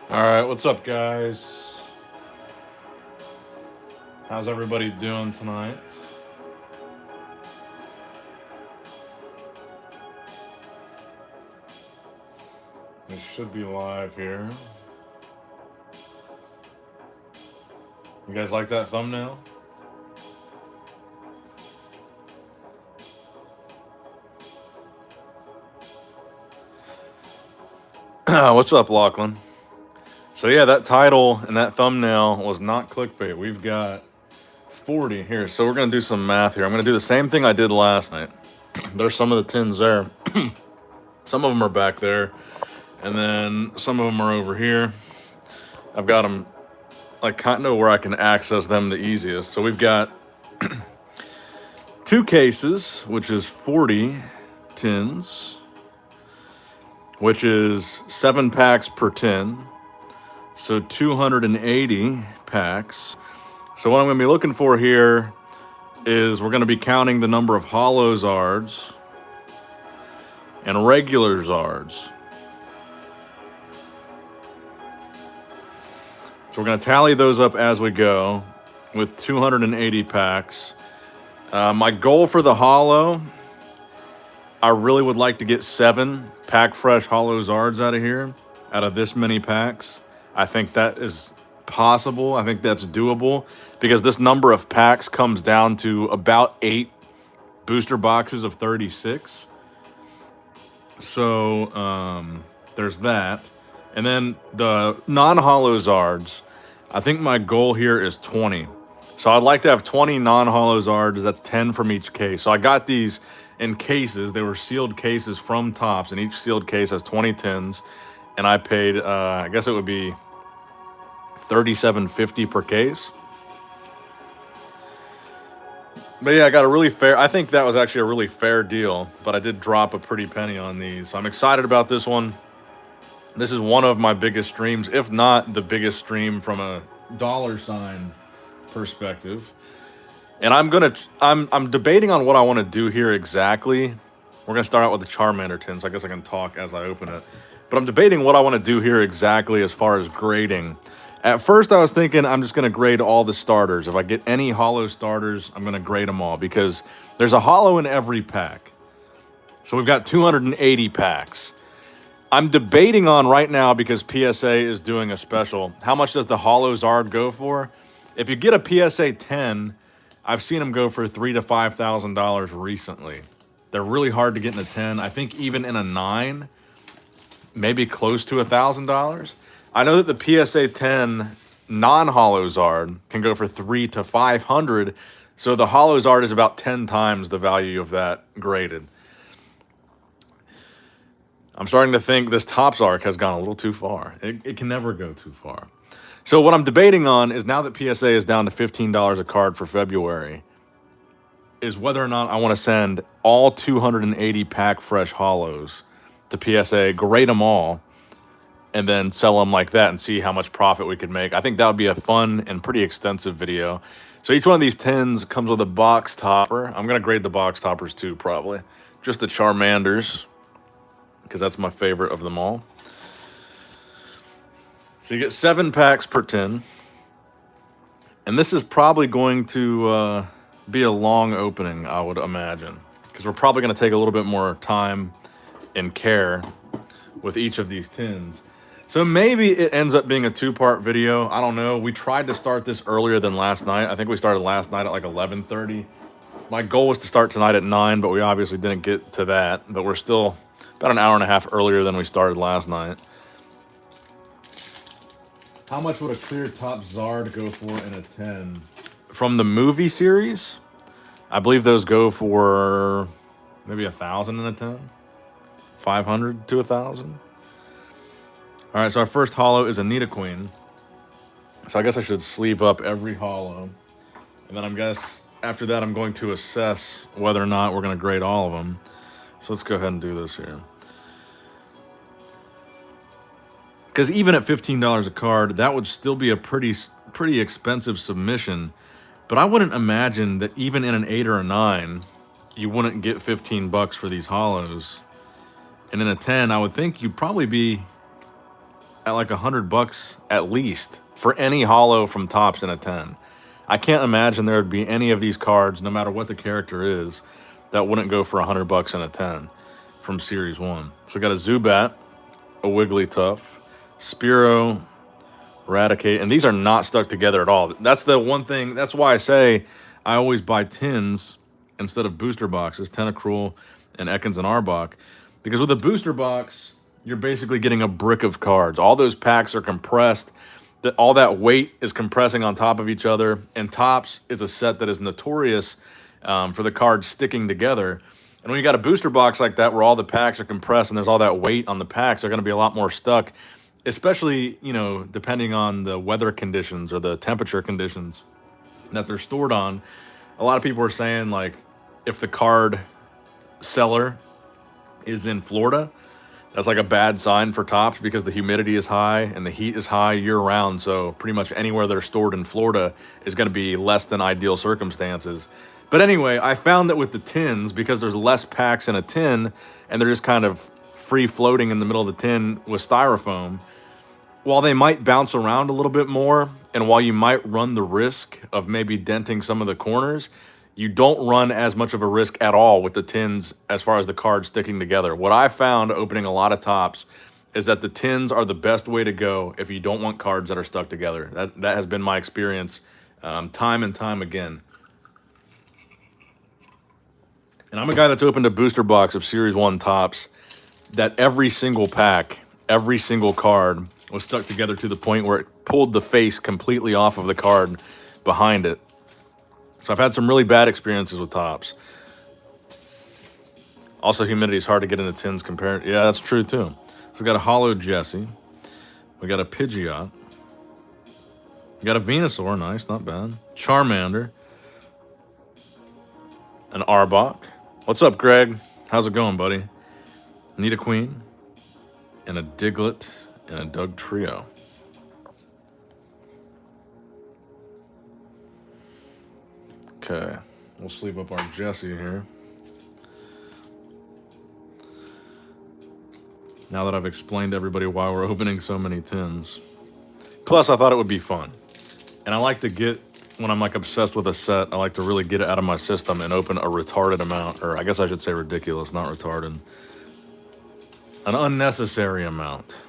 All right, what's up, guys? How's everybody doing tonight? It should be live here. You guys like that thumbnail? What's up, Lachlan? So yeah, that title and that thumbnail was not clickbait. We've got 40 here. So we're going to do some math here. I'm going to do the same thing I did last night. There's some of the tins there. Some of them are back there. And then some of them are over here. I've got them, I kind of know where I can access them the easiest. So we've got 2 cases, which is 40 tins, which is 7 packs per tin. So 280 packs. So what I'm going to be looking for here is we're going to be counting the number of hollow Zards and regular Zards. So we're going to tally those up as we go with 280 packs. My goal for the hollow, I really would like to get 7 pack fresh hollow Zards out of here, out of this many packs. I think that is possible. I think that's doable because this number of packs comes down to about 8 booster boxes of 36. So there's that. And then the non-hollow Zards, I think my goal here is 20. So I'd like to have 20 non-hollow Zards. That's 10 from each case. So I got these in cases. They were sealed cases from Topps, and each sealed case has 20 tins. And I paid, I guess it would be $37.50 per case. But yeah, I got a really fair, I think that was actually a really fair deal, but I did drop a pretty penny on these. So I'm excited about this one. This is one of my biggest streams, if not the biggest stream from a dollar sign perspective. And I'm debating on what I want to do here exactly. We're going to start out with the Charmander tin, so I guess I can talk as I open it. But I'm debating what I want to do here exactly as far as grading. At first, I was thinking I'm just going to grade all the starters. If I get any hollow starters, I'm going to grade them all because there's a hollow in every pack. So we've got 280 packs. I'm debating on right now because PSA is doing a special. How much does the hollow Zard go for? If you get a PSA 10, I've seen them go for $3,000 to $5,000 recently. They're really hard to get in a 10. I think even in a 9, maybe close to $1,000. I know that the PSA 10 non-hollow Zard can go for $300 to $500. So the hollow Zard is about 10 times the value of that graded. I'm starting to think this Topps arc has gone a little too far. It can never go too far. So what I'm debating on is now that PSA is down to $15 a card for February, is whether or not I want to send all 280 pack fresh hollows to PSA, grade them all, and then sell them like that and see how much profit we could make. I think that would be a fun and pretty extensive video. So each one of these tins comes with a box topper. I'm going to grade the box toppers too, probably. Just the Charmanders, because that's my favorite of them all. So you get 7 packs per tin. And this is probably going to be a long opening, I would imagine, because we're probably going to take a little bit more time and care with each of these tins. So maybe it ends up being a 2-part video. I don't know. We tried to start this earlier than last night. I think we started last night at like 11:30. My goal was to start tonight at 9, but we obviously didn't get to that. But we're still about an hour and a half earlier than we started last night. How much would a clear Topps Zard go for in a 10? From the movie series, I believe those go for maybe $1,000 in a 10. 500 to 1,000. All right, so our first hollow is a Nidoqueen. So I guess I should sleeve up every hollow. And then I guess after that, I'm going to assess whether or not we're going to grade all of them. So let's go ahead and do this here. Because even at $15 a card, that would still be a pretty expensive submission. But I wouldn't imagine that even in an 8 or a 9, you wouldn't get $15 for these hollows. And in a 10, I would think you'd probably be at like $100 at least for any holo from Topps in a 10. I can't imagine there would be any of these cards, no matter what the character is, that wouldn't go for $100 in a 10 from Series 1. So we got a Zubat, a Wigglytuff, Spearow, Eradicate, and these are not stuck together at all. That's the one thing, that's why I say I always buy tins instead of booster boxes, Tentacruel and Ekans and Arbok, because with a booster box, you're basically getting a brick of cards. All those packs are compressed. All that weight is compressing on top of each other, and Topps is a set that is notorious for the cards sticking together. And when you got a booster box like that where all the packs are compressed and there's all that weight on the packs, they're going to be a lot more stuck, especially, you know, depending on the weather conditions or the temperature conditions that they're stored on. A lot of people are saying, like, if the card seller is in Florida, that's like a bad sign for Topps because the humidity is high and the heat is high year round. So pretty much anywhere they're stored in Florida is going to be less than ideal circumstances. But anyway, I found that with the tins, because there's less packs in a tin and they're just kind of free floating in the middle of the tin with styrofoam, while they might bounce around a little bit more, and while you might run the risk of maybe denting some of the corners, you don't run as much of a risk at all with the tins as far as the cards sticking together. What I found opening a lot of Topps is that the tins are the best way to go if you don't want cards that are stuck together. That has been my experience time and time again. And I'm a guy that's opened a booster box of Series 1 Topps that every single pack, every single card was stuck together to the point where it pulled the face completely off of the card behind it. So I've had some really bad experiences with Topps. Also, humidity is hard to get into tins compared. Yeah, that's true too. So we got a holo Jessie. We got a Pidgeot. We got a Venusaur, nice, not bad. Charmander. An Arbok. What's up, Greg? How's it going, buddy? Nidoqueen. And a Diglett and a Doug Trio. Okay, we'll sleeve up our Jessie here. Now that I've explained to everybody why we're opening so many tins. Plus, I thought it would be fun. And I like to get, when I'm like obsessed with a set, I like to really get it out of my system and open a retarded amount, or I guess I should say ridiculous, not retarded. An unnecessary amount.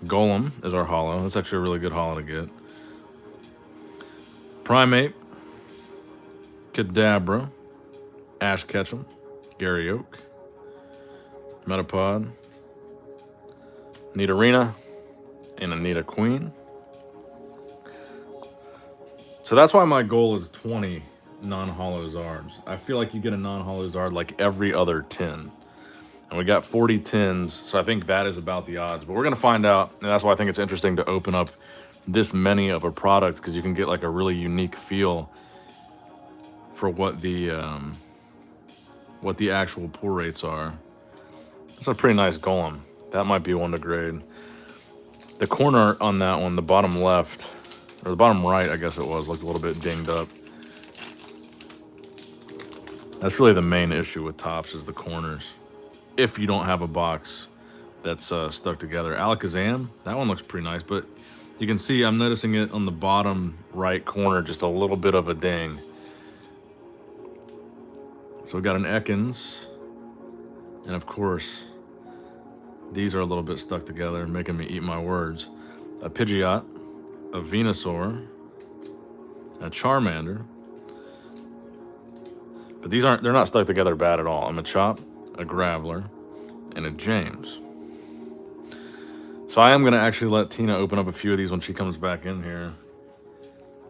Golem is our holo. That's actually a really good holo to get. Primate. Kadabra. Ash Ketchum. Gary Oak. Metapod. Nidorina. And a Nidoqueen. So that's why my goal is 20 non-holo Zards. I feel like you get a non-holo Zard like every other tin. And we got 40 tins, so I think that is about the odds. But we're going to find out, and that's why I think it's interesting to open up this many of a product, because you can get like a really unique feel for what the actual pull rates are. That's a pretty nice Golem. That might be one to grade. The corner on that one, the bottom left, or the bottom right, I guess it was, looked a little bit dinged up. That's really the main issue with Topps, is the corners. If you don't have a box that's stuck together. Alakazam, that one looks pretty nice, but you can see I'm noticing it on the bottom right corner, just a little bit of a ding. So we got an Ekans, and of course, these are a little bit stuck together, making me eat my words. A Pidgeot, a Venusaur, a Charmander, but they're not stuck together bad at all. A Machop, a Graveler, and a James. So I am going to actually let Tina open up a few of these when she comes back in here.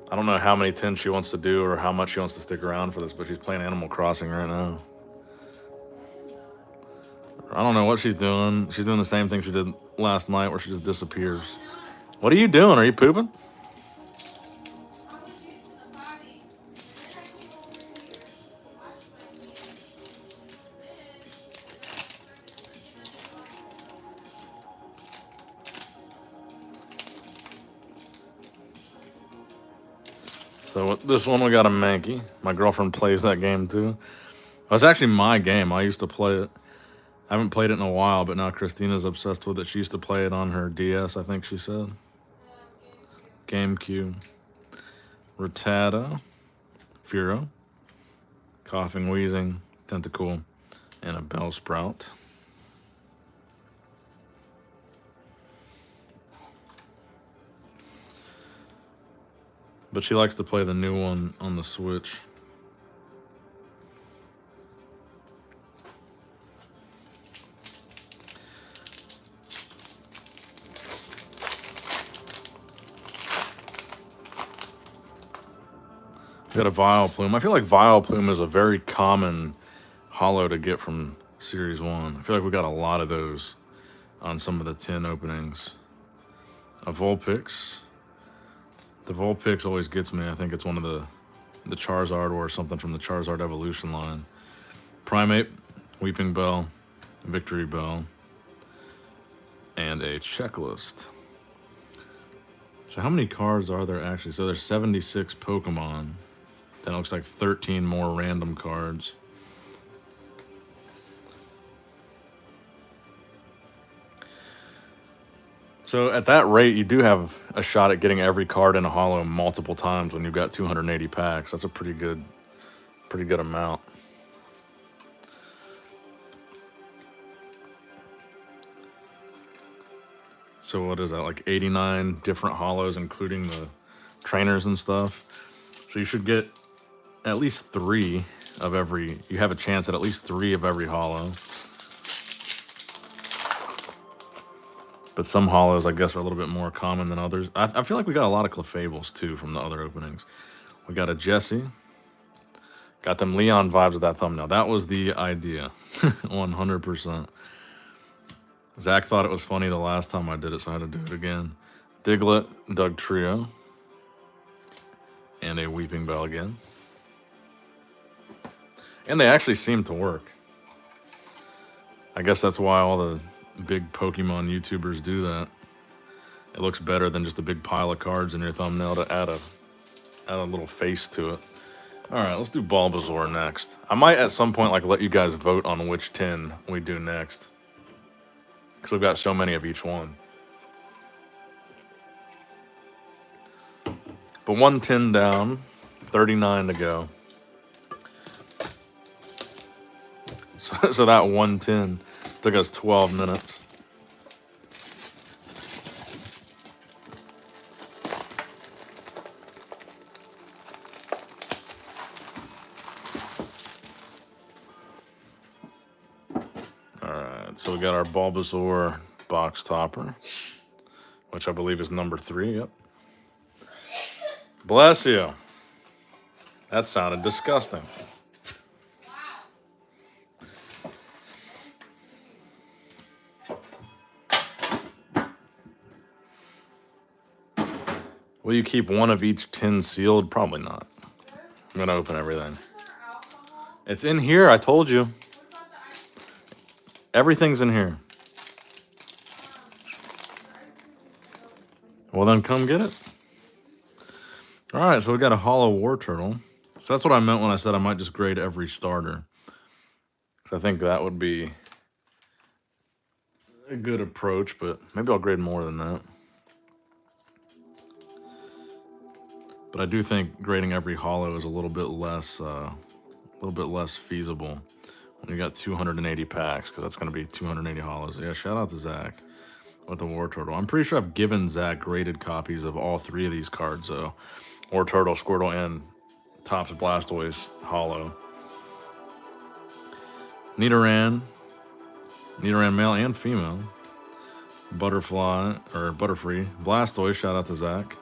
I don't know how many tins she wants to do or how much she wants to stick around for this, but she's playing Animal Crossing right now. I don't know what she's doing. She's doing the same thing she did last night where she just disappears. What are you doing? Are you pooping? So this one we got a Mankey. My girlfriend plays that game too. It's actually my game. I used to play it. I haven't played it in a while, but now Christina's obsessed with it. She used to play it on her DS, I think she said. GameCube. Rattata. Furo. Coughing, Wheezing, Tentacool, and a Bellsprout. But she likes to play the new one on the Switch. Got a Vileplume. I feel like Vileplume is a very common holo to get from Series 1. I feel like we got a lot of those on some of the tin openings. A Vulpix. The Vulpix always gets me. I think it's one of the Charizard or something from the Charizard Evolution line. Primate, Weeping Bell, Victory Bell, and a Checklist. So how many cards are there actually? So there's 76 Pokemon. Then it looks like 13 more random cards. So at that rate, you do have a shot at getting every card in a holo multiple times when you've got 280 packs. That's a pretty good amount. So what is that, like 89 different holos, including the trainers and stuff? So you should get at least 3 of every, you have a chance at least 3 of every holo. But some holos, I guess, are a little bit more common than others. I feel like we got a lot of Clefables, too, from the other openings. We got a Jessie. Got them Leon vibes with that thumbnail. That was the idea. 100%. Zach thought it was funny the last time I did it, so I had to do it again. Diglett, Doug Trio. And a Weeping Bell again. And they actually seem to work. I guess that's why all the big Pokemon YouTubers do that. It looks better than just a big pile of cards in your thumbnail to add a little face to it. All right, let's do Bulbasaur next. I might at some point like let you guys vote on which tin we do next, because we've got so many of each one. But 1 tin down, 39 to go. So that 1 tin took us 12 minutes. Alright, so we got our Bulbasaur box topper, which I believe is number 3, yep. Bless you. That sounded disgusting. Will you keep one of each tin sealed? Probably not. I'm going to open everything. It's in here, I told you. Everything's in here. Well, then come get it. All right, so we got a Holo War Turtle. So that's what I meant when I said I might just grade every starter. Because I think that would be a good approach, but maybe I'll grade more than that. But I do think grading every holo is a little bit less feasible when you got 280 packs, because that's going to be 280 holos. Yeah, shout out to Zach with the War Turtle. I'm pretty sure I've given Zach graded copies of all 3 of these cards, though. War Turtle, Squirtle, and Topps Blastoise holo. Nidoran male and female. Butterfree, Blastoise, shout out to Zach.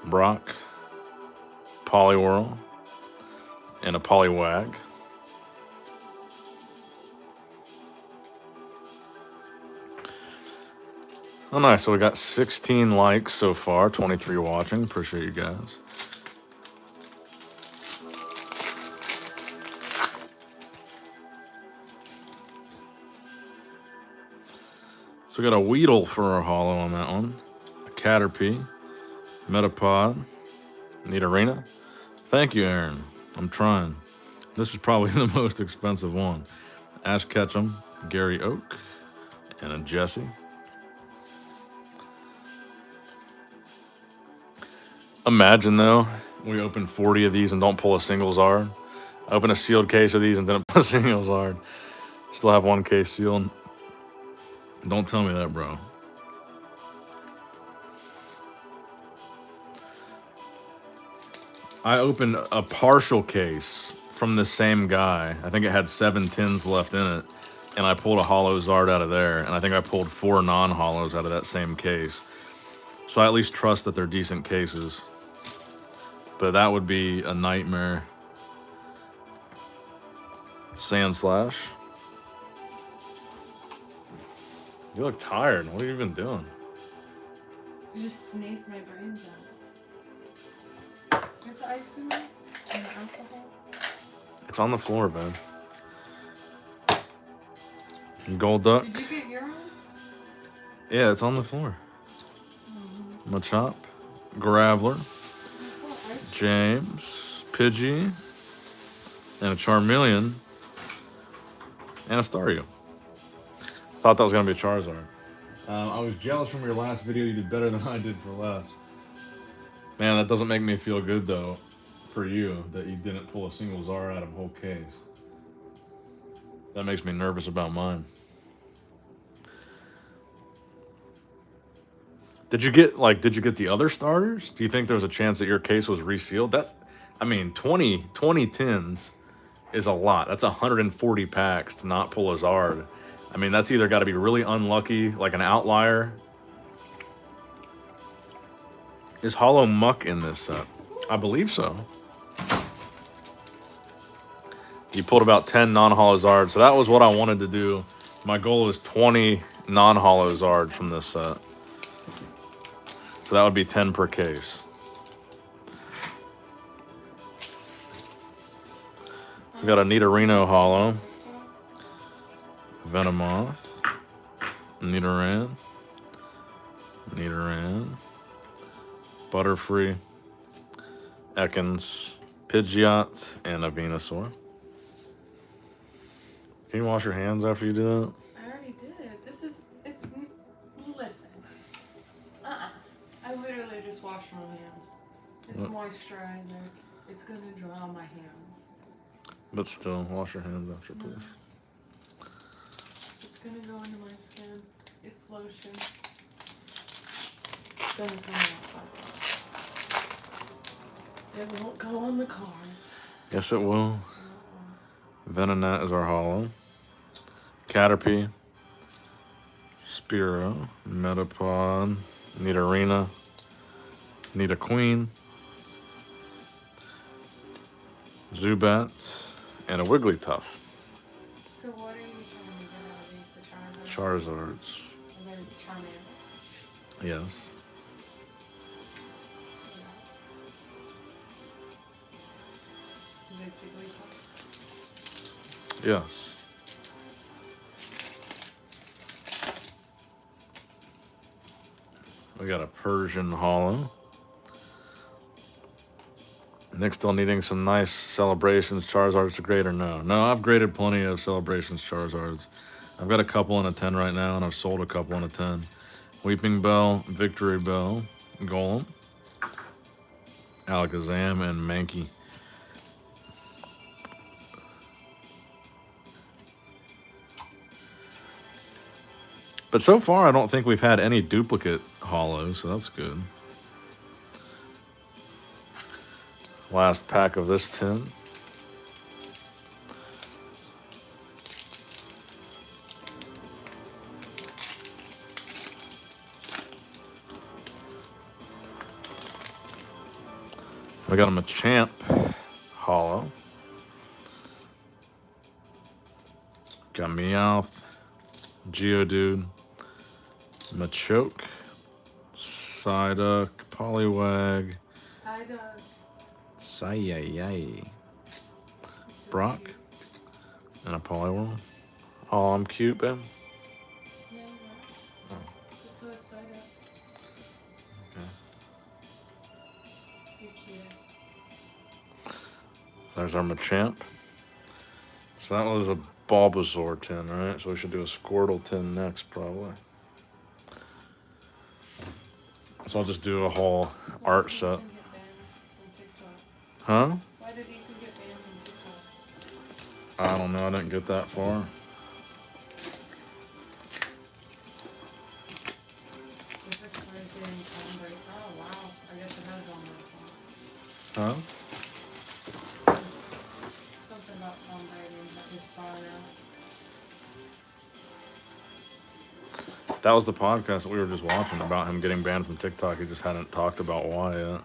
Brock, Poliwhirl, and a Poliwag. Oh, nice. So we got 16 likes so far, 23 watching. Appreciate you guys. So we got a Weedle for our holo on that one. A Caterpie, Metapod, Nidorina. Thank you, Aaron. I'm trying. This is probably the most expensive one. Ash Ketchum, Gary Oak, and a Jesse. Imagine though, we open 40 of these and don't pull a single Zard. I open a sealed case of these and didn't pull a single Zard. Still have one case sealed. Don't tell me that, bro. I opened a partial case from the same guy. I think it had 7 tins left in it. And I pulled a hollow Zard out of there. And I think I pulled 4 non-hollows out of that same case. So I at least trust that they're decent cases. But that would be a nightmare. Sand Slash. You look tired. What have you been doing? I just sneezed my brains out. Where's the ice cream and the alcohol? It's on the floor, man. Gold Duck. Did you get your own? Yeah, it's on the floor. Machop. Graveler. James. Pidgey. And a Charmeleon. And a Staryu. Thought that was going to be a Charizard. I was jealous from your last video. You did better than I did for less. Man, that doesn't make me feel good, though, for you, that you didn't pull a single Zard out of a whole case. That makes me nervous about mine. Did you get the other starters? Do you think there's a chance that your case was resealed? I mean, 20 tins is a lot. That's 140 packs to not pull a Zard. I mean, that's either got to be really unlucky, like an outlier. Is Hollow Muck in this set? I believe so. You pulled about 10 non-hollow Zards, so that was what I wanted to do. My goal is 20 non-hollow Zards from this set. So that would be 10 per case. We got a Nidorino Hollow. Venomoth. Nidoran. Butterfree. Ekans. Pidgeot. And a Venusaur. Can you wash your hands after you do that? I already did. Listen. I literally just washed my hands. It's moisturizer. It's gonna dry on my hands. But still, wash your hands after, please. It's gonna go into my skin. It's lotion. It's gonna come out like that. It won't go on the cards. Yes, it will. Venonat is our hollow. Caterpie. Spearow. Metapod. Nidorina. Nidoqueen. Zubat. And a Wigglytuff. So what are you trying to get out of these? The Charizards? Charizards. And then Charmander? Yes. Yes. We got a Persian Hollow. Nick's still needing some nice Celebrations Charizards to grade or no? No, I've graded plenty of Celebrations Charizards. I've got a couple in a 10 right now, and I've sold a couple in a 10. Weeping Bell, Victory Bell, Golem, Alakazam, and Mankey. But so far, I don't think we've had any duplicate hollows, so that's good. Last pack of this tin. We got a Machamp hollow. Got Meowth, Geodude, Machoke, Psyduck, Poliwag, Psyduck, Brock, and a Poliwhirl. Oh, I'm cute, babe. Yeah, Oh. this was Psyduck. Okay. You're cute. There's our Machamp. So that was a Bulbasaur tin, right? So we should do a Squirtle tin next, probably. So I'll just do a whole art set. Huh? Why did Ethan get banned from TikTok? I don't know. I didn't get that far. Oh wow, I guess it has on that song. Huh? Something about Tom Brady that just saw now. That was the podcast that we were just watching about him getting banned from TikTok. He just hadn't talked about why yet.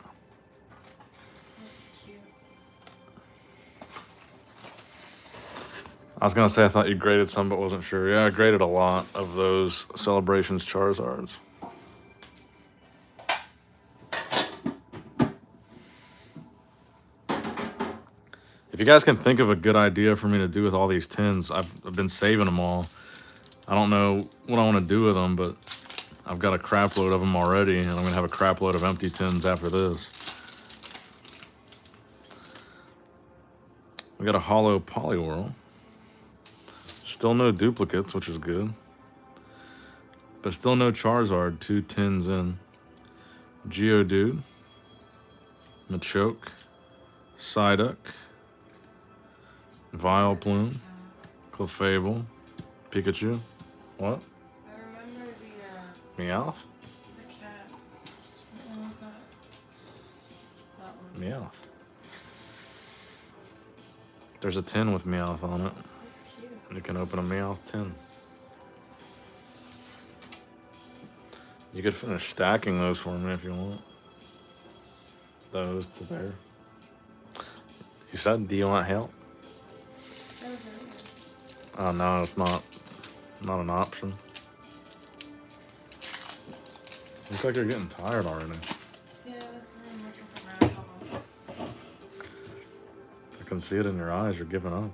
That's cute. I was gonna say I thought you graded some, but wasn't sure. Yeah, I graded a lot of those Celebrations Charizards. If you guys can think of a good idea for me to do with all these tins, I've been saving them all. I don't know what I want to do with them, but I've got a crap load of them already, and I'm going to have a crap load of empty tins after this. We got a hollow Poliwhirl. Still no duplicates, which is good. But still no Charizard, 2 tins in. Geodude. Machoke. Psyduck. Vileplume. Clefable. Pikachu. What? I remember the Meowth? the cat. What one was that? That one. Meowth. There's a tin with Meowth on it. That's cute. You can open a Meowth tin. You could finish stacking those for me if you want. Those to there. You said, do you want help? That was really good. Oh no, it's not an option. Looks like you're getting tired already. Yeah, that's very much of an alcohol. I can see it in your eyes. You're giving up.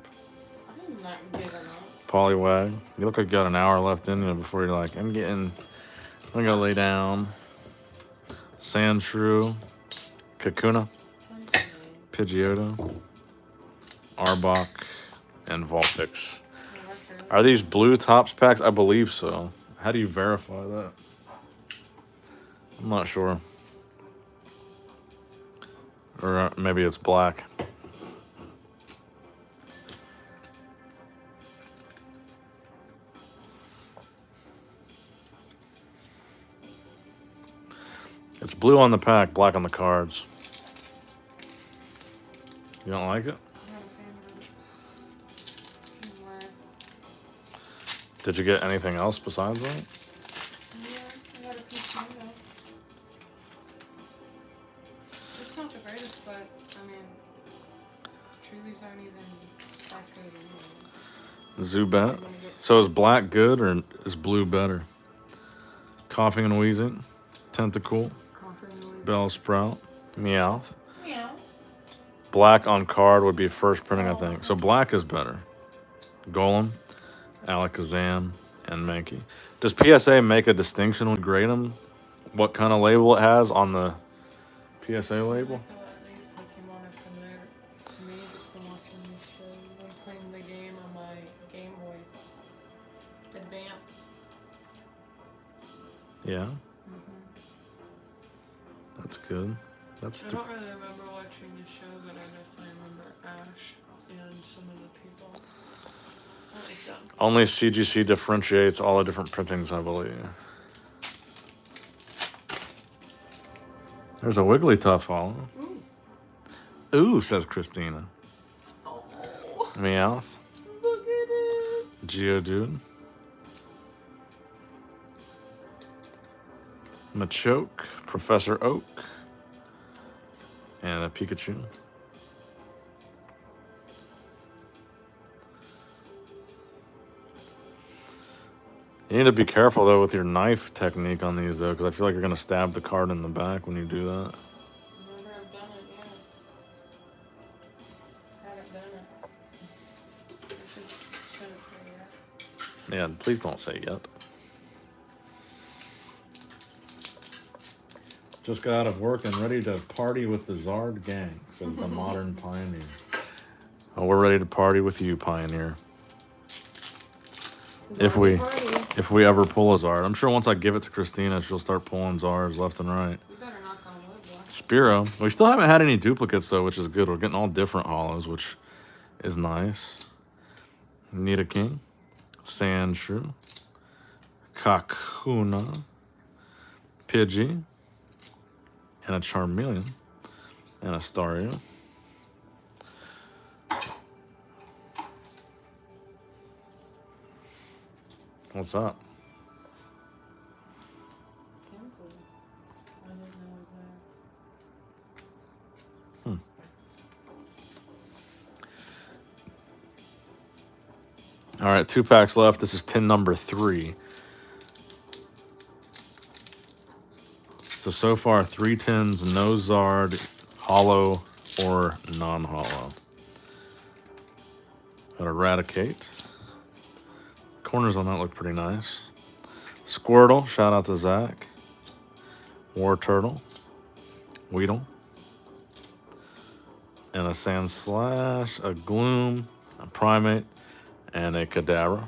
I'm not giving up. Poliwag. You look like you got an hour left in you before you're like, I'm gonna go lay down. Sandshrew. Kakuna. Pidgeotto. Arbok. And Vulpix. Are these blue Topps packs? I believe so. How do you verify that? I'm not sure. Or maybe it's black. It's blue on the pack, black on the cards. You don't like it? I'm not a fan of it. Unless. Did you get anything else besides that? Yeah, I got a piece of it. It's not the greatest, but I mean, Trulies aren't even that good anyways. Zubat. So is black good or is blue better? Coughing and wheezing. Tentacool. Bellsprout. Meowth. Meow. Black on card would be first printing, I think. So black is better. Golem, Alakazam, and Mankey. Does PSA make a distinction when you grade them? What kind of label it has on the PSA label? I feel like these Pokemon are familiar to me just from watching these shows. I'm playing the game on my Game Boy Advance. Yeah. That's good. That's I don't really remember watching the show, but I definitely remember Ash and some of the people. At least some. only CGC differentiates all the different printings, I believe. There's a Wigglytuff follow. Ooh, says Christina. Oh, Meowth. look at it. Geodude. Machoke. Professor Oak. And a Pikachu. You need to be careful, though, with your knife technique on these, though, because I feel like you're going to stab the card in the back when you do that. Never have done it yet. Haven't done it. Shouldn't say yet. Yeah, please don't say yet. Just got out of work and ready to party with the Zard gang, says the modern pioneer. Oh, we're ready to party with you, pioneer. If we ever pull a Zard. I'm sure once I give it to Christina, she'll start pulling Zards left and right. You better knock on wood, boy. Spiro. We still haven't had any duplicates, though, which is good. We're getting all different hollows, which is nice. Nidoking. Sandshrew. Kakuna. Pidgey. And a Charmeleon. And a Staryu. What's up? Chemical. I didn't know it was there. All right, 2 packs left. This is tin number 3. So far, 3 tins, no Zard, hollow or non-hollow. Got Eradicate. Corners on that look pretty nice. Squirtle, shout out to Zach. War Turtle. Weedle. And a Sandslash, a Gloom, a Primate, and a Kadabra.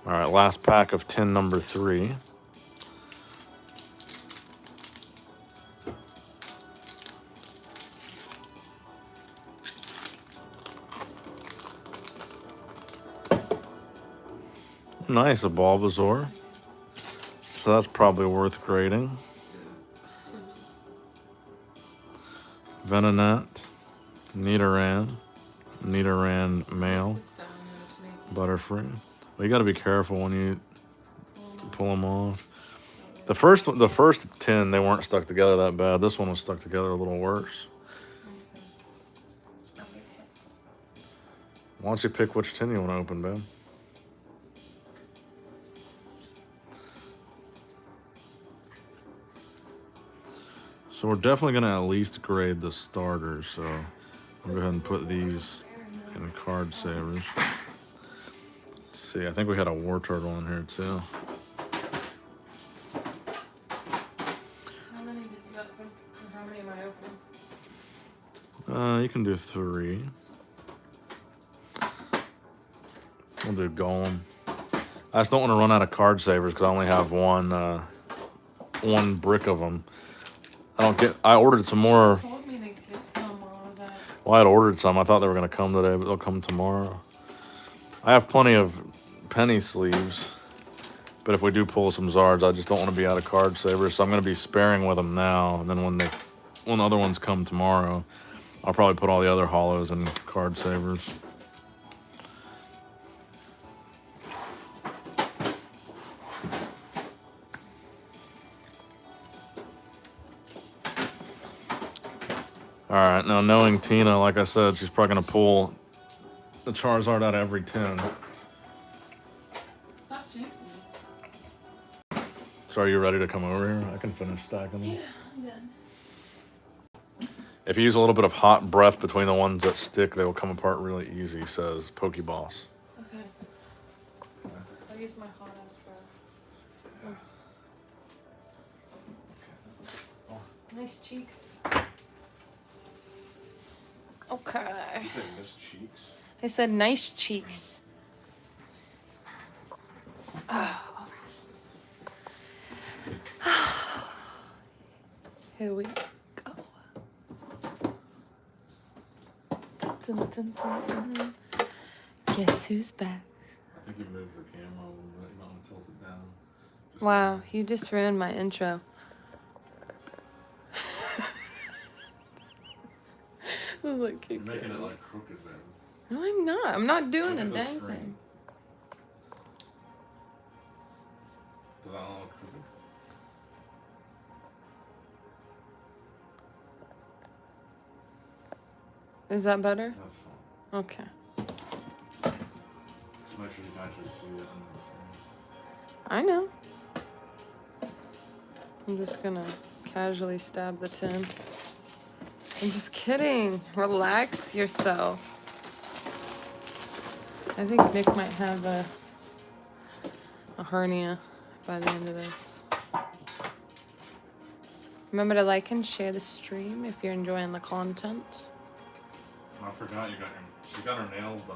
All right, last pack of tin number 3. Nice, a Bulbasaur. So that's probably worth grading. Venonat, Nidoran male, Butterfree. Well, you got to be careful when you pull them off. The first 10, they weren't stuck together that bad. This one was stuck together a little worse. Why don't you pick which tin you want to open, babe? So we're definitely going to at least grade the starters. So I'll go ahead and put these in card savers. Let's see, I think we had a War Turtle in here too. How many did you got? How many am I opening? You can do 3. We'll do Golem. I just don't want to run out of card savers because I only have one brick of them. I ordered some more. You told me to get some. What was that? Well, I had ordered some. I thought they were going to come today, but they'll come tomorrow. I have plenty of penny sleeves, but if we do pull some Zards, I just don't want to be out of card savers, so I'm going to be sparing with them now, and then when the other ones come tomorrow, I'll probably put all the other hollows in card savers. All right, now knowing Tina, like I said, she's probably going to pull the Charizard out of every tin. Stop jinxing me. So are you ready to come over here? I can finish stacking them. Yeah, I'm done. If you use a little bit of hot breath between the ones that stick, they will come apart really easy, says Pokeboss. Okay. I'll use my hot ass breath. Oh. Nice cheeks. Okay. You said Miss Cheeks? I said nice cheeks. Oh. Here we go. Dun, dun, dun, dun. Guess who's back? I think you moved the camera a little bit. You might want to tilt it down. Wow, you just ruined my intro. Look, You're making it like crooked, man. no, I'm not. I'm not doing a Look at the dang screen. thing. Does that not look crooked? Is that better? That's fine. Okay. Just make sure you can actually see it on the screen. I know. I'm just gonna casually stab the tin. I'm just kidding. Relax yourself. I think Nick might have a hernia by the end of this. Remember to like and share the stream if you're enjoying the content. I forgot she got her nails done.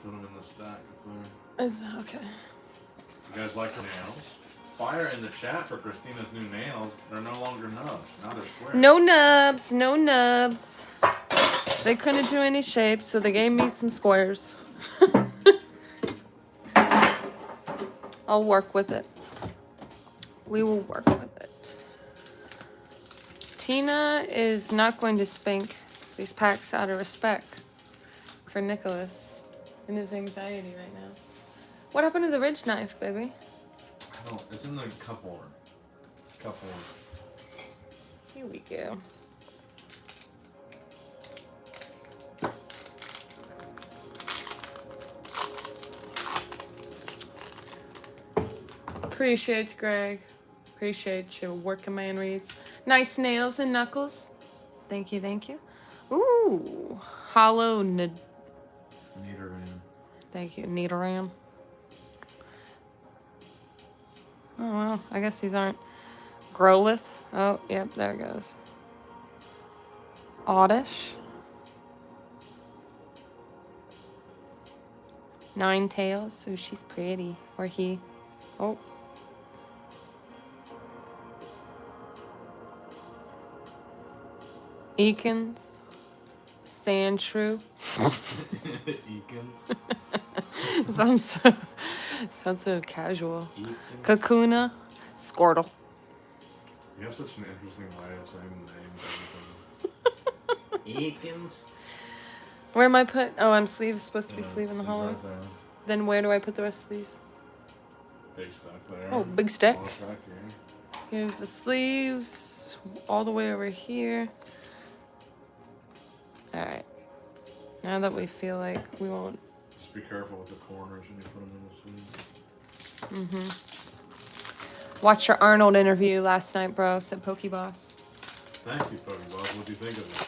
Put them in the stack up there. Okay. You guys like her nails? Fire in the chat for Christina's new nails. They're no longer nubs. Now they're square. No nubs. No nubs. They couldn't do any shapes, so they gave me some squares. I'll work with it. We will work with it. Tina is not going to spank these packs out of respect for Nicholas and his anxiety right now. What happened to the ridge knife, baby? I don't. It's in the cup holder. Cup holder. Here we go. Appreciate you, Greg. Appreciate your working man reads. Nice nails and knuckles. Thank you, thank you. Ooh, hollow Nidoran. Thank you, Nidoran. Oh well, I guess these aren't Growlithe. Oh, yep, there it goes. Oddish. Ninetales. Ooh, she's pretty. Or he. Oh. Eakins. Sandshrew. Eakins. sounds so casual. Eakins. Kakuna. Squirtle. You have such an interesting way of saying names. Eakins. Where am I put? Oh, I'm supposed to be Yeah, sleeving the seems hollows. right there. Then where do I put the rest of these? Big stack there. Oh, big stack. Small stack here. Here's the sleeves, all the way over here. All right. Now that we feel like we won't. Just be careful with the corners when you put them in the sleeve. Watch your Arnold interview last night, bro, said Pokeboss. Thank you, Pokeboss. What do you think of it?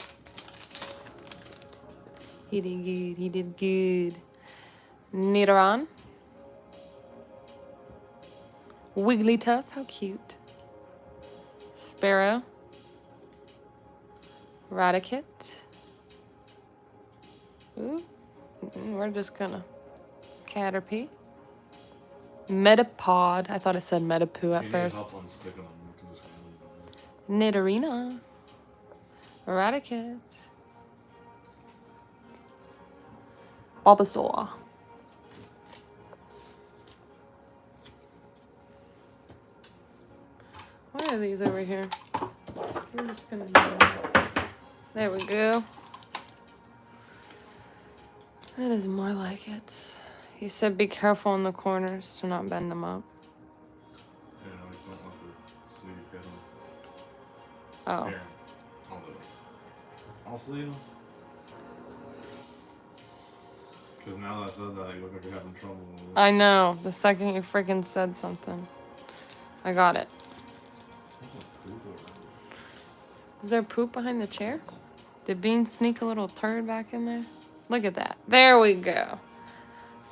He did good. He did good. Nidoran. Wigglytuff. How cute. Sparrow. Raticate. Ooh. We're just gonna Caterpie. Metapod. I thought it said Metapoo at first. Help on sticking them. You can just hand them. Nidorina. Raticate. Bulbasaur. Why are these over here? We're just gonna do that. There we go. That is more like it. He said be careful on the corners to not bend them up. Yeah, we don't want the sleeve hit them. Oh. Here, I'll do it. I'll sleeve them. Because now that I said that, you look like you're having trouble with it. I know. The second you freaking said something. I got it. Is there poop behind the chair? Did Bean sneak a little turd back in there? Look at that. There we go.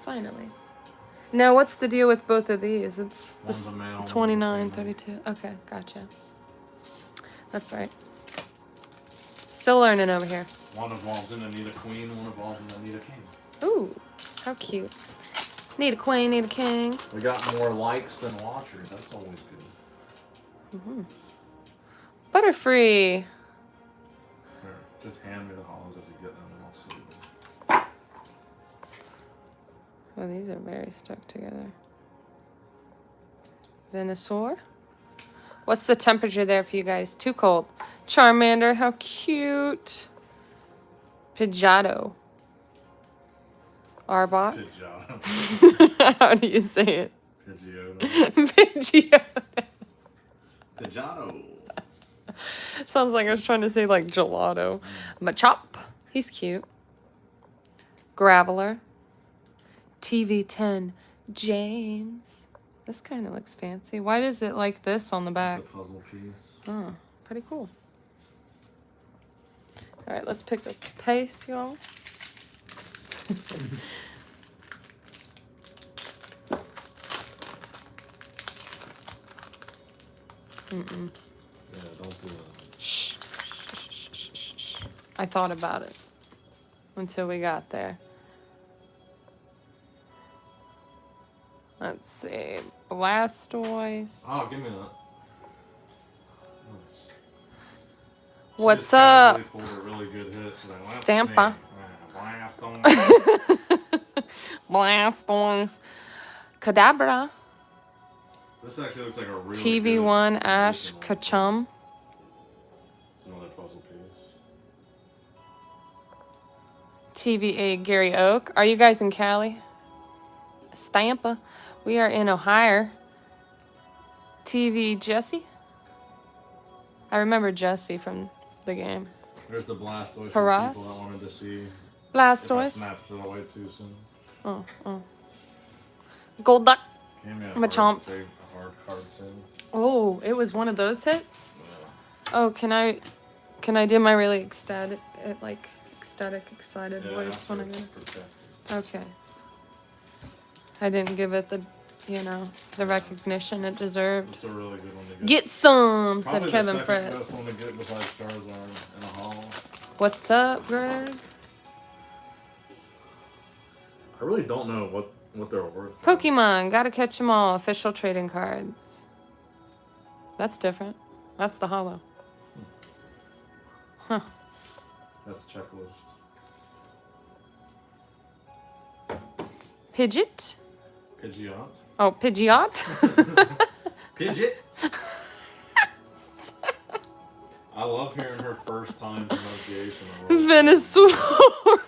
Finally. Now, what's the deal with both of these? It's One's a male, 29, one's a female. 32. Okay, gotcha. That's right. Still learning over here. One evolves in Anita Queen, one evolves in Anita King. Ooh, how cute. Need a queen, need a king. We got more likes than watchers. That's always good. Butterfree. Here, just hand me the hollows as you get them and I'll sleeve them. Oh, these are very stuck together. Venusaur. What's the temperature there for you guys? Too cold. Charmander, how cute. Pidgeotto. Arbok. Pidgeotto. How do you say it? Pidgeotto. Pidgeotto. Pidgeotto. Sounds like I was trying to say like gelato. Machop. He's cute. Graveler. TV10. James. This kind of looks fancy. Why does it like this on the back? It's a puzzle piece. Oh, pretty cool. All right, let's pick the pace, y'all. Yeah, don't do that. Shh. I thought about it until we got there. Let's see. Blastoise. Oh, give me that. Nice. What's up? Really pulled a really good hit today. Let's Stampa. See. Blastoise. Kadabra. This actually looks like a really TV1 good Ash one. Kachum. It's another puzzle piece. TVA Gary Oak. Are you guys in Cali? Stampa. We are in Ohio. TV Jesse. I remember Jesse from the game. There's the Blastoise for Paras. people that wanted to see. Blastoise. If I snapped it away too soon. Oh. Golduck. Give me a Machamp. hard card too. Oh, it was one of those hits? Yeah. Oh, can I do my really excited voice when I get it? Okay. I didn't give it the, the recognition it deserved. It's a really good one to Get some, said Probably Kevin the second Fritz. best one to get besides Charizard in a haul. What's up, Greg? I really don't know what they're worth. Pokemon, gotta catch them all. Official trading cards. That's different. That's the holo. Huh. That's checklist. Pidgeot? Pidgeot. Oh, Pidgeot? Pidgeot. I love hearing her first time pronunciation. Venusaur.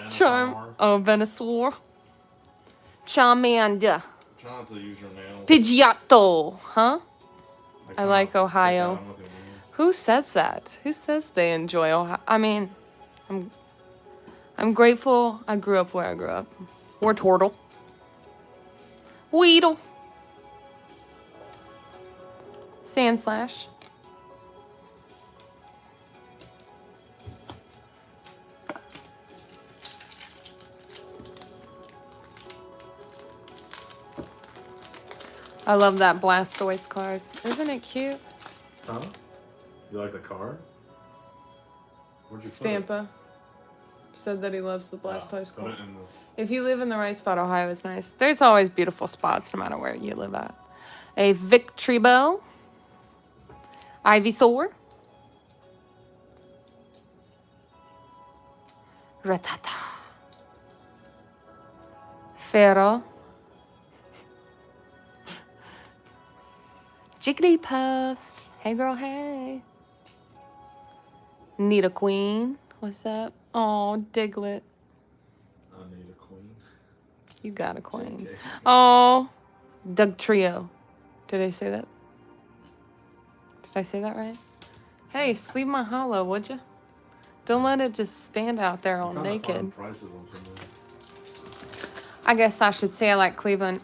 Venusaur. Venusaur. Charmander. Try not to use your nails. Pidgeotto. Huh? I like Ohio. Pick out with your nails. Who says that? Who says they enjoy Ohio? I mean, I'm grateful I grew up where I grew up. Or Tortle. Weedle. Sandslash. I love that Blastoise cars. Isn't it cute? Huh? You like the card? Where'd you Stampa said that he loves the put it? Blastoise Put card. it in this. If you live in the right spot, Ohio is nice. There's always beautiful spots no matter where you live at. A Victreebel. Ivysaur. Rattata. Pharaoh. Jigglypuff. Hey girl, hey. Nita Queen. What's up? Oh, Diglett. I need a queen. You got a queen. Okay. Oh, Doug Trio. Did I say that? Did I say that right? Hey, sleeve my hollow, would you? Don't let it just stand out there all naked. Prices on some of them. I guess I should say I like Cleveland.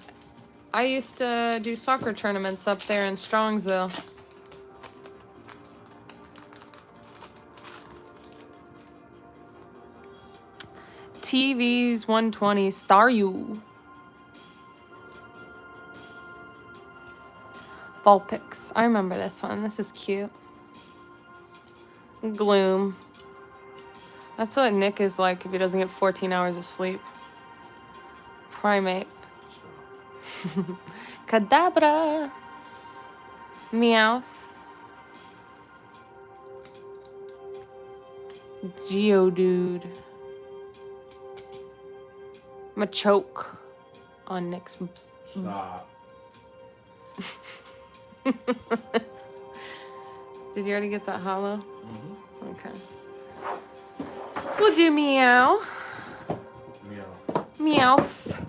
I used to do soccer tournaments up there in Strongsville. TV's 120 Staryu. Vulpix. I remember this one. This is cute. Gloom. That's what Nick is like if he doesn't get 14 hours of sleep. Primate. Kadabra. Meowth. Geodude. Machoke on Nick's. Stop. Did you already get that hollow? Mm-hmm. Okay. We'll do meow. Meow. Meowth.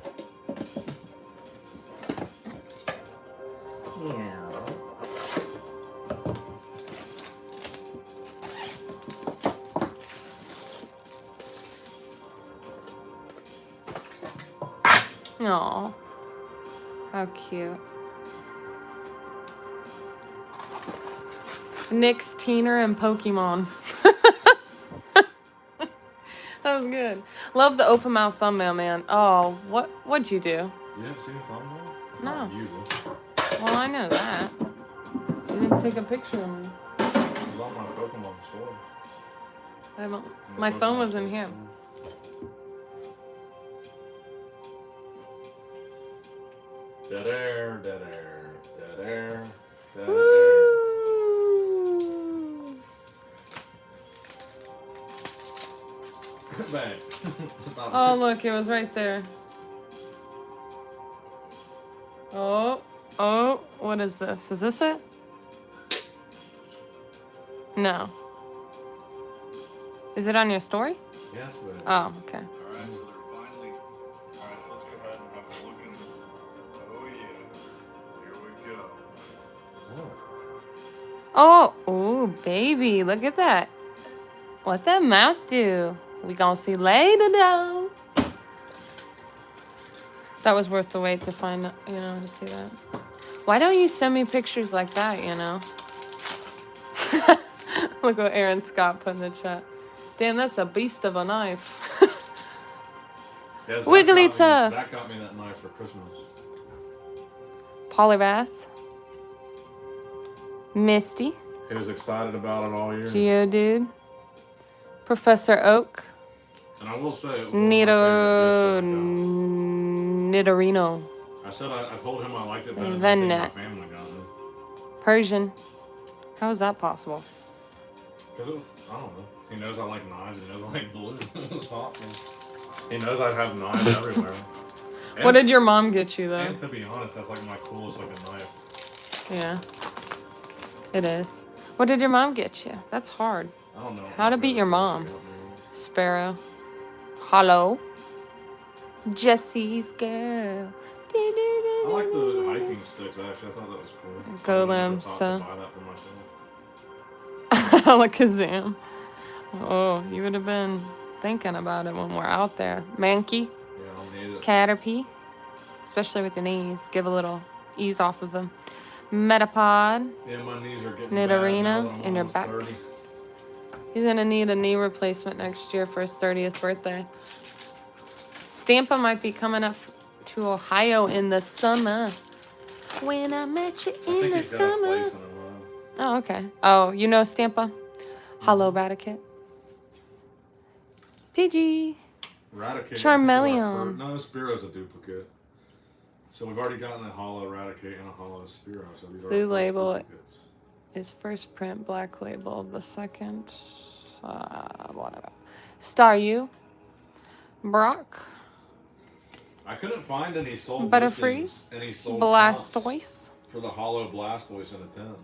Aw. How cute. Nick's Teener and Pokemon. That was good. Love the open mouth thumbnail, man. Oh, what'd you do? You haven't seen a thumbnail? It's No. not you. Well, I know that. You didn't take a picture of me. I haven't. My phone was in here. Dead air, dead air, dead air, dead Woo! air. Bang. Oh, look, it was right there. Oh, oh, what is this? Is this it? No. Is it on your story? Yes, baby. Oh, okay. Alright, so they're finally. Alright, so let's go ahead and have a look in. Oh, yeah. Here we go. Oh, oh, baby, look at that. What that mouth do? We gonna see later, though. That was worth the wait to find, you know, to see that. Why don't you send me pictures like that, you know? Look what Aaron Scott put in the chat. Damn, that's a beast of a knife. Yeah, Zach Wiggly got me- tough. Zach got me that knife for Christmas. Polybath. Misty. He was excited about it all year. Geodude. Professor Oak. And I will say, it was one of my favorite gifts that I got. Nidorino. I told him I liked it better than Vennet. anything my family got me. Persian. How is that possible? Because it was, I don't know. He knows I like knives. He knows I like blue. It was awesome. He knows I have knives everywhere. And, What did your mom get you, though? And to be honest, that's like my coolest looking knife. Yeah. It is. What did your mom get you? That's hard. I don't know. How to beat your mom. Sparrow. Hollow. Jesse's girl. I like the hiking sticks, actually. I thought that was cool. Golem, I thought so- to buy that for myself. Alakazam. Oh, you would have been thinking about it when we're out there. Mankey. Yeah, I'll need it. Caterpie. Especially with your knees. Give a little ease off of them. Metapod. Yeah, my knees are getting Nidorino bad now that I'm in your almost back. 30. He's gonna need a knee replacement next year for his 30th birthday. Stampa might be coming up to Ohio in the summer. When I met you I in think the he's got a summer. place in a row. Oh, okay. Oh, you know Stampa? Hollow Raticate. PG. Raticate. Charmeleon. No, Spearow's a duplicate. So we've already gotten a hollow Raticate and a hollow Spearow. So these are Blue our first label. duplicates. Is first print black label. The second, whatever. Staryu. Brock. I couldn't find any sold Butterfree. listings, any sold comps Blastoise. for the hollow Blastoise in a 10.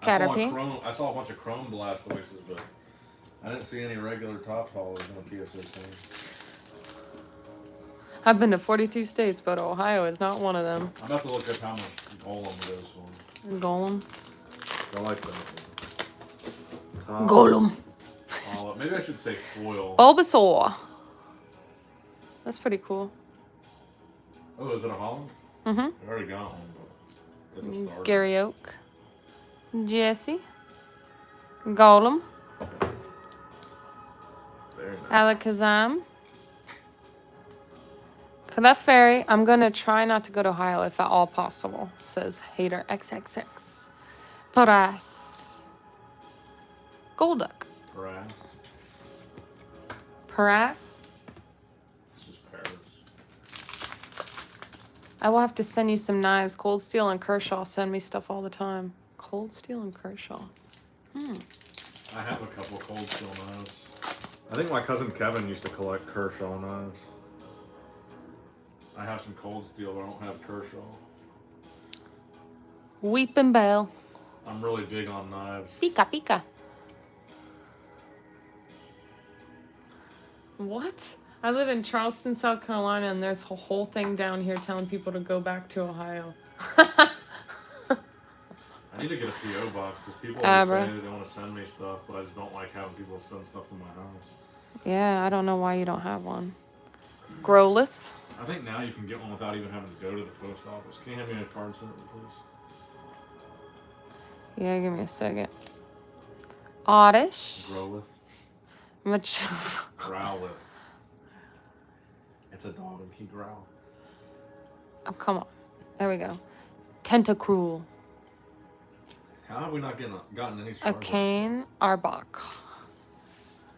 Caterpie. I saw a bunch of Chrome Blastoises, but I didn't see any regular top hollows in the PSA 10. I've been to 42 states, but Ohio is not one of them. I'm about to look up how much Golem goes for. Golem. I like that one. Golem. Hollow. Maybe I should say foil. Bulbasaur. That's pretty cool. Oh, is it a hollow? Mm-hmm. I already got one, but it's a starter. Gary Oak. Jesse. Golem. Very nice. Alakazam. Clefairy. I'm going to try not to go to Ohio if at all possible, says Hater XXX. Paras. Golduck. Paras. Paras. It's just Paris. I will have to send you some knives. Cold Steel and Kershaw send me stuff all the time. Cold Steel and Kershaw. I have a couple Cold Steel knives. I think my cousin Kevin used to collect Kershaw knives. I have some Cold Steel, but I don't have Kershaw. Weeping Bell. I'm really big on knives. Pika Pika. What? I live in Charleston, South Carolina, and there's a whole thing down here telling people to go back to Ohio. I need to get a P.O. box because people always Abra. say that they want to send me stuff, but I just don't like having people send stuff to my house. Yeah, I don't know why you don't have one. Growlithe. I think now you can get one without even having to go to the post office. Can you hand me a card set, please? Yeah, give me a second. Oddish. Growlithe. Growlithe. It's a dog and he growl. Oh, come on. There we go. Tentacruel. How have we not gotten any A Charizard? Kane Arbok.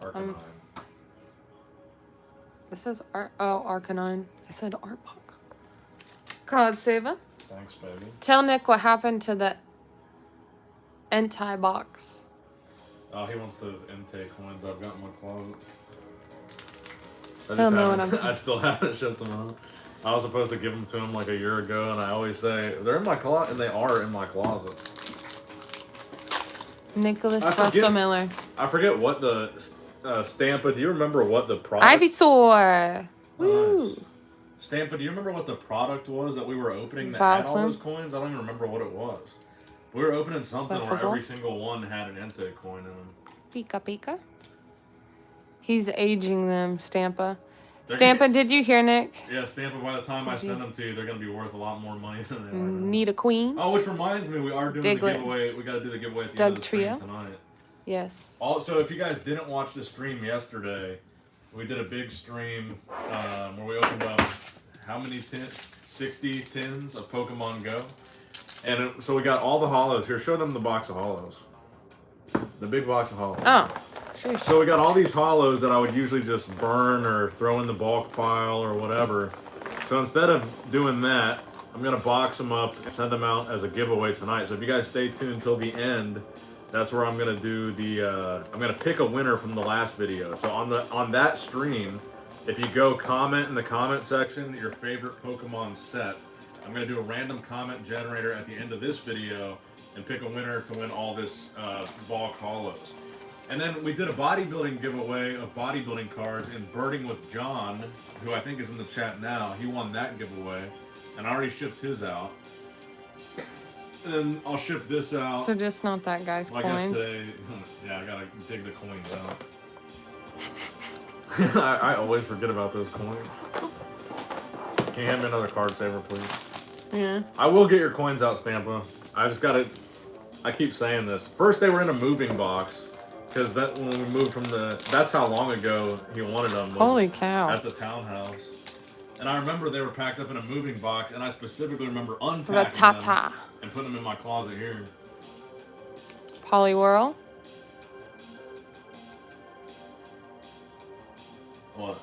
Arcanine. This is Arcanine. I said Arbok. Card Saver. Thanks, baby. Tell Nick what happened to the box. Oh, he wants those intake coins I've got in my closet. He'll know what I'm I still haven't shipped them out. I was supposed to give them to him like a year ago, and I always say, they're in my closet, and they are in my closet. Nicholas Russell Miller. I forget what the Stampa, do you remember what the product... Ivysaur. Woo. Nice. Stampa, do you remember what the product was that we were opening that had all Valplume? those coins? I don't even remember what it was. We were opening something where Buffalo? every single one had an intake coin in them. Pika Pika. He's aging them, Stampa. They're Stampa, did you hear, Nick? Yeah, Stampa, by the time I send them to you, they're going to be worth a lot more money than they are now. Need a queen? Oh, which reminds me, we are doing Diglett. the giveaway. We got to do the giveaway at the Doug end of the stream Trio? tonight. Yes. Also, if you guys didn't watch the stream yesterday, we did a big stream where we opened up how many tins? 60 tins of Pokemon Go. And so we got all the hollows. Here, show them the box of hollows. The big box of hollows. Oh, sure. So we got all these hollows that I would usually just burn or throw in the bulk pile or whatever. So instead of doing that, I'm going to box them up and send them out as a giveaway tonight. So if you guys stay tuned till the end, that's where I'm going to do the, I'm going to pick a winner from the last video. So on that stream, if you go comment in the comment section, your favorite Pokemon set, I'm going to do a random comment generator at the end of this video and pick a winner to win all this bulk hollows. And then we did a bodybuilding giveaway of bodybuilding cards in Birding with John, who I think is in the chat now. He won that giveaway, and I already shipped his out. And then I'll ship this out. So just not that guy's Well, I guess coins. today, yeah, I gotta dig the coins out. I always forget about those coins. Can you hand me another card saver, please? Yeah. I will get your coins out, Stampa. I just gotta, I keep saying this. First they were in a moving box, because that when we moved from that's how long ago he wanted them. Holy cow. At the townhouse. And I remember they were packed up in a moving box, and I specifically remember unpacking them and putting them in my closet here. Poliwhirl. What?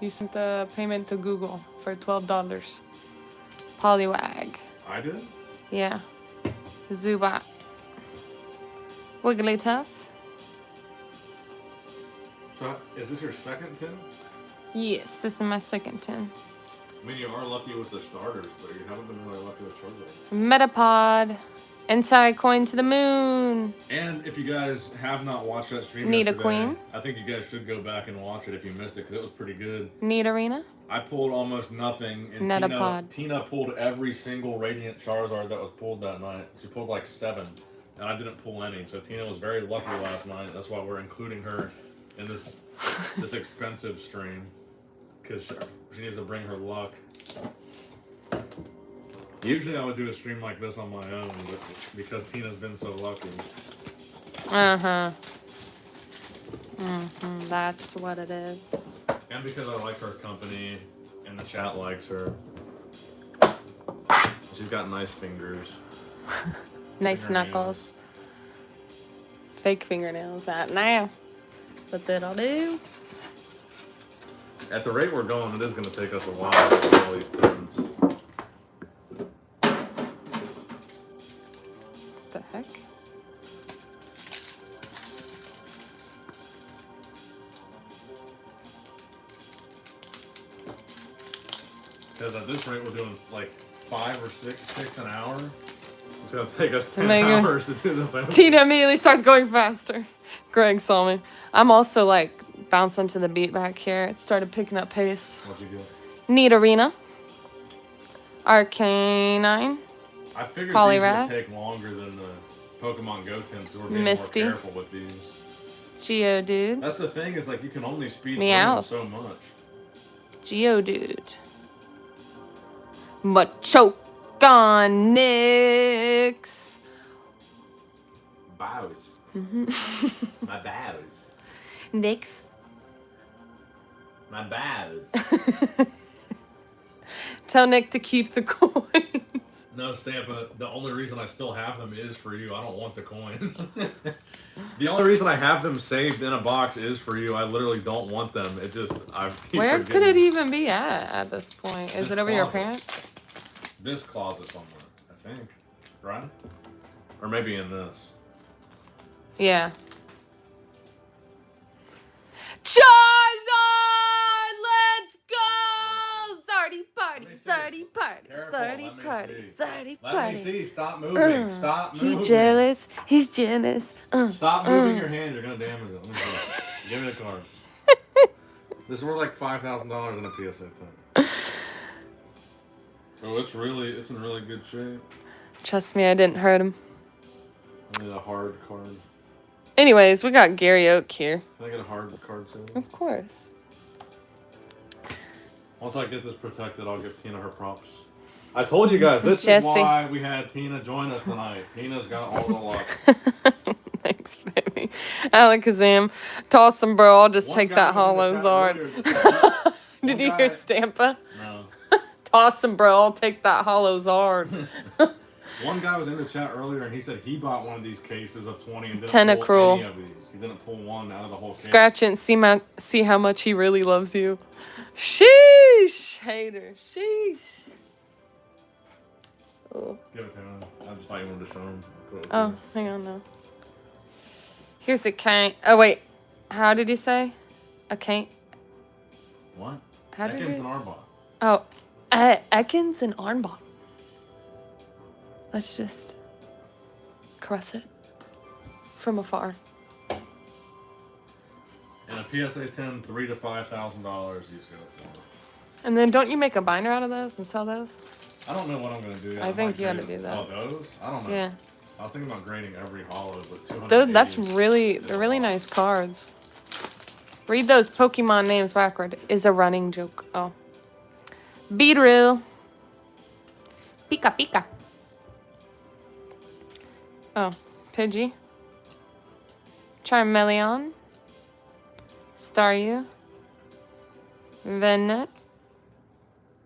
You sent the payment to Google for $12. Poliwag. I did? Yeah. Zubat. Wigglytuff. So, is this your second tin? Yes, this is my second tin. I mean, you are lucky with the starters, but you haven't been really lucky with Charizard. Metapod. Inside coin to the moon. And if you guys have not watched that stream Need a yesterday, queen? I think you guys should go back and watch it if you missed it, because it was pretty good. Need arena. I pulled almost nothing, and Metapod. Tina pulled every single Radiant Charizard that was pulled that night. She pulled like 7, and I didn't pull any. So Tina was very lucky last night. That's why we're including her in this expensive stream, because she needs to bring her luck. Usually I would do a stream like this on my own, but because Tina's been so lucky. Uh-huh. That's what it is. And because I like her company, and the chat likes her. She's got nice fingers. Nice Fingernails. knuckles. Fake fingernails that now. But that'll do. At the rate we're going, it is going to take us a while to get all these tins. What the heck? Because at this rate, we're doing like 5 or 6 an hour. It's going to take us 10 Omega. hours to do this. Tina immediately starts going faster. Greg saw me. I'm also like bouncing to the beat back here. It started picking up pace. What'd you get? Need arena. Arcanine. I figured Poliwrath. these would take longer than the Pokemon Go tins because we're being Misty. more careful with these. Geodude. That's the thing, is like you can only speed through Meow. them so much. Geodude. Machogonix. Bows. My bows. Nyx. My bows. Tell Nick to keep the coins. No, Stampa, the only reason I still have them is for you. I don't want the coins. The only reason I have them saved in a box is for you. I literally don't want them. It just, I keep Where forgetting. could it even be at this point? Is This it over your closet. parents? This closet somewhere, I think. Right? Or maybe in this. Yeah. Charizard! Let's go! Zardy party, Let me see. zardy party, Careful, zardy let me party, see. zardy Let party. me see. Stop moving. Stop moving. He jealous. He's jealous. Stop moving your hand. You're going to damage it. Let me see. Give me the card. This is worth like $5,000 in a PSA 10. Oh, it's in really good shape. Trust me, I didn't hurt him. I need a hard card. Anyways, we got Gary Oak here. Can I get a hard card too? Of course. Once I get this protected, I'll give Tina her props. I told you guys, this Jesse. is why we had Tina join us tonight. Tina's got all the luck. Thanks, baby. Alakazam. Toss him, bro. I'll just One take guy that was in the hollow chat Zard. earlier just said- Did you guy- hear Stampa? No. Toss him, bro. I'll take that hollow Zard. One guy was in the chat earlier and he said he bought one of these cases of 20 and didn't Tentacruel. pull any of these. He didn't pull one out of the whole case. Scratch it and see how much he really loves you. Sheesh, hater. Sheesh. Oh, Give it to him. I just thought you wanted to show him. oh, hang on now. Here's a cane. Oh wait, how did you say? A cane? What? How did Ekans you? and Arbok. Oh, Ekans and Arnbach. Let's just caress it from afar. And a PSA 10, $3,000 to $5,000 he's going for. And then don't you make a binder out of those and sell those? I don't know what I'm going to do yet. I think might you gotta grade- do that. Oh, those? I don't know. Yeah. I was thinking about grading every hollow, but 200. They're really nice cards. Read those Pokemon names backward is a running joke. Oh. Beedrill. Pika Pika. Oh. Pidgey. Charmeleon. Staryu. Vennet.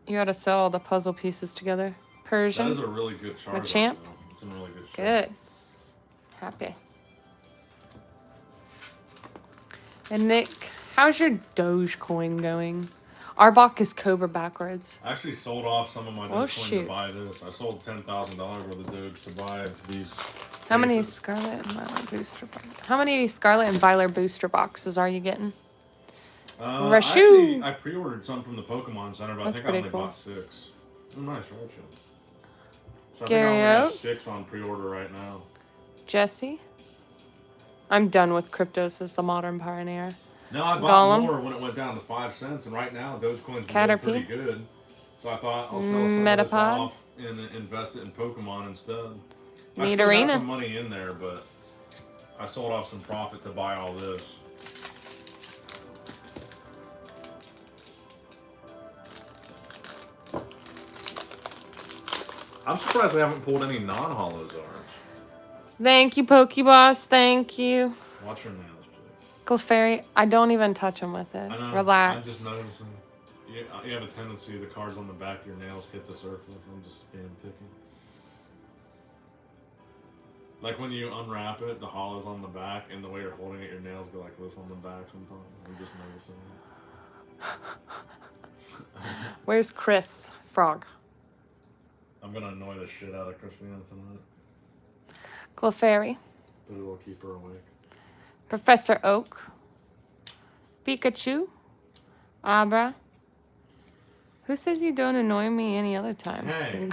You gotta sell all the puzzle pieces together. Persian. That is a really good Charizard. Machamp. though. It's in really good shape. Good. Happy. And Nick, how's your Dogecoin going? Arbok is Cobra backwards. I actually sold off some of my Oh, Dogecoin shoot. to buy this. I sold $10,000 worth of Doge to buy these. How many cases. Scarlet and Violet booster boxes? How many Scarlet and Violet booster boxes are you getting? Rashu. I pre-ordered some from the Pokemon Center, but That's I think I pretty only cool. bought 6. Oh, nice, Raichu. So I think I Gary only have Oak. 6 on pre-order right now. Jesse. I'm done with cryptos as the modern pioneer. No, I bought Gollum. more when it went down to 5 cents, and right now Dogecoin's been Caterpie. pretty good. So I thought I'll sell some of this Metapod. off and invest it in Pokemon instead. I Neat still Arena. got some money in there, but I sold off some profit to buy all this. I'm surprised we haven't pulled any non-hollows ours. Thank you, Pokeboss. Thank you. Watch your nails, please. Clefairy, I don't even touch them with it. I know. Relax. I'm just noticing. You have a tendency the cards on the back of your nails hit the surface. I'm just being picky. Like when you unwrap it, the hollow's on the back, and the way you're holding it, your nails go like this on the back sometimes. I'm just noticing it. Where's Chris Frog? I'm gonna annoy the shit out of Christina tonight, Clefairy. but it will keep her awake. Professor Oak. Pikachu. Abra. Who says you don't annoy me any other time? Hey.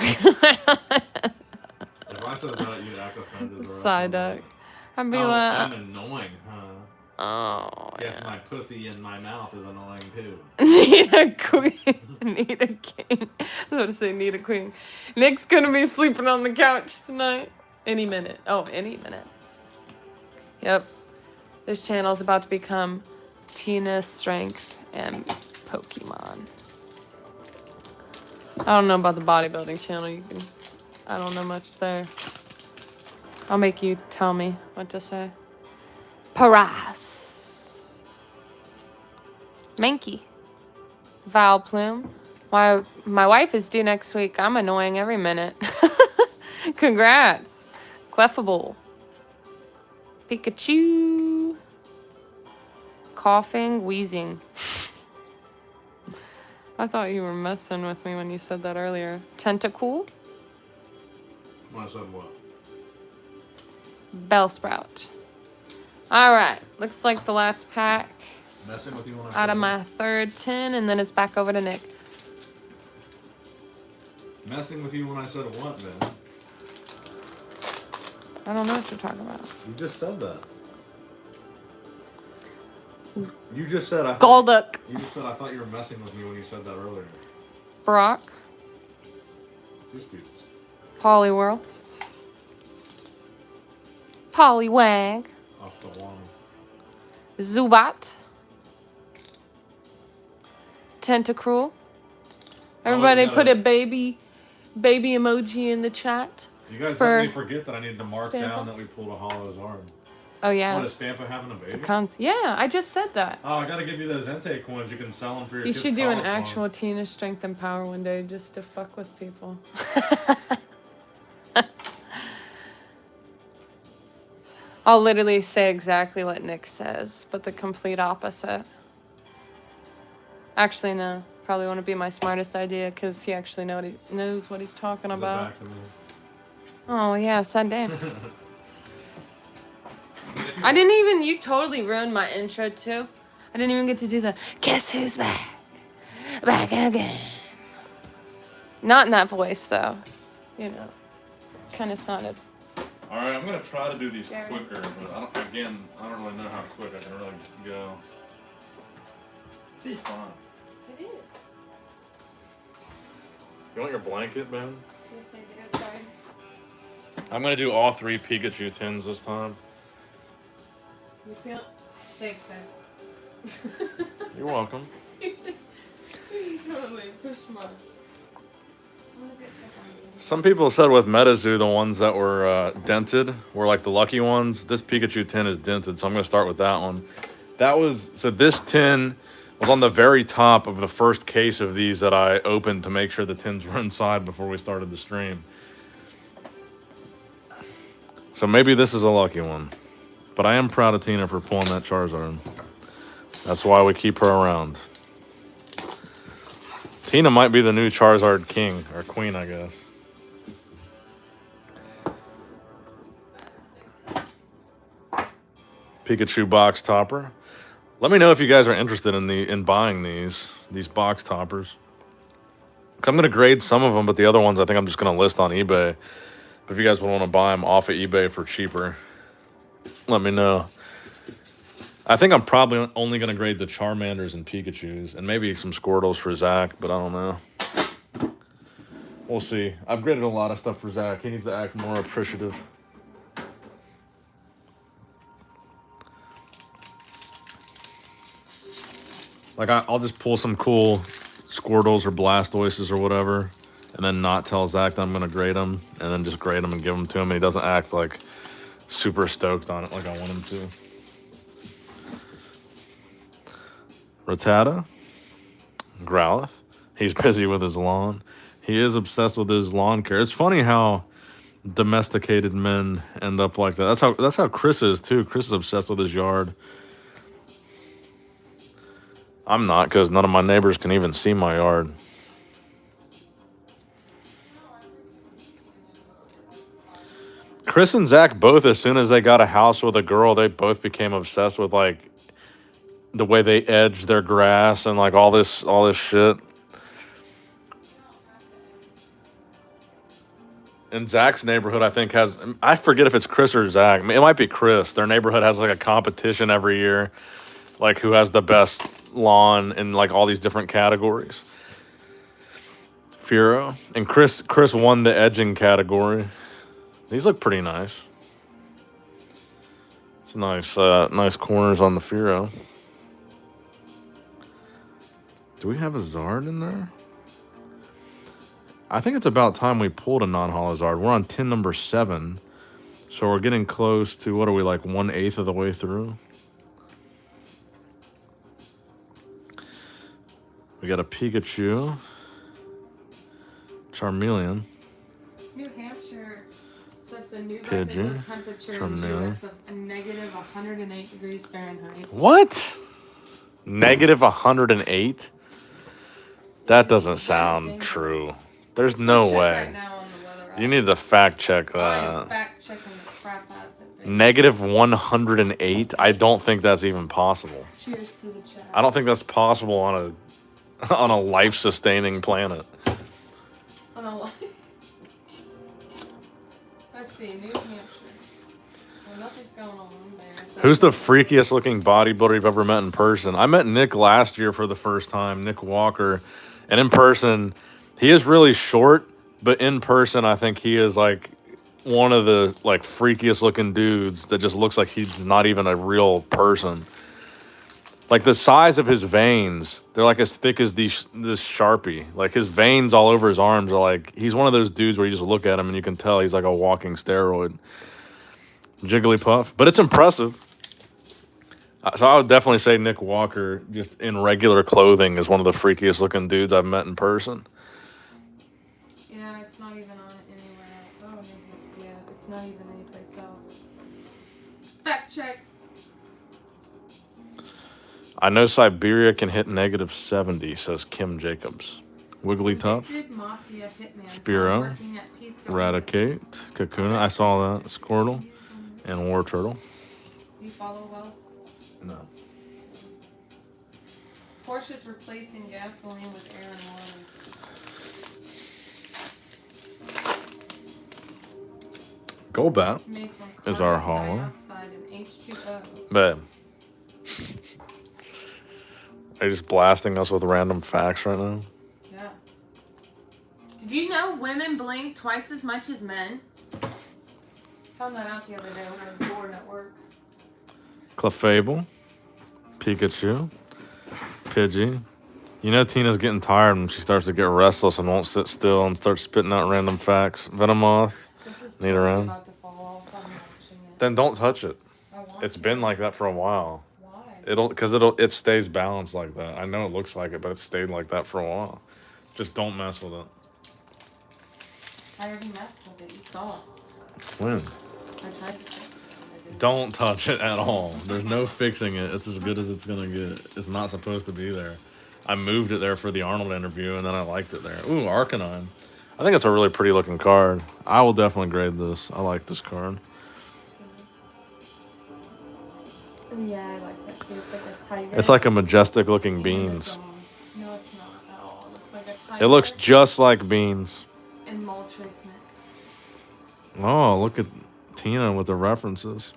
If I said that, you'd act offended. Psyduck. I'd be Oh, like, I'm annoying, huh? oh, Guess yeah. my pussy in my mouth is annoying too. Need a queen. Need a king. I was about to say need a queen. Nick's gonna be sleeping on the couch tonight. Any minute. Oh, any minute. Yep. This channel's about to become Tina Strength and Pokemon. I don't know about the bodybuilding channel. I don't know much there. I'll make you tell me what to say. Paras. Mankey. Valplume. My wife is due next week. I'm annoying every minute. Congrats. Clefable. Pikachu. Coughing, wheezing. I thought you were messing with me when you said that earlier. Tentacool. When I said what? Bellsprout. All right. Looks like the last pack Messing with you when I said out of what? my third tin, and then it's back over to Nick. Messing with you when I said what, man? I don't know what you're talking about. You just said that. You just said Golduck. You just said I thought you were messing with me when you said that earlier. Brock. Two speeds. Poliwhirl. Poliwag. Off the wall. Zubat. Tentacruel. Everybody gotta- put a baby emoji in the chat. You guys for let me forget that I need to mark Stampa. down that we pulled a hollow Zard. Oh yeah. What, is Stampa having a baby? Yeah, I just said that. Oh, I gotta give you those Entei coins. You can sell them for your You kids' should do an college actual fund. Tina Strength and Power one day just to fuck with people. I'll literally say exactly what Nick says, but the complete opposite. Actually, no. Probably wouldn't be my smartest idea because he actually knows what he's talking Is it about. back to me? Oh, yeah, sad day. I didn't even, you totally ruined my intro too. I didn't even get to do the, guess who's back? Back again. Not in that voice though. You know, kind of sounded. All right, I'm gonna try to do these Scary. quicker, but I don't really know how quick I can really go. It's fun. It is. You want your blanket, man? Yes, I do. Sorry. I'm gonna do all 3 Pikachu tins this time. You feel? Thanks, babe. You're welcome. You totally pushed my. Some people said with Metazoo, the ones that were dented were like the lucky ones. This Pikachu tin is dented, so I'm gonna start with that one. This tin was on the very top of the first case of these that I opened to make sure the tins were inside before we started the stream. So maybe this is a lucky one. But I am proud of Tina for pulling that Charizard. That's why we keep her around. Tina might be the new Charizard king, or queen, I guess. Pikachu box topper. Let me know if you guys are interested in buying these box toppers. 'Cause I'm gonna grade some of them, but the other ones I think I'm just gonna list on eBay. But if you guys want to buy them off of eBay for cheaper, let me know. I think I'm probably only gonna grade the Charmanders and Pikachus, and maybe some Squirtles for Zach, but I don't know. We'll see. I've graded a lot of stuff for Zach. He needs to act more appreciative. Like, I'll just pull some cool Squirtles or Blastoises or whatever, and then not tell Zach that I'm going to grade them, and then just grade them and give them to him, and he doesn't act, like, super stoked on it like I want him to. Rattata. Growlithe. He's busy with his lawn. He is obsessed with his lawn care. It's funny how domesticated men end up like that. That's how Chris is, too. Chris is obsessed with his yard. I'm not, because none of my neighbors can even see my yard. Chris and Zach both, as soon as they got a house with a girl, they both became obsessed with, like, the way they edge their grass and, like, all this shit. In Zach's neighborhood, I think I forget if it's Chris or Zach. I mean, it might be Chris. Their neighborhood has, like, a competition every year, like, who has the best lawn in, like, all these different categories. Furo. And Chris won the edging category. These look pretty nice. It's nice corners on the Furo. Do we have a Zard in there? I think it's about time we pulled a non-holo Zard. We're on tin number 7. So we're getting close to, what are we, like 1/8 of the way through? We got a Pikachu. Charmeleon. New Hampshire it's a new Pigeon. record temperature in the Charmander. US of a negative 108 degrees Fahrenheit. What? Negative 108? That doesn't That is sound dangerous. true. There's Go no check way. right now on the weather app. You need to fact check I am that. fact checking the crap out of it. baby. Negative 108? I don't think that's even possible. Cheers to the chat. I don't think that's possible on a on a life-sustaining planet. On a li- Let's see, New Hampshire. Well, nothing's going on there. Who's the freakiest looking bodybuilder you've ever met in person? I met Nick last year for the first time, Nick Walker. And in person, he is really short, but in person, I think he is like one of the like freakiest looking dudes that just looks like he's not even a real person. Like the size of his veins, they're like as thick as this Sharpie. Like his veins all over his arms are like, he's one of those dudes where you just look at him and you can tell he's like a walking steroid. Jigglypuff, but it's impressive. So I would definitely say Nick Walker, just in regular clothing, is one of the freakiest looking dudes I've met in person. Yeah, it's not even on anywhere. Oh, yeah, it's not even anyplace else. Fact check. I know Siberia can hit negative 70, says Kim Jacobs. Wigglytuff, Convicted Mafia hitman Spearow, working at Pizza Raticate, Kakuna, I saw that, Squirtle, and War Turtle. Do you follow Wealth? No. Porsche's replacing gasoline with air and water. Golbat Made from is our carbon hollow. dioxide and H2O. Babe. Are you just blasting us with random facts right now? Yeah. Did you know women blink twice as much as men? Found that out the other day when I was bored at work. Clefable, Pikachu, Pidgey. You know Tina's getting tired when she starts to get restless and won't sit still and starts spitting out random facts. Venomoth, This is Need totally around. about to fall off. I'm watching it. then don't touch it. I want It's to. been like that for a while. Why? It stays balanced like that. I know it looks like it, but it's stayed like that for a while. Just don't mess with it. I already messed with it. You saw it. When? I tried to fix it. I didn't. Don't touch it at all. There's no fixing it. It's as good as it's gonna get. It's not supposed to be there. I moved it there for the Arnold interview, and then I liked it there. Ooh, Arcanine. I think it's a really pretty looking card. I will definitely grade this. I like this card. Yeah, I like that too. It's like a tiger. It's like a majestic looking And beans. no, it's not at all. It looks like a tiger. It looks just like beans. and Moltres mix. Oh, look at Tina with the references.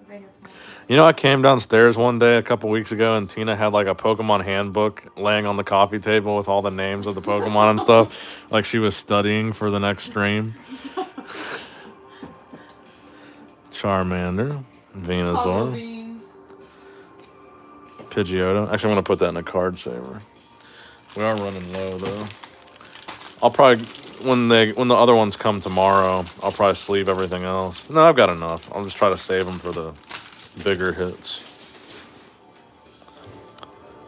I think it's Moltres. You know, I came downstairs one day a couple weeks ago and Tina had like a Pokemon handbook laying on the coffee table with all the names of the Pokemon and stuff. Like she was studying for the next stream. Charmander, Venusaur, Hollow beans. Pidgeotto. Actually, I'm going to put that in a card saver. We are running low though. I'll probably, when the other ones come tomorrow, I'll probably sleeve everything else. No, I've got enough. I'll just try to save them for the bigger hits.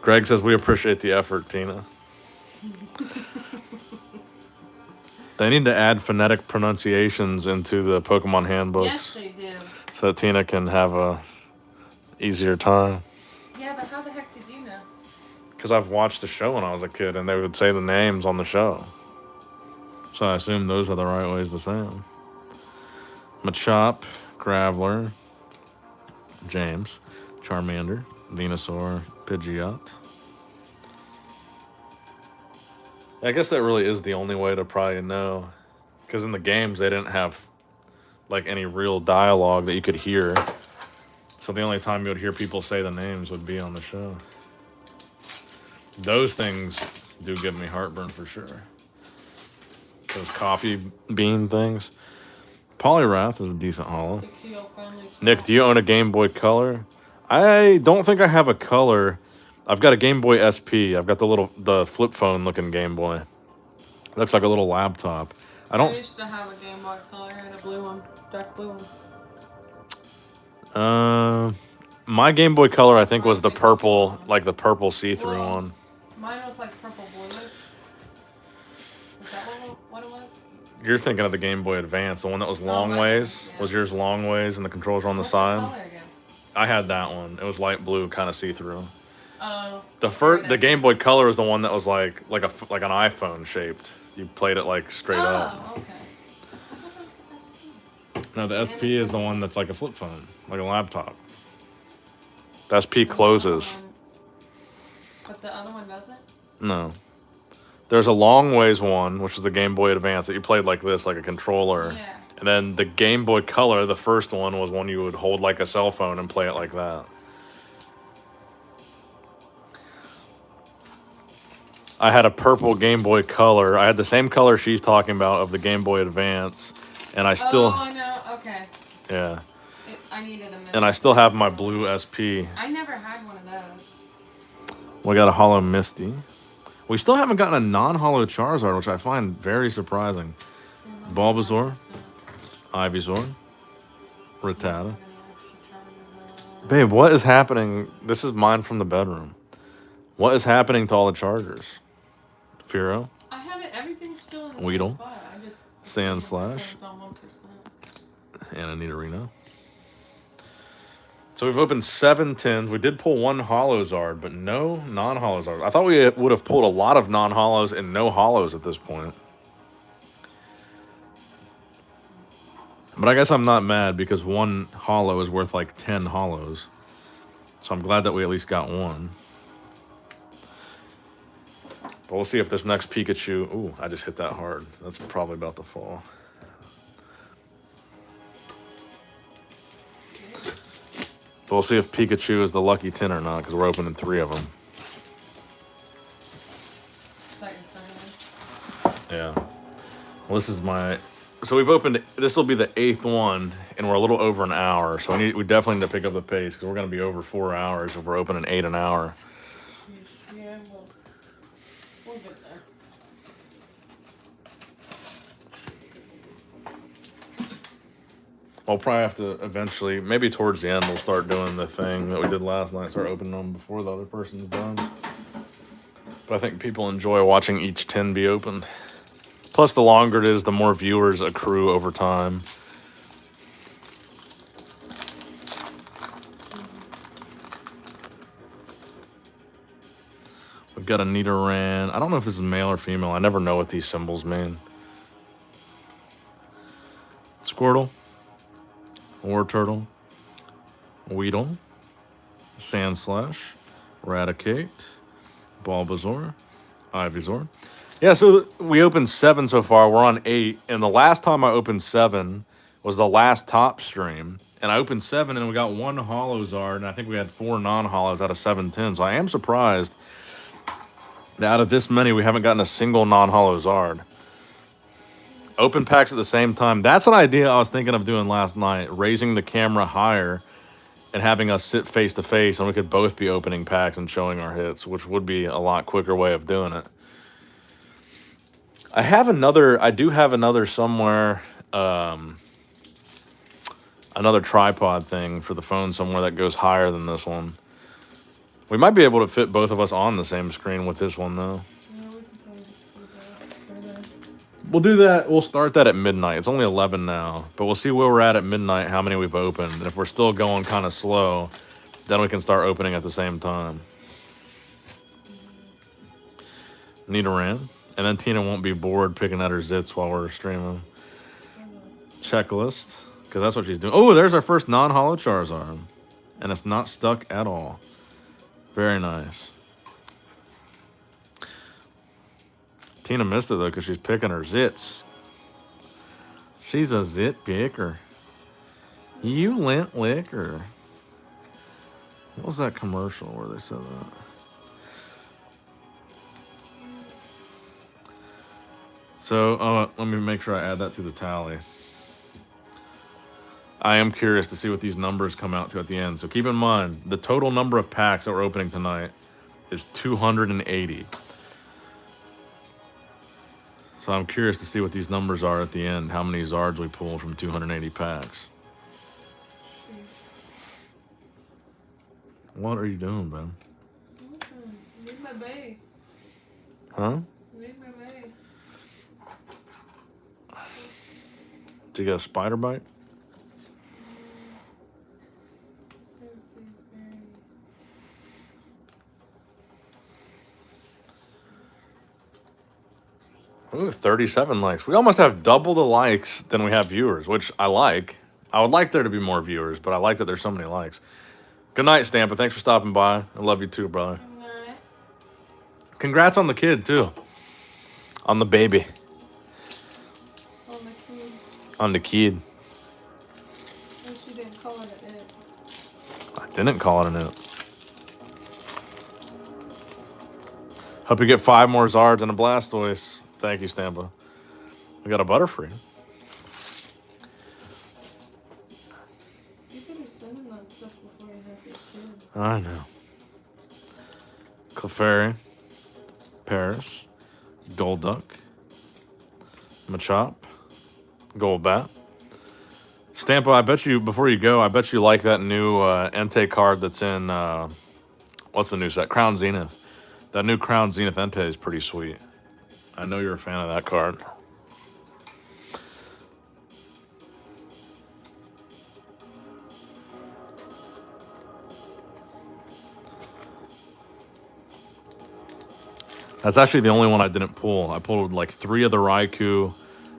Greg says, we appreciate the effort, Tina. They need to add phonetic pronunciations into the Pokemon handbooks Yes, they do. so that Tina can have a easier time. Yeah, but how the heck did you know? Because I've watched the show when I was a kid, and they would say the names on the show. So I assume those are the right ways to say them. Machop, Graveler, James, Charmander, Venusaur, Pidgeot. I guess that really is the only way to probably know. Because in the games, they didn't have like any real dialogue that you could hear. So the only time you would hear people say the names would be on the show. Those things do give me heartburn for sure. Those coffee bean things. Poliwrath is a decent hollow. The keto-friendly Nick, do you own a Game Boy Color? I don't think I have a color. I've got a Game Boy SP. I've got the flip phone looking Game Boy. Looks like a little laptop. I I don't. used to have a Game Boy Color and a blue one, dark blue one. My Game Boy Color I think was the purple, like the purple see-through Whoa. one. Mine was like purple boiler. Is that what it was? You're thinking of the Game Boy Advance, the one that was long ways. Yeah. Was yours long ways and the controls were on the What's side? color again? I had that one. It was light blue, kind of see through. Oh. The Game Boy Color was the one that was like an iPhone shaped. You played it like straight up. Oh, okay. No, the SP is the one that's like a flip phone, like a laptop. The SP closes. But the other one doesn't? No. There's a long ways one, which is the Game Boy Advance that you played like this, like a controller. Yeah. And then the Game Boy Color, the first one, was one you would hold like a cell phone and play it like that. I had a purple Game Boy Color. I had the same color she's talking about of the Game Boy Advance. And I still... Oh, I know. Okay. Yeah. I needed a minute. And I still have my blue SP. I never had one of those. We got a Hollow Misty. We still haven't gotten a non-hollow Charizard, which I find very surprising. Bulbasaur, Ivysaur, Rattata. Babe, what is happening? This is mine from the bedroom. What is happening to all the Chargers? Firo, I have it. Everything's still in the Weedle, same spot. I just Sand Slash, it's on 1%. and Nidorino. So we've opened 7 tins. We did pull 1 hollow Zard, but no non-hollow Zard. I thought we would have pulled a lot of non-hollows and no hollows at this point. But I guess I'm not mad because 1 hollow is worth like 10 hollows. So I'm glad that we at least got 1. But we'll see if this next Pikachu... Ooh, I just hit that hard. That's probably about to fall. But we'll see if Pikachu is the lucky 10 or not, because we're opening 3 of them. Yeah. Well, this is my... So we've opened... This will be the 8th one, and we're a little over an hour. So we definitely need to pick up the pace, because we're going to be over 4 hours if we're opening 8 an hour. Yeah, we'll get there. We'll probably have to eventually, maybe towards the end, we'll start doing the thing that we did last night, start opening them before the other person's done. But I think people enjoy watching each tin be opened. Plus, the longer it is, the more viewers accrue over time. We've got a Nidoran. I don't know if this is male or female. I never know what these symbols mean. Squirtle. War Turtle, Weedle, Sand Slash, Raticate, Bulbasaur, Ivysaur. Yeah, so we opened 7 so far. We're on 8. And the last time I opened 7 was the last top stream. And I opened 7 and we got 1 hollow Zard. And I think we had 4 non-hollows out of 7 tins. So I am surprised that out of this many, we haven't gotten a single non-hollow Zard. Open packs at the same time. That's an idea I was thinking of doing last night. Raising the camera higher and having us sit face to face, and we could both be opening packs and showing our hits, which would be a lot quicker way of doing it. I do have another somewhere, another tripod thing for the phone somewhere that goes higher than this one. We might be able to fit both of us on the same screen with this one, though. We'll do that. We'll start that at midnight. It's only 11 now, but we'll see where we're at midnight, how many we've opened. And if we're still going kind of slow, then we can start opening at the same time. Nidoran. And then Tina won't be bored picking at her zits while we're streaming. Checklist, because that's what she's doing. Oh, there's our first non-hollow Charizard. And it's not stuck at all. Very nice. Tina missed it, though, because she's picking her zits. She's a zit picker. You lint licker. What was that commercial where they said that? So, let me make sure I add that to the tally. I am curious to see what these numbers come out to at the end. So keep in mind, the total number of packs that we're opening tonight is 280. So I'm curious to see what these numbers are at the end. How many Zards we pull from 280 packs. What are you doing, Ben? Leave my bay. Huh? Leave my bay. Did you get a spider bite? Ooh, 37 likes. We almost have double the likes than we have viewers, which I like. I would like there to be more viewers, but I like that there's so many likes. Good night, Stampa. Thanks for stopping by. I love you too, brother. Congrats on the kid, too. On the baby. On the kid. She didn't call it an it. I didn't call it an it. Hope you get 5 more Zards and a Blastoise. Thank you, Stampa. We got a Butterfree. You better send him that stuff before he has his kid. I know. Clefairy. Paris. Golduck. Machop. Golbat. Stampa, I bet you, before you go, I bet you like that new Entei card that's in, what's the new set? Crown Zenith. That new Crown Zenith Entei is pretty sweet. I know you're a fan of that card. That's actually the only one I didn't pull. I pulled like 3 of the Raikou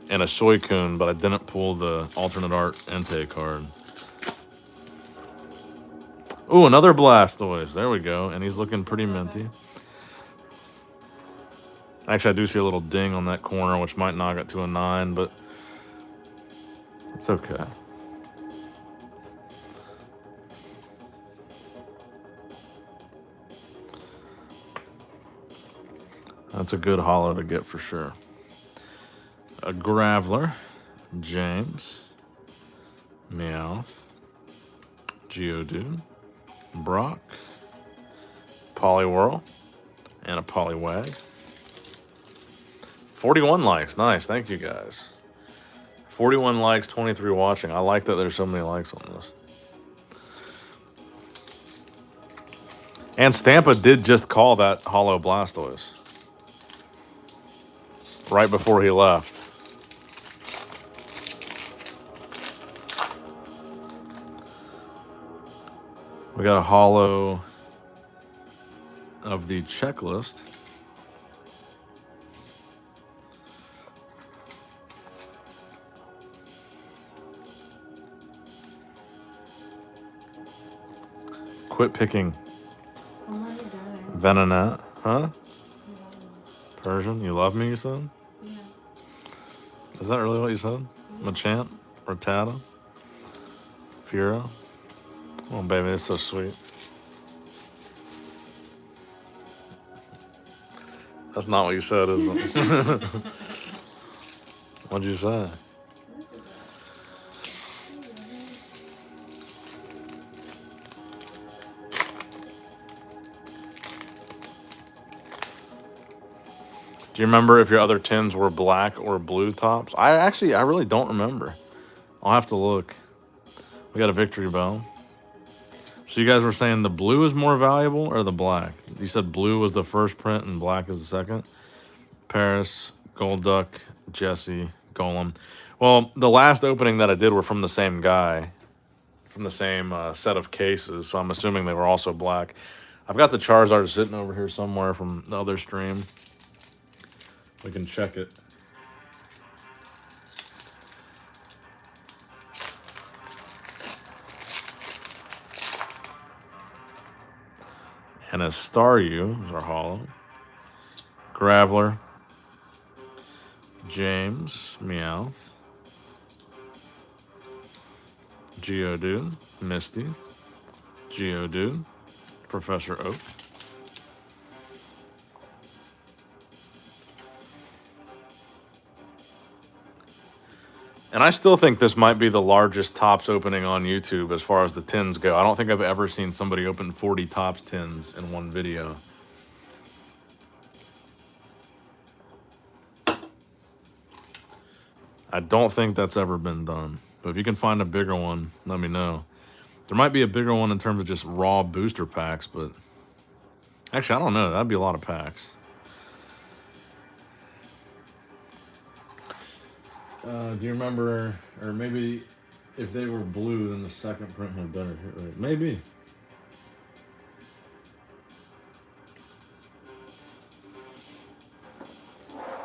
and a Suicune, but I didn't pull the alternate art Entei card. Ooh, another Blastoise. There we go. And he's looking pretty minty. Actually, I do see a little ding on that corner, which might knock it to a 9, but it's okay. That's a good holo to get for sure. A Graveler, James, Meowth, Geodude, Brock, Poliwhirl, and a Poliwag. 41 likes. Nice. Thank you, guys. 41 likes, 23 watching. I like that there's so many likes on this. And Stampa did just call that holo Blastoise right before he left. We got a holo of the checklist. Quit picking. Venonat, huh? Persian, you love me, you said? Yeah. Is that really what you said? Yeah. Machamp? Rattata? Furo? Oh, baby, it's so sweet. That's not what you said, is it? What'd you say? Do you remember if your other tins were black or blue tops? I really don't remember. I'll have to look. We got a victory bell. So you guys were saying the blue is more valuable or the black? You said blue was the first print and black is the second? Paris, Golduck, Jesse, Golem. Well, the last opening that I did were from the same guy, from the same set of cases, so I'm assuming they were also black. I've got the Charizard sitting over here somewhere from the other stream. We can check it. And a Staryu is our holo. Graveler. James, Meowth. Geodude, Misty. Geodude, Professor Oak. And I still think this might be the largest Topps opening on YouTube as far as the tins go. I don't think I've ever seen somebody open 40 Topps tins in one video. I don't think that's ever been done. But if you can find a bigger one, let me know. There might be a bigger one in terms of just raw booster packs, but actually, I don't know. That'd be a lot of packs. Do you remember, or maybe if they were blue, then the second print had better hit rate. Maybe.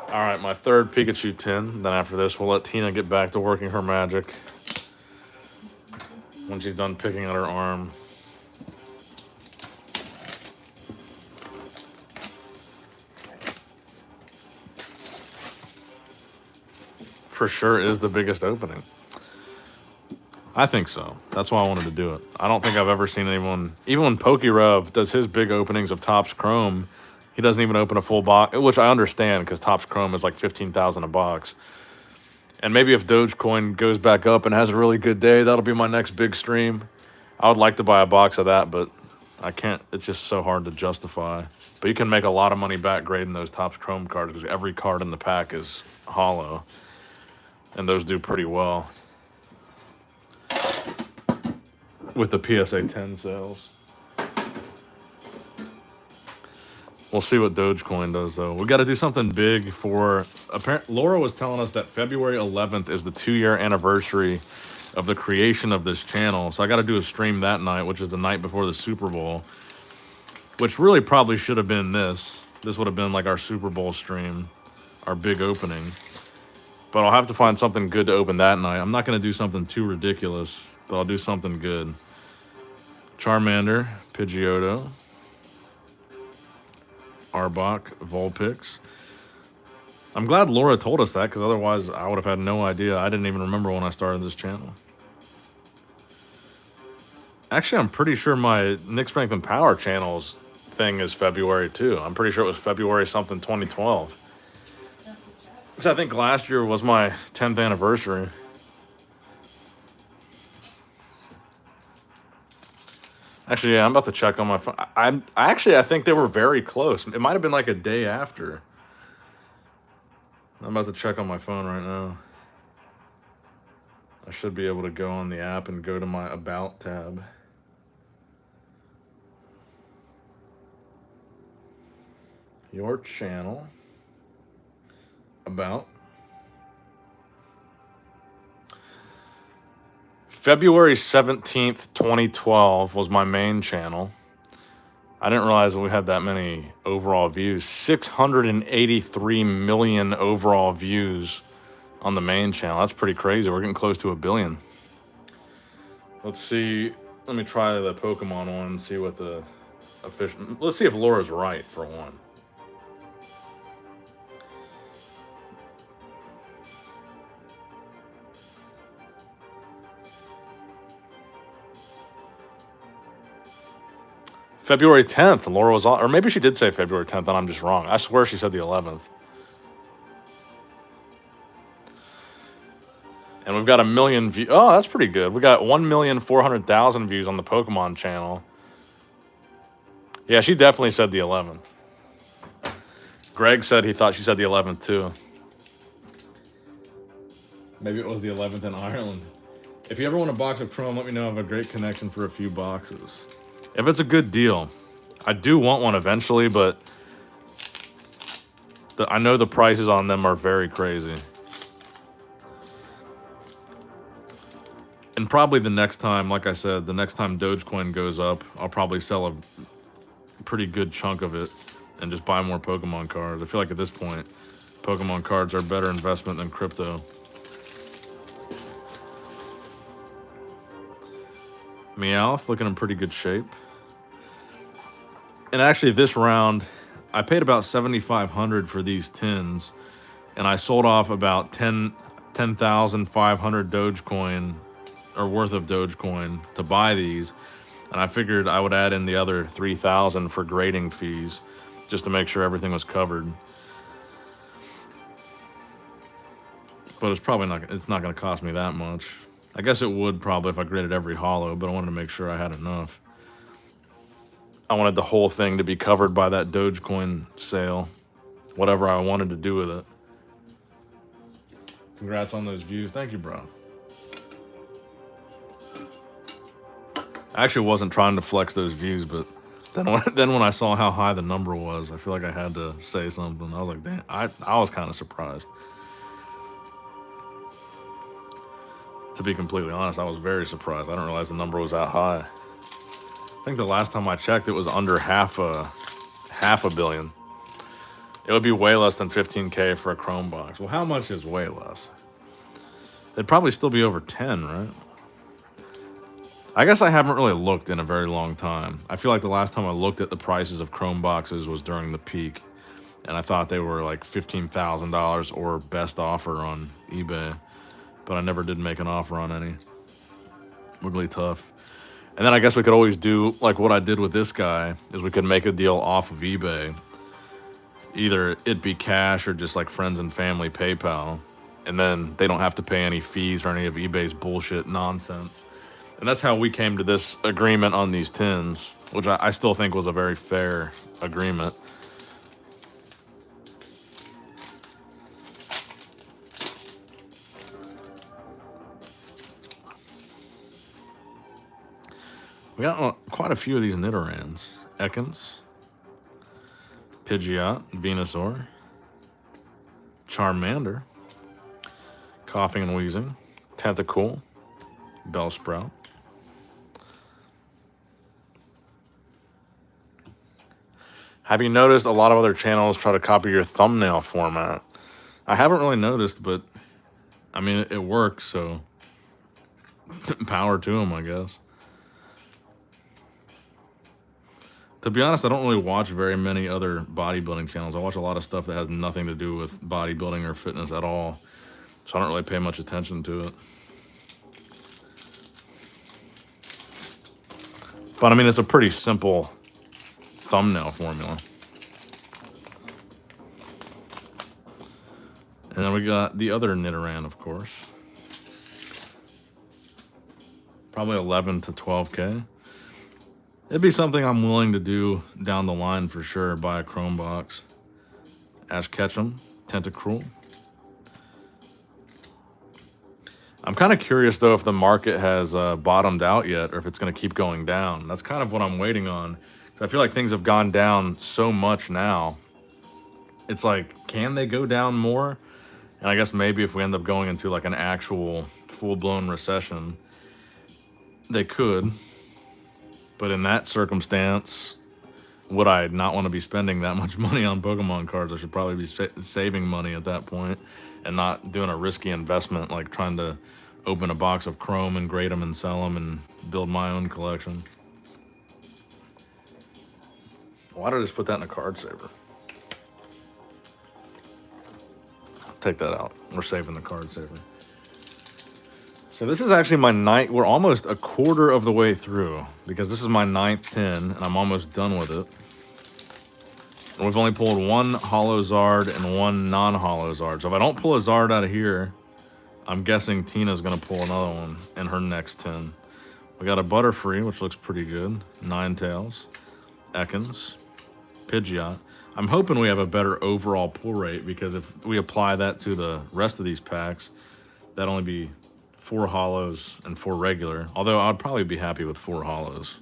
All right, my third Pikachu tin. Then after this, we'll let Tina get back to working her magic when she's done picking at her arm. For sure is the biggest opening. I think so. That's why I wanted to do it. I don't think I've ever seen anyone, even when PokeRev does his big openings of Topps Chrome, he doesn't even open a full box, which I understand because Topps Chrome is like $15,000 a box. And maybe if Dogecoin goes back up and has a really good day, that'll be my next big stream. I would like to buy a box of that, but I can't. It's just so hard to justify. But you can make a lot of money back grading those Topps Chrome cards because every card in the pack is hollow. And those do pretty well with the PSA 10 sales. We'll see what Dogecoin does, though. We got to do something big for... Laura was telling us that February 11th is the 2-year anniversary of the creation of this channel. So I got to do a stream that night, which is the night before the Super Bowl. Which really probably should have been this. This would have been like our Super Bowl stream. Our big opening. But I'll have to find something good to open that night. I'm not going to do something too ridiculous, but I'll do something good. Charmander, Pidgeotto, Arbok, Vulpix. I'm glad Laura told us that, because otherwise I would have had no idea. I didn't even remember when I started this channel. Actually, I'm pretty sure my Nick Strength and Power channel's thing is February, too. I'm pretty sure it was February something 2012. Because I think last year was my 10th anniversary. Actually, yeah, I'm about to check on my phone. I think they were very close. It might have been like a day after. I'm about to check on my phone right now. I should be able to go on the app and go to my About tab. Your channel. About. February 17th, 2012 was my main channel. I didn't realize that we had that many overall views. 683 million overall views on the main channel. That's pretty crazy. We're getting close to 1 billion. Let's see. Let me try the Pokemon one and see what the official... Let's see if Laura's right, for one. February 10th, Laura was on, or maybe she did say February 10th, and I'm just wrong. I swear she said the 11th. And we've got 1 million views. Oh, that's pretty good. We got 1,400,000 views on the Pokemon channel. Yeah, she definitely said the 11th. Greg said he thought she said the 11th, too. Maybe it was the 11th in Ireland. If you ever want a box of Chrome, let me know. I have a great connection for a few boxes. If it's a good deal. I do want one eventually, but I know the prices on them are very crazy. And probably the next time, like I said, the next time Dogecoin goes up, I'll probably sell a pretty good chunk of it and just buy more Pokemon cards. I feel like at this point, Pokemon cards are a better investment than crypto. Meowth looking in pretty good shape. And actually this round, I paid about $7,500 for these tins, and I sold off about 10,500 Dogecoin, or worth of Dogecoin, to buy these. And I figured I would add in the other 3,000 for grading fees, just to make sure everything was covered. But it's probably not. It's not going to cost me that much. I guess it would probably if I graded every hollow, but I wanted to make sure I had enough. I wanted the whole thing to be covered by that Dogecoin sale, whatever I wanted to do with it. Congrats on those views. Thank you, bro. I actually wasn't trying to flex those views, but then when I saw how high the number was, I feel like I had to say something. I was like, damn, I was kind of surprised. To be completely honest, I was very surprised. I didn't realize the number was that high. I think the last time I checked, it was under half a billion. It would be way less than 15K for a Chrome box. Well, how much is way less? It'd probably still be over 10, right? I guess I haven't really looked in a very long time. I feel like the last time I looked at the prices of Chrome boxes was during the peak, and I thought they were like $15,000 or best offer on eBay, but I never did make an offer on any. Wiggly tough. And then I guess we could always do like what I did with this guy, is we could make a deal off of eBay. Either it be cash or just like friends and family PayPal, and then they don't have to pay any fees or any of eBay's bullshit nonsense. And that's how we came to this agreement on these tins, which I still think was a very fair agreement. We got quite a few of these Nidorans. Ekans, Pidgeot, Venusaur, Charmander, Coughing and Wheezing, Tentacool, Bellsprout. Have you noticed a lot of other channels try to copy your thumbnail format? I haven't really noticed, but I mean, it works, so power to them, I guess. To be honest, I don't really watch very many other bodybuilding channels. I watch a lot of stuff that has nothing to do with bodybuilding or fitness at all, so I don't really pay much attention to it. But I mean, it's a pretty simple thumbnail formula. And then we got the other Nidoran, of course. Probably 11 to 12K. It'd be something I'm willing to do down the line for sure. Buy a Chrome box. Ash Ketchum, Tentacruel. I'm kind of curious though if the market has bottomed out yet, or if it's going to keep going down. That's kind of what I'm waiting on. So I feel like things have gone down so much now. It's like, can they go down more? And I guess maybe if we end up going into like an actual full-blown recession, they could. But in that circumstance, would I not want to be spending that much money on Pokemon cards? I should probably be saving money at that point and not doing a risky investment like trying to open a box of Chrome and grade them and sell them and build my own collection. Why did I just put that in a card saver? Take that out. We're saving the card saver. So this is actually my ninth. We're almost a quarter of the way through because this is my 9th tin and I'm almost done with it. And we've only pulled one Holo Zard and one non-Holo Zard. So if I don't pull a Zard out of here, I'm guessing Tina's going to pull another one in her next tin. We got a Butterfree, which looks pretty good. Ninetales, Ekans, Pidgeot. I'm hoping we have a better overall pull rate because if we apply that to the rest of these packs, that'd only be 4 holos and 4 regular. Although I'd probably be happy with 4 holos.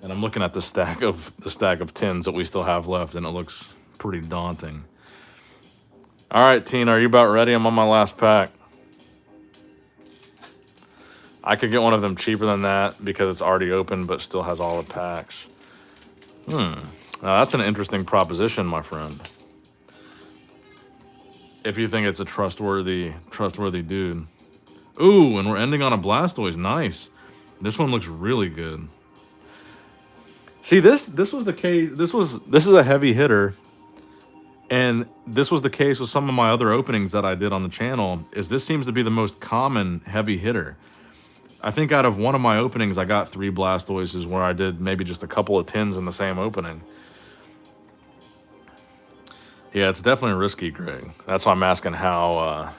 And I'm looking at the stack of tins that we still have left, and it looks pretty daunting. All right, Tina, are you about ready? I'm on my last pack. I could get one of them cheaper than that because it's already open, but still has all the packs. Now that's an interesting proposition, my friend. If you think it's a trustworthy dude. Ooh, and we're ending on a Blastoise. Nice. This one looks really good. See, this was the case. This is a heavy hitter, and this was the case with some of my other openings that I did on the channel. Is this seems to be the most common heavy hitter. I think out of one of my openings, I got 3 Blastoises where I did maybe just a couple of tins in the same opening. Yeah, it's definitely risky, Greg. That's why I'm asking how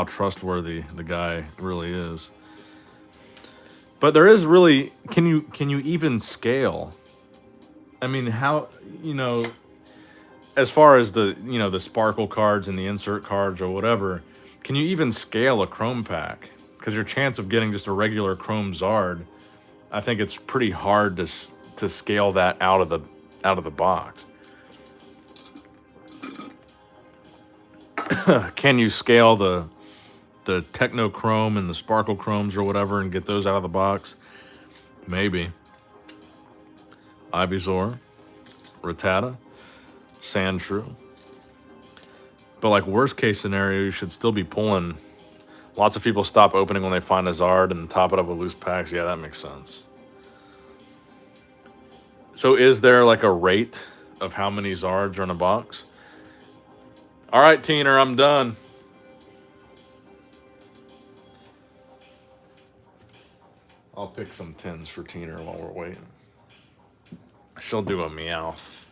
trustworthy the guy really is. But there is really, can you even scale? I mean, how, as far as the, the sparkle cards and the insert cards or whatever, can you even scale a Chrome pack? Because your chance of getting just a regular Chrome Zard, I think it's pretty hard to scale that out of the box. Can you scale the Technochrome and the Sparkle Chromes or whatever and get those out of the box? Maybe. Ivysaur, Rattata, Sandshrew. But like worst case scenario, you should still be pulling. Lots of people stop opening when they find a Zard and top it up with loose packs. Yeah, that makes sense. So is there like a rate of how many Zards are in a box? All right, Teener, I'm done. I'll pick some tins for Teener while we're waiting. She'll do a Meowth.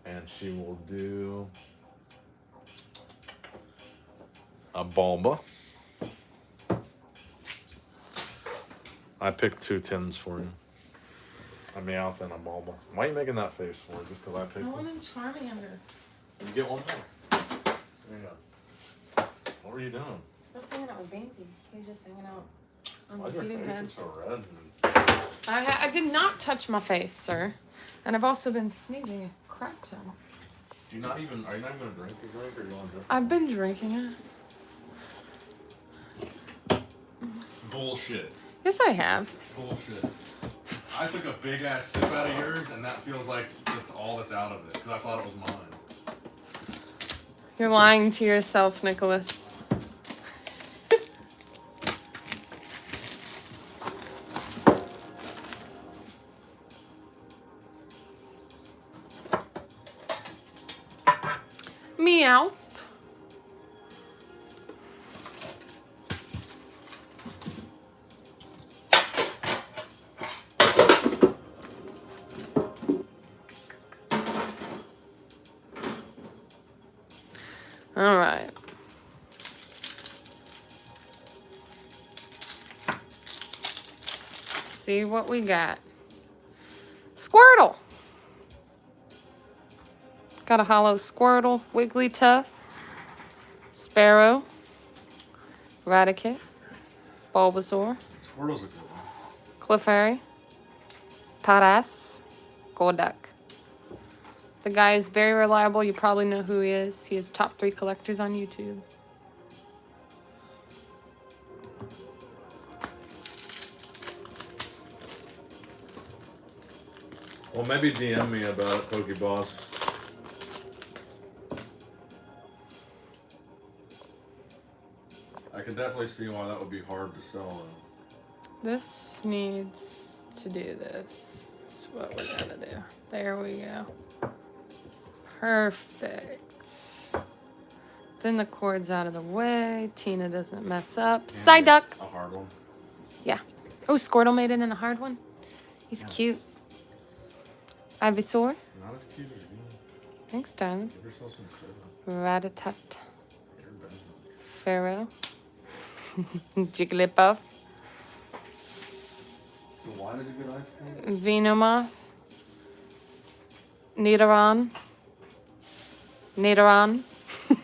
And she will do a Bulba. I picked 2 tins for you. A Meowth and a Bulba. Why are you making that face for? Just because I picked I it? want a Charmander. You get one more. There you go. What were you doing? I was hanging out with Bainsy. He's just hanging out on Why the is your heating face pad. look so red? I did not touch my face, sir. And I've also been sneezing a crap ton. Are you not even gonna drink the drink, or you want to drink? I've been drinking it. Bullshit. Yes, I have. Bullshit. I took a big ass sip out of yours, and that feels like it's all that's out of it, because I thought it was mine. You're lying to yourself, Nicholas. Meow. All right. See what we got. Squirtle. Got a hollow Squirtle, Wigglytuff, Sparrow, Raticate, Bulbasaur, Squirtle's a good one. Clefairy, Paras, Golduck. The guy is very reliable. You probably know who he is. He is top 3 collectors on YouTube. Well, maybe DM me about it, Pokeboss. I could definitely see why that would be hard to sell, though. This needs to do this. That's what we gotta do. There we go. Perfect. Then the cord's out of the way. Tina doesn't mess up. Psyduck. A hard one. Yeah. Oh, Squirtle made it in a hard one. He's cute. Ivysaur. Not as cute as you. Thanks, darling. Give yourself some credit. Ratatat. You're better. Pharaoh. Jigglypuff. So why did you get ice cream? Venomoth. Nidoran. Nidoran. Do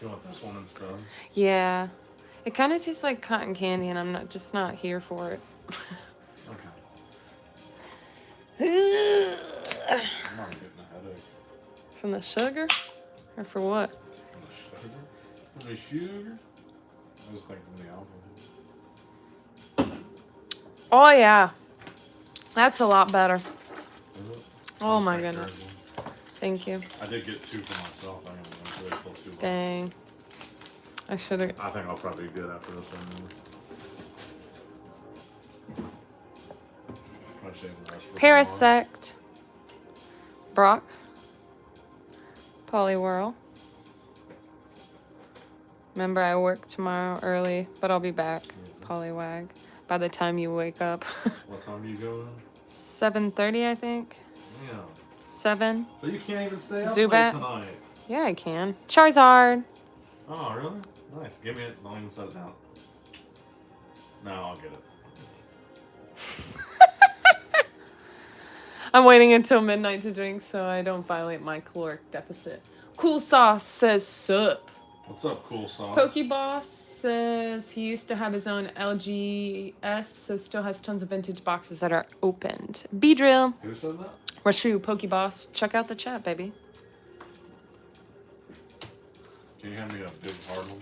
you want this one instead? Yeah. It kind of tastes like cotton candy, and I'm just not here for it. Okay. I'm not getting a headache. From the sugar? Or for what? From the sugar? From the sugar? I was thinking the alcohol. Oh, yeah. That's a lot better. Is it? Oh, I'll my take goodness. yours. Thank you. I did get 2 for myself. I didn't wait till 2 left. Dang. I should have. I think I'll probably be good after this one. I'll save the rest for tomorrow. Parasect. Brock. Poliwhirl. Remember, I work tomorrow early, but I'll be back. Poliwag. By the time you wake up. What time do you go in? 7:30, I think. Yeah. 7. So you can't even stay up Zubat. late tonight. Yeah, I can. Charizard. Oh, really? Nice. Give me it. Don't even set it down. No, I'll get it. I'm waiting until midnight to drink so I don't violate my caloric deficit. Cool Sauce says sup. What's up, Cool Sauce? Pokeboss says he used to have his own LGS, so still has tons of vintage boxes that are opened. B-Drill. Who said that? Rashu, Pokeboss. Check out the chat, baby. Can you hand me a big hard one?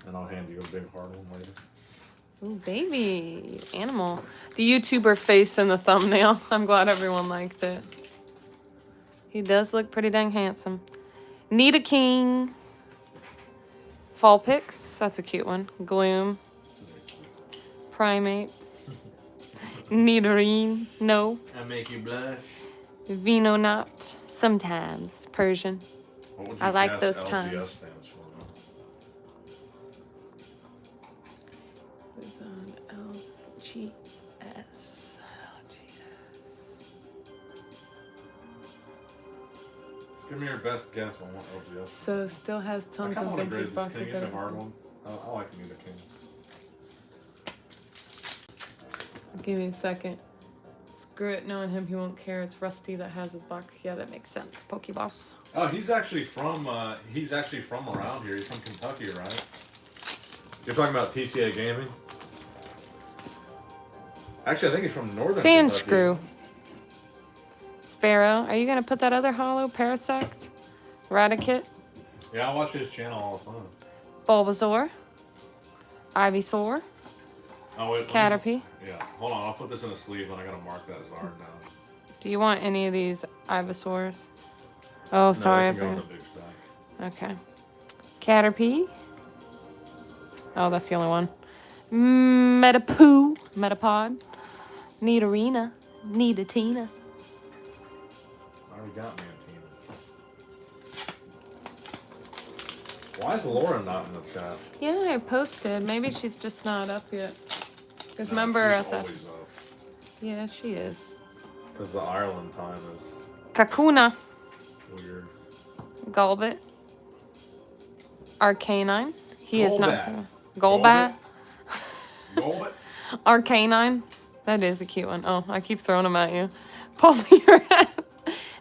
And I'll hand you a big hard one later. Ooh, baby animal. The YouTuber face in the thumbnail. I'm glad everyone liked it. He does look pretty dang handsome. Need a King. Fall Picks. That's a cute one. Gloom. Primate. Nidorine. No. I make you blush. Vino Not. Sometimes. Persian. What would you I like guess those LGS times. stands for? LGS. Just give me your best guess on what LGS. So still has I tons kind of of want to vintage grade this. boxes. Can you get that a are- hard one? I like Need a King. Give me a second. Screw it, knowing him, he won't care. It's Rusty that has his box. Yeah, that makes sense. Pokeboss. Oh, he's actually from around here. He's from Kentucky, right? You're talking about TCA Gaming? Actually, I think he's from Northern Sand Kentucky. Screw. Sparrow. Are you going to put that other hollow? Parasect? Raticate? Yeah, I watch his channel all the time. Bulbasaur. Ivysaur. Oh, wait. Caterpie. Yeah, hold on. I'll put this in a sleeve and I gotta mark that Zard down. Do you want any of these Ivysaurs? Oh, sorry. I No, they can go in forgot. the big stack. Okay. Caterpie. Oh, that's the only one. Metapoo. Metapod. Nidorina. Nidatina. I already got Mantina. Why is Laura not in the chat? Yeah, I posted. Maybe she's just not up yet. Because No, remember she's at the... always up. Yeah, she is. Because the Ireland time is Kakuna. weird. Golbat. Arcanine. He is not... Golbat. Golbat. Golbat? Arcanine. That is a cute one. Oh, I keep throwing them at you. Poliwrath.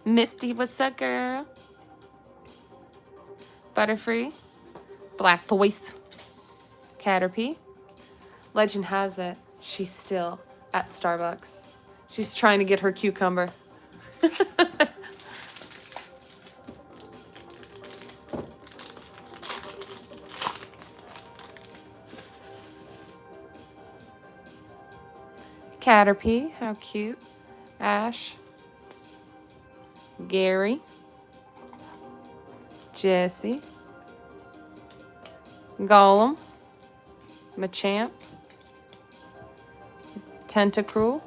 Misty, what's up, girl? Butterfree. Blastoise. Caterpie. Legend has it, she's still at Starbucks. She's trying to get her cucumber. Caterpie, how cute. Ash. Gary. Jesse. Golem. Machamp. Tentacruel.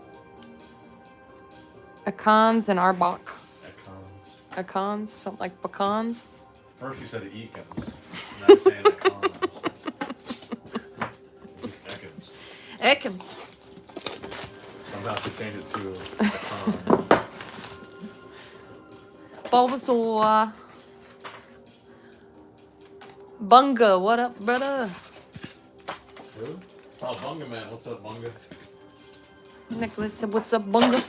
Akons and Arbok. Econs. Akons, something like pecans. First you said Ekans. Now you're saying Econs. Ekans. Ekans. Somehow she changed it to Econs. Bulbasaur. Bunga, what up, brother? Who? Oh, Bunga Man. What's up, Bunga? Nicholas said, what's up, Bunga?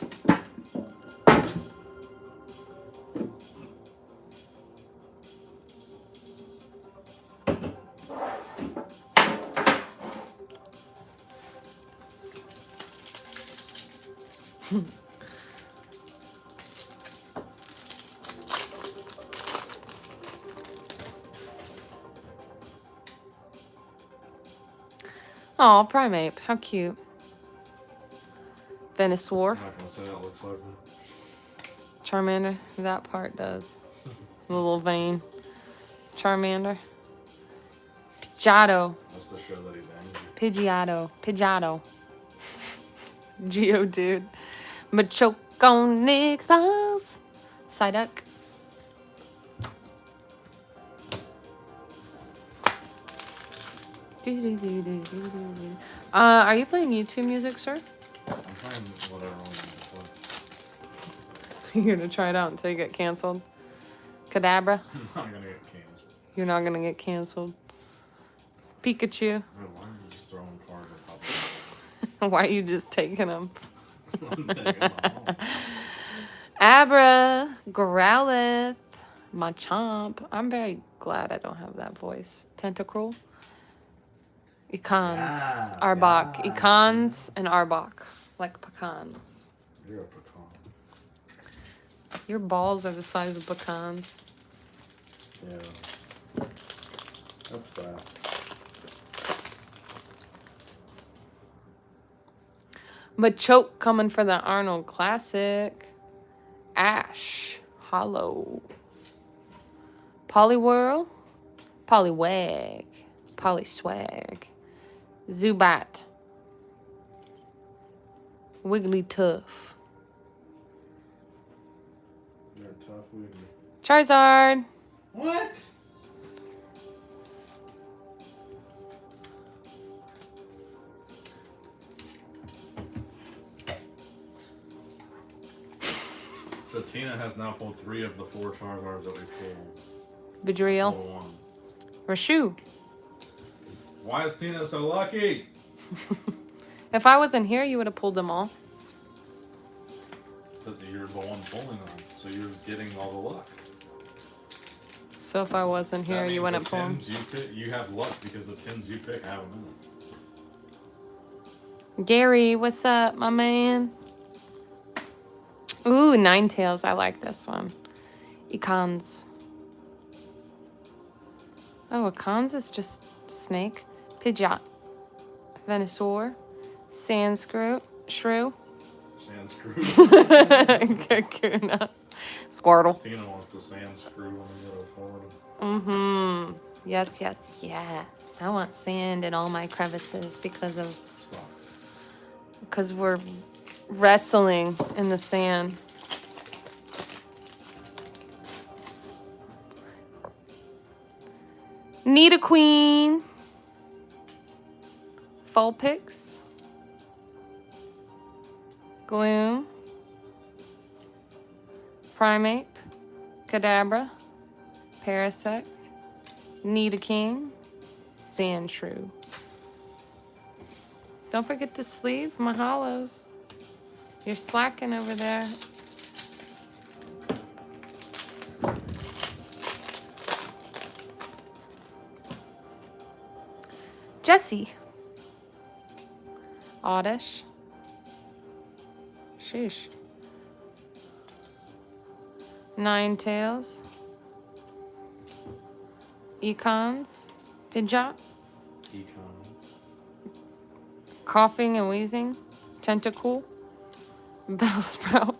Aw, Primeape, how cute. Venusaur. I'm not gonna say that looks like me. Charmander, that part does. A little vein. Charmander. Pidgeotto. That's the show that he's angry. Pidgeotto. Pidgeotto. Geodude. Machoke Smiles. Psyduck. Are you playing YouTube music, sir? I'm playing whatever I'm gonna You're gonna try it out until you get canceled. Kadabra. play. I'm not gonna get canceled. You're not gonna get canceled. Pikachu. Why are you just throwing cards at top Why are you just taking them? I'm taking them all. Abra. Growlithe. Machamp. I'm very glad I don't have that voice. Tentacruel. Econs. Yes, Arbok. yes, Econs and Arbok. Like pecans. You're a pecan. Your balls are the size of pecans. Yeah. That's bad. Machoke coming for the Arnold Classic. Ash. Hollow. Poliwhirl. Poliwag. Poliswag. Zubat. Wigglytuff. You're a tough Wiggly. Charizard. What? So Tina has now pulled 3 of the 4 Charizards that we pulled. Beedrill. Pulled 1. Rashu. Why is Tina so lucky? If I wasn't here, you would have pulled them all. Because you're the one pulling them, so you're getting all the luck. So if I wasn't here, That you means wouldn't the pull them. tins you have luck because the tins you pick have them in them. Gary, what's up, my man? Ooh, Ninetales. I like this one. Econs. Oh, Econs is just snake. Pidgeot. Venusaur. Sandshrew. Shrew. Sandscrew. Kakuna. Squirtle. Tina wants the Sandscrew when we go to Florida. Mm-hmm. Yes, yes, yeah. I want sand in all my crevices because Stop. we're wrestling in the sand. Nidoqueen. Vulpix. Gloom. Primeape. Kadabra. Parasect. Nidoking. Sandshrew. Don't forget to sleeve my hollows. You're slacking over there. Jessie. Oddish. Sheesh. Ninetales. Econs. Pidgeot. Econ. Coughing and wheezing. Tentacool. Bellsprout.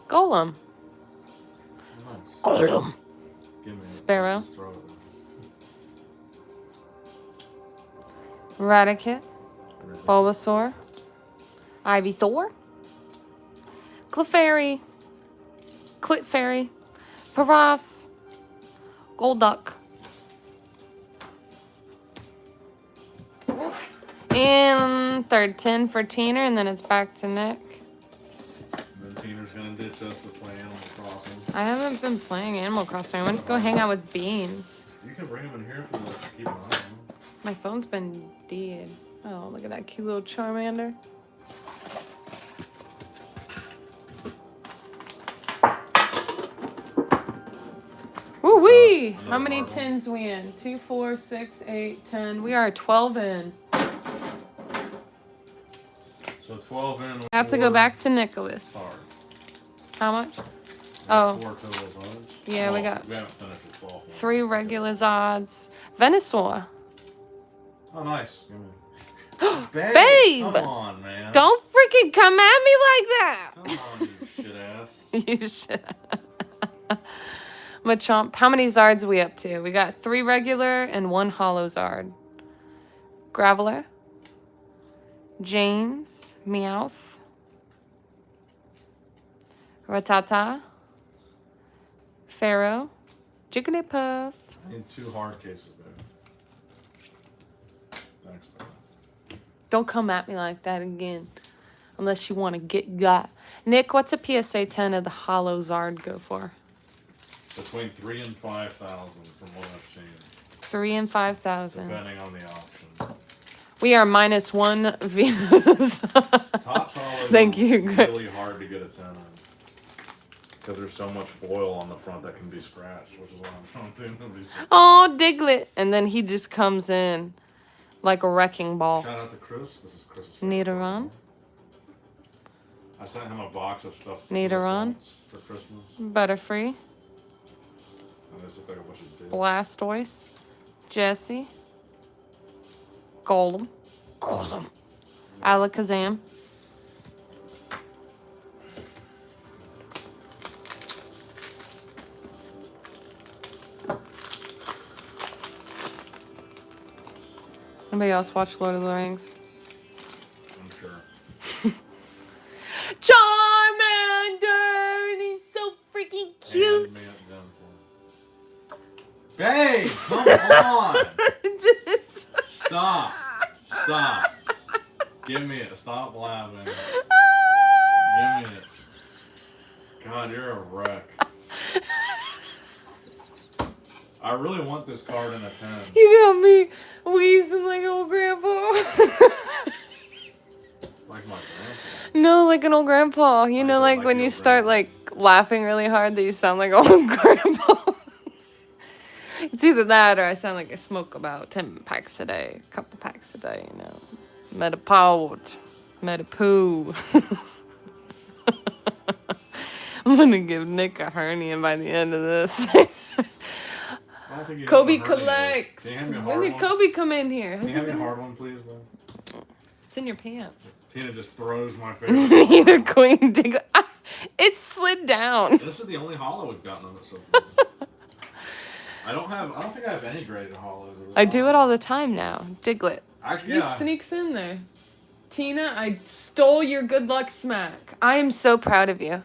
Golem. Nice. Golem. Give me it. Sparrow. Just throw it. Raticate. Bulbasaur. Ivysaur. Clefairy. Clefairy. Paras. Golduck. And third 10 for Tina, and then it's back to Nick. And then Tina's gonna ditch us to play Animal Crossing. I haven't been playing Animal Crossing. I went to go hang out with Beans. You can bring him in here if you let you keep an eye on him. My phone's been dead. Oh, look at that cute little Charmander. Woo wee! How many tins we in? 2, 4, 6, 8, 10. We are 12 in. So 12 in. I have to go back to Nicholas. Sorry. How much? We Oh. have 4 total votes. Yeah, we Oh, got We haven't finished with 12. 3 regular Zods. Venusaur. Oh, nice. Give me. Babe! Come on, man. Don't freaking come at me like that! Come on, you shit ass. You should. Machamp. How many Zards we up to? We got 3 regular and 1 hollow Zard. Graveler. James. Meowth. Rattata. Pharaoh. Jigglypuff. I need 2 hard cases, babe. Thanks, babe. Don't come at me like that again. Unless you want to get got. Nick, what's a PSA 10 of the hollow Zard go for? Between 3 and 5,000 from what I've seen, 3 and 5,000. depending on the option. We are -1 Venus. Top hollow Thank is you. really hard to get a 10 on. because there's so much foil on the front that can be scratched, which is what I'm telling you. Oh, Diglett. And then he just comes in like a wrecking ball. Shout out to Chris. This is Chris's Need a favorite run? Pokemon. I sent him a box of stuff Need a run? for Christmas. Butterfree. And this look like a bunch of dicks. Blastoise. Jessie. Golem. Alakazam. Anybody else watch Lord of the Rings? I'm sure. Charmander! And he's so freaking cute! Babe, come on! Stop. Stop. Give me it. Stop laughing. Give me it. God, you're a wreck. I really want this card in a 10. You got me wheezing like old grandpa. Like my grandpa. No, like an old grandpa. You know, like when you start like laughing really hard that you sound like old grandpa. It's either that or I sound like I smoke about 10 packs a day, a couple packs a day, you know. Metapod, metapoo. I'm gonna give Nick a hernia by the end of this. I don't think you Kobe have a hernia. collects. Can you hand me a When hard did one? Kobe come in here? Can you hand me a hard one, please, bro? It's in your pants. Tina just throws my favorite. Neither Queen Diglett. It slid down. This is the only hollow we've gotten of it so far. I don't think I have any graded hollows of this. I do it all the time now. Diglett. Actually, He yeah. sneaks in there. Tina, I stole your good luck smack. I am so proud of you.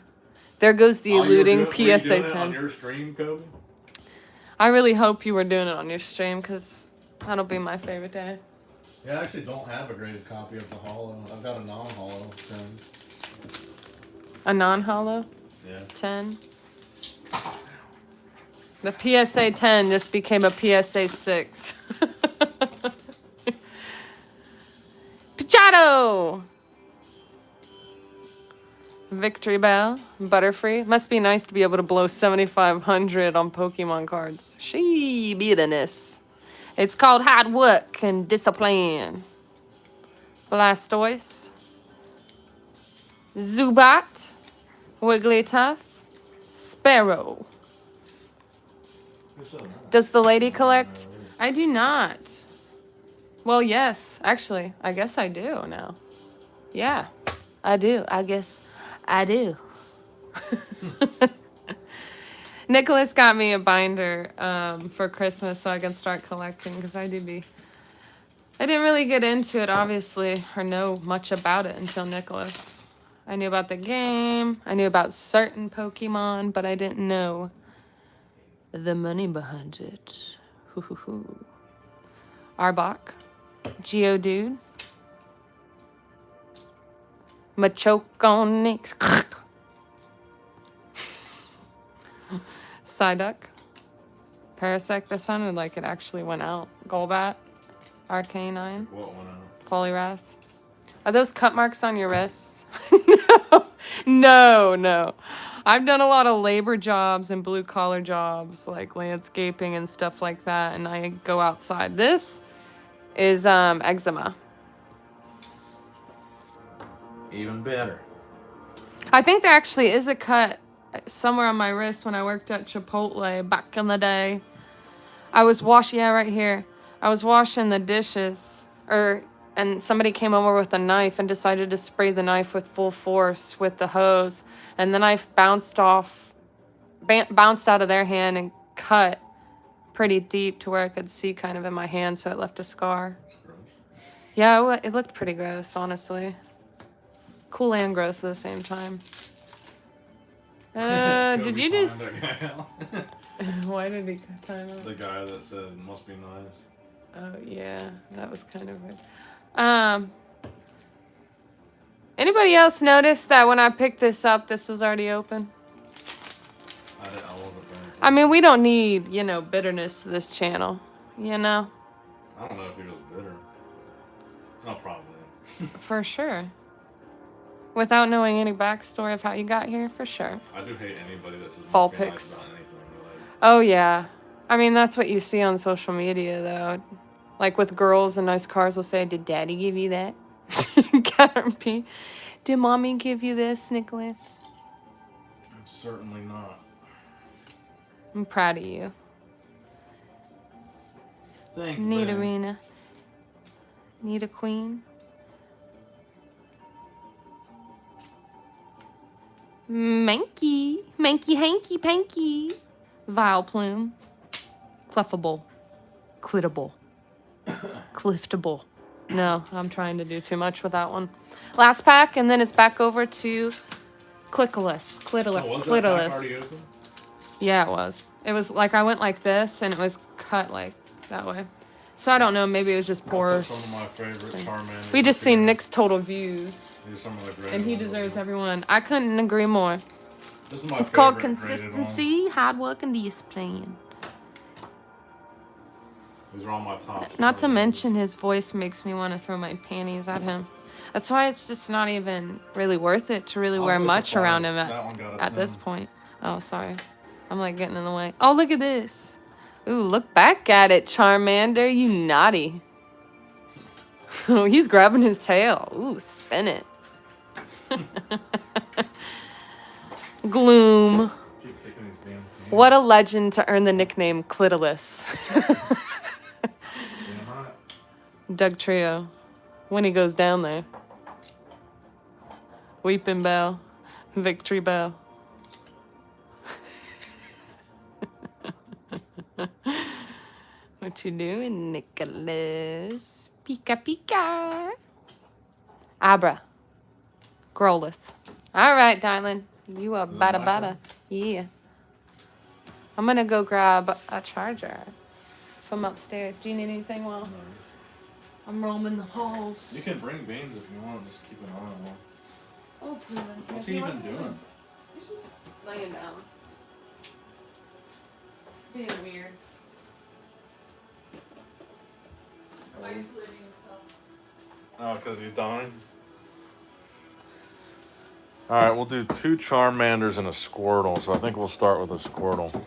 There goes the Oh, you were eluding were you PSA doing it 10. on your stream, Kobe? I really hope you were doing it on your stream because that'll be my favorite day. Yeah, I actually don't have a graded copy of the hollow. I've got a non-hollow 10. A non-hollow Yeah. 10. The PSA 10 just became a PSA 6. Pichado! Victory Bell, Butterfree. Must be nice to be able to blow 7,500 on Pokemon cards. She bitterness. It's called hard work and discipline. Blastoise. Zubat. Wigglytuff. Sparrow. Does the lady collect? I do not. Well, yes. Actually, I guess I do now. Yeah, I do. I guess I do. Nicholas got me a binder for Christmas so I can start collecting because I didn't really get into it, obviously, or know much about it until Nicholas. I knew about the game. I knew about certain Pokemon, but I didn't know the money behind it. Arbok. Geodude. Machokonix. Psyduck. Parasect. That sounded like it actually went out. Golbat. Arcanine. What one out? Poliwrath. Are those cut marks on your wrists? No. I've done a lot of labor jobs and blue collar jobs like landscaping and stuff like that, and I go outside. This is eczema. Even better. I think there actually is a cut somewhere on my wrist when I worked at Chipotle back in the day. I was washing, yeah, right here. I was washing the dishes, and somebody came over with a knife and decided to spray the knife with full force with the hose, and the knife bounced out of their hand and cut pretty deep to where I could see kind of in my hand, so it left a scar. That's gross. Yeah, it looked pretty gross, honestly. Cool and gross at the same time. Did you just... That guy out. Why did he time out? The guy that said, must be nice. Oh, yeah. That was kind of weird. Anybody else notice that when I picked this up, this was already open? I wasn't paying I mean, we don't need, bitterness to this channel. You know? I don't know if he was bitter. Oh, probably. For sure. Without knowing any backstory of how you got here, for sure. I do hate anybody that says Fall must be nice pics. about anything. Oh, yeah. I mean, that's what you see on social media, though. Like with girls and nice cars will say, did daddy give you that? Caterpie. Did mommy give you this, Nicholas? Certainly not. I'm proud of you. Thank you. Need babe. arena. Need a queen. Mankey. Mankey hanky panky. Vile plume. Cleffable. Clittable. Cliftable. No, I'm trying to do too much with that one. Last pack, and then it's back over to Clickless. So was that pack already open? Yeah, it was. It was like I went like this, and it was cut like that way. So I don't know. Maybe it was just poor. I'll put some of my favorite Charmanders. We just up seen here. Nick's total views, These are some of the great and he ones. deserves everyone. I couldn't agree more. This is my It's called favorite graded one. consistency, hard work, and discipline. These are all my top. Not to Charmanders. mention his voice makes me want to throw my panties at him. That's why it's just not even really worth it to really I was wear really much around surprised him that one got a at this 10. point. Oh, sorry. I'm like getting in the way. Oh, look at this. Ooh, look back at it, Charmander. You naughty. Oh, he's grabbing his tail. Ooh, spin it. Gloom. Keep kicking these damn things. What a legend to earn the nickname Clitoris. Damn hot. Doug Trio. When he goes down there. Weeping Bell. Victory Bell. What you doing, Nicholas? Pika pika. Abra. Growlith. All right, darling. You are Is it bada my bada. turn? Yeah. I'm gonna go grab a charger from upstairs. Do you need anything while I'm roaming the halls? You can bring beans if you want. Just keep an eye on them. Oh, please. What's he even doing? He's just laying down. Being weird. Isolating himself. Oh, because he's dying? Alright, we'll do 2 Charmanders and a Squirtle. So I think we'll start with a Squirtle.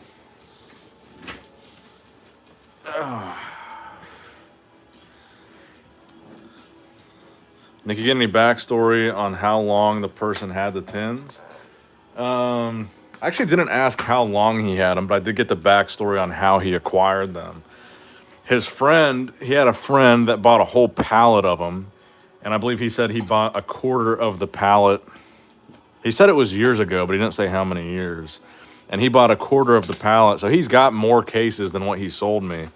Nick, you get any backstory on how long the person had the tins? I actually didn't ask how long he had them, but I did get the backstory on how he acquired them. His friend, he had a friend that bought a whole pallet of them, and I believe he said he bought a quarter of the pallet. He said it was years ago, but he didn't say how many years. And he bought a quarter of the pallet, so he's got more cases than what he sold me.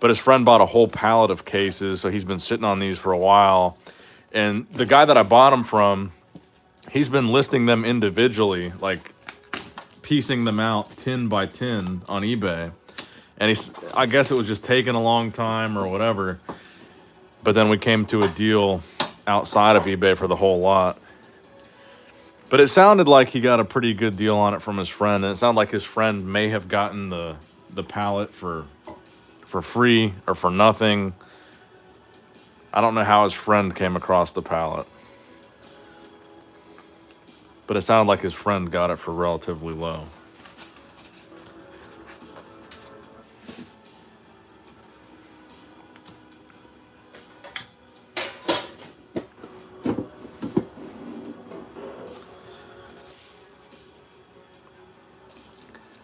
But his friend bought a whole pallet of cases, so he's been sitting on these for a while. And the guy that I bought them from, he's been listing them individually, like piecing them out tin by tin on eBay. And I guess it was just taking a long time or whatever. But then we came to a deal outside of eBay for the whole lot. But it sounded like he got a pretty good deal on it from his friend. And it sounded like his friend may have gotten the pallet for free or for nothing. I don't know how his friend came across the pallet. But it sounded like his friend got it for relatively low.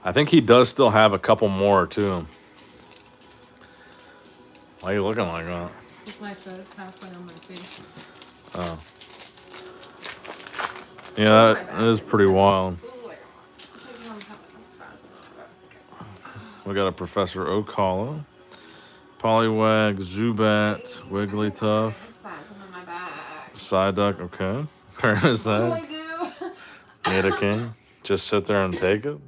I think he does still have a couple more too. Why are you looking like that? It's like it's halfway on my face. Oh. Yeah, that is pretty wild. We got a Professor Oak Hollow, Poliwag, Zubat, Wigglytuff, Psyduck, okay. Parasect, Nidoking. Just sit there and take it.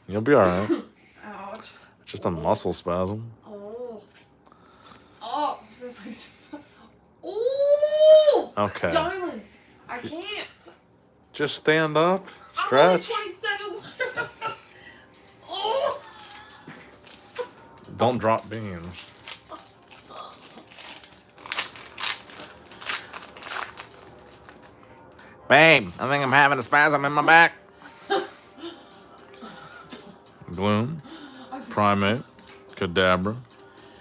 You'll be alright. Ouch. Just a muscle spasm. Oh. Oh. Oh. Okay. Darling, I can't. Just stand up, I'm only stretch. 20 seconds. Oh. Don't drop beans. Babe, I think I'm having a spasm in my back. Gloom, Primate, Kadabra,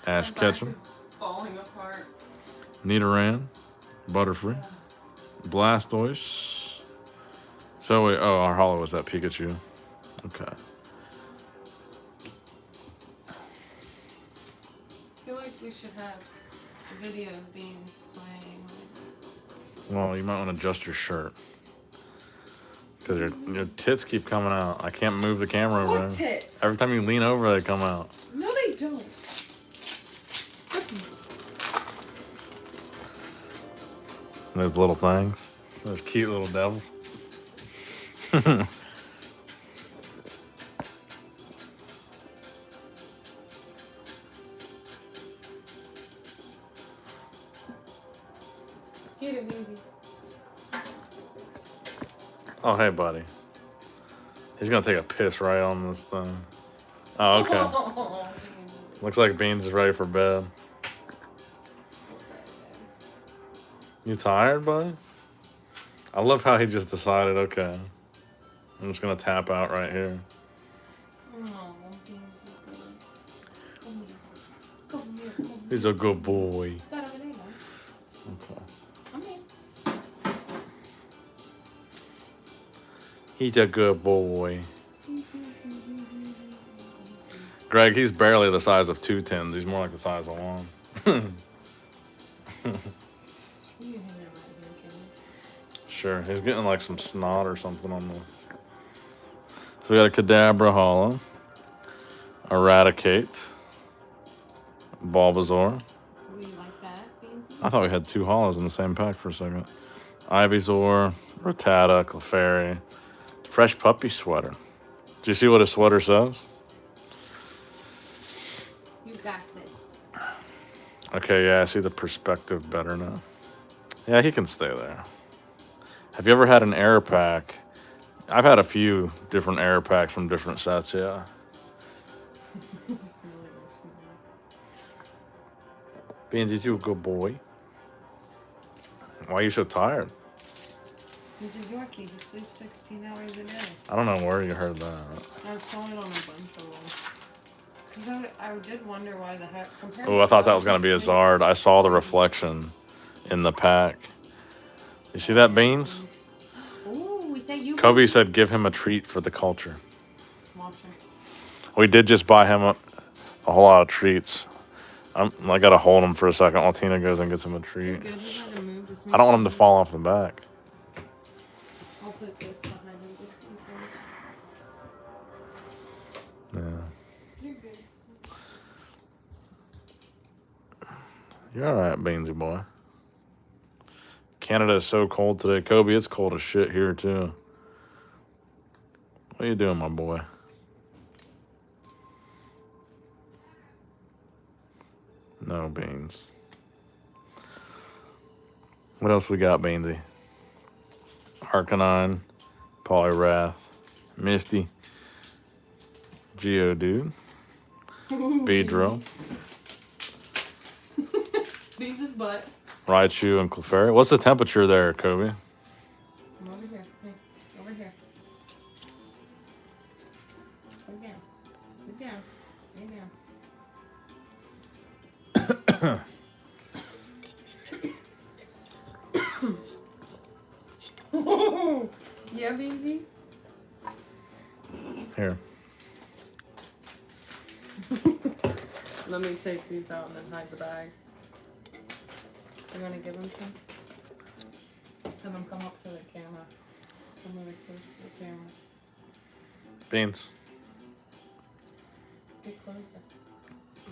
Ash Ketchum, falling apart. Nidoran, Butterfree, Blastoise. So wait, oh, our hollow was that Pikachu. Okay. I feel like we should have a video of Beans playing. Well, you might want to adjust your shirt. Because your tits keep coming out. I can't move the camera over What there. tits? Every time you lean over, they come out. No, they don't. Those little things. Those cute little devils. Get it, Beansy. Oh, hey, buddy. He's going to take a piss right on this thing. Oh, okay. Oh, Looks like Beans is ready for bed. You tired, buddy? I love how he just decided, okay, I'm just going to tap out right here. oh, Beansy. Come here. Come here. Come here. He's a good boy. That over there, man. Okay. Come here. He's a good boy. Greg, he's barely the size of 2 tins. He's more like the size of 1. You can hang out right here, can you? Sure, he's getting like some snot or something on the... So we got a Kadabra Hollow, Eradicate, Bulbasaur. Do you like that, Beansy? I thought we had 2 hollows in the same pack for a second. Ivysaur, Rattata, Clefairy, fresh puppy sweater. Do you see what his sweater says? You got this. Okay, yeah, I see the perspective better now. Yeah, he can stay there. Have you ever had an air pack? I've had a few different air packs from different sets, yeah. Beansy, you a good boy. Why are you so tired? He's a Yorkie. He sleeps 16 hours a day. I don't know where you heard that. I saw it on a bunch of them. I did wonder why the heck. Oh, I thought that was going to be a Zard. I saw the reflection in the pack. You see that, Beans? Ooh, we say you. Kobe said give him a treat for the culture. Watcher. We did just buy him a whole lot of treats. I got to hold him for a second while Tina goes and gets him a treat. Good. He's not gonna move. Just I don't want him to fall off the back. I'll put this behind him just in case. Yeah. You're good. You're all right, Beansy boy. Canada is so cold today. Kobe, it's cold as shit here, too. What are you doing, my boy? No, Beans. What else we got, Beansy? Arcanine, Poliwrath, Misty, Geodude, Beedrill, Beans' butt. Raichu, and Clefairy. What's the temperature there, Kobe? Come over here. Hey, over here. Sit down. Sit down. Lay down. Yeah, Beansy? Here. Let me take these out and then hide the bag. You want to give him some? Have him come up to the camera. Come really close to the camera. Beans. Get closer.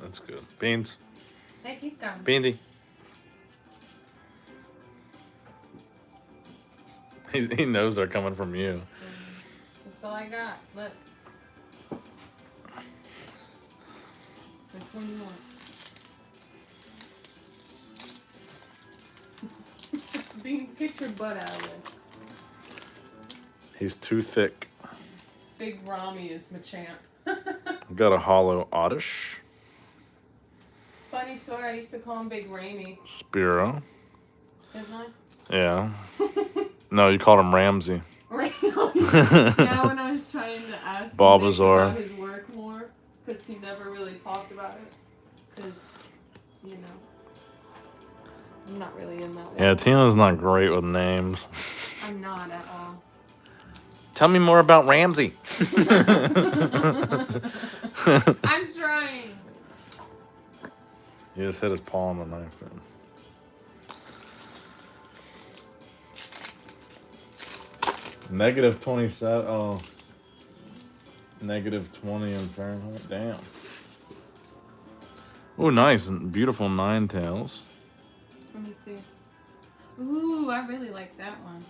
That's good. Beans. Hey, he's gone. Beansy. He knows they're coming from you. That's all I got. Look. Which one do you want? Beans, get your butt out of there. He's too thick. Big Rami is Machamp. Got a hollow Oddish. Funny story, I used to call him Big Rainy. Spearow. Didn't I? Yeah. No, you called him Ramsey. Right. Yeah, when I was trying to ask Nick Bulbasaur. about his work more, because he never really talked about it. Because, you know, I'm not really in that Yeah, world. Tina's not great with names. I'm not at all. Tell me more about Ramsey. I'm trying. He just hit his paw on the knife. Negative 27. Oh. Negative 20 in Fahrenheit. Damn. Oh, nice. Beautiful Ninetales. Let me see. Ooh, I really like that one.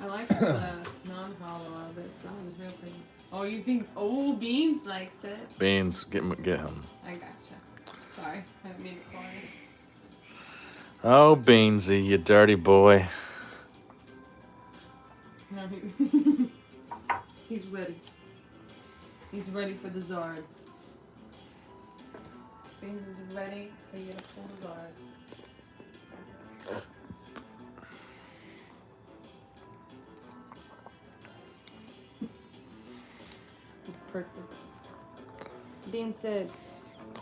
I like the non-hollow of it. So that one's real pretty. Oh, you think? Oh, Beans likes it. Beans, get him. I gotcha. Sorry, I didn't mean to call you. Oh, Beansy, you dirty boy. No, he's ready. He's ready for the Zard. Beans is ready for you to pull the Zard. It's perfect. Bean said.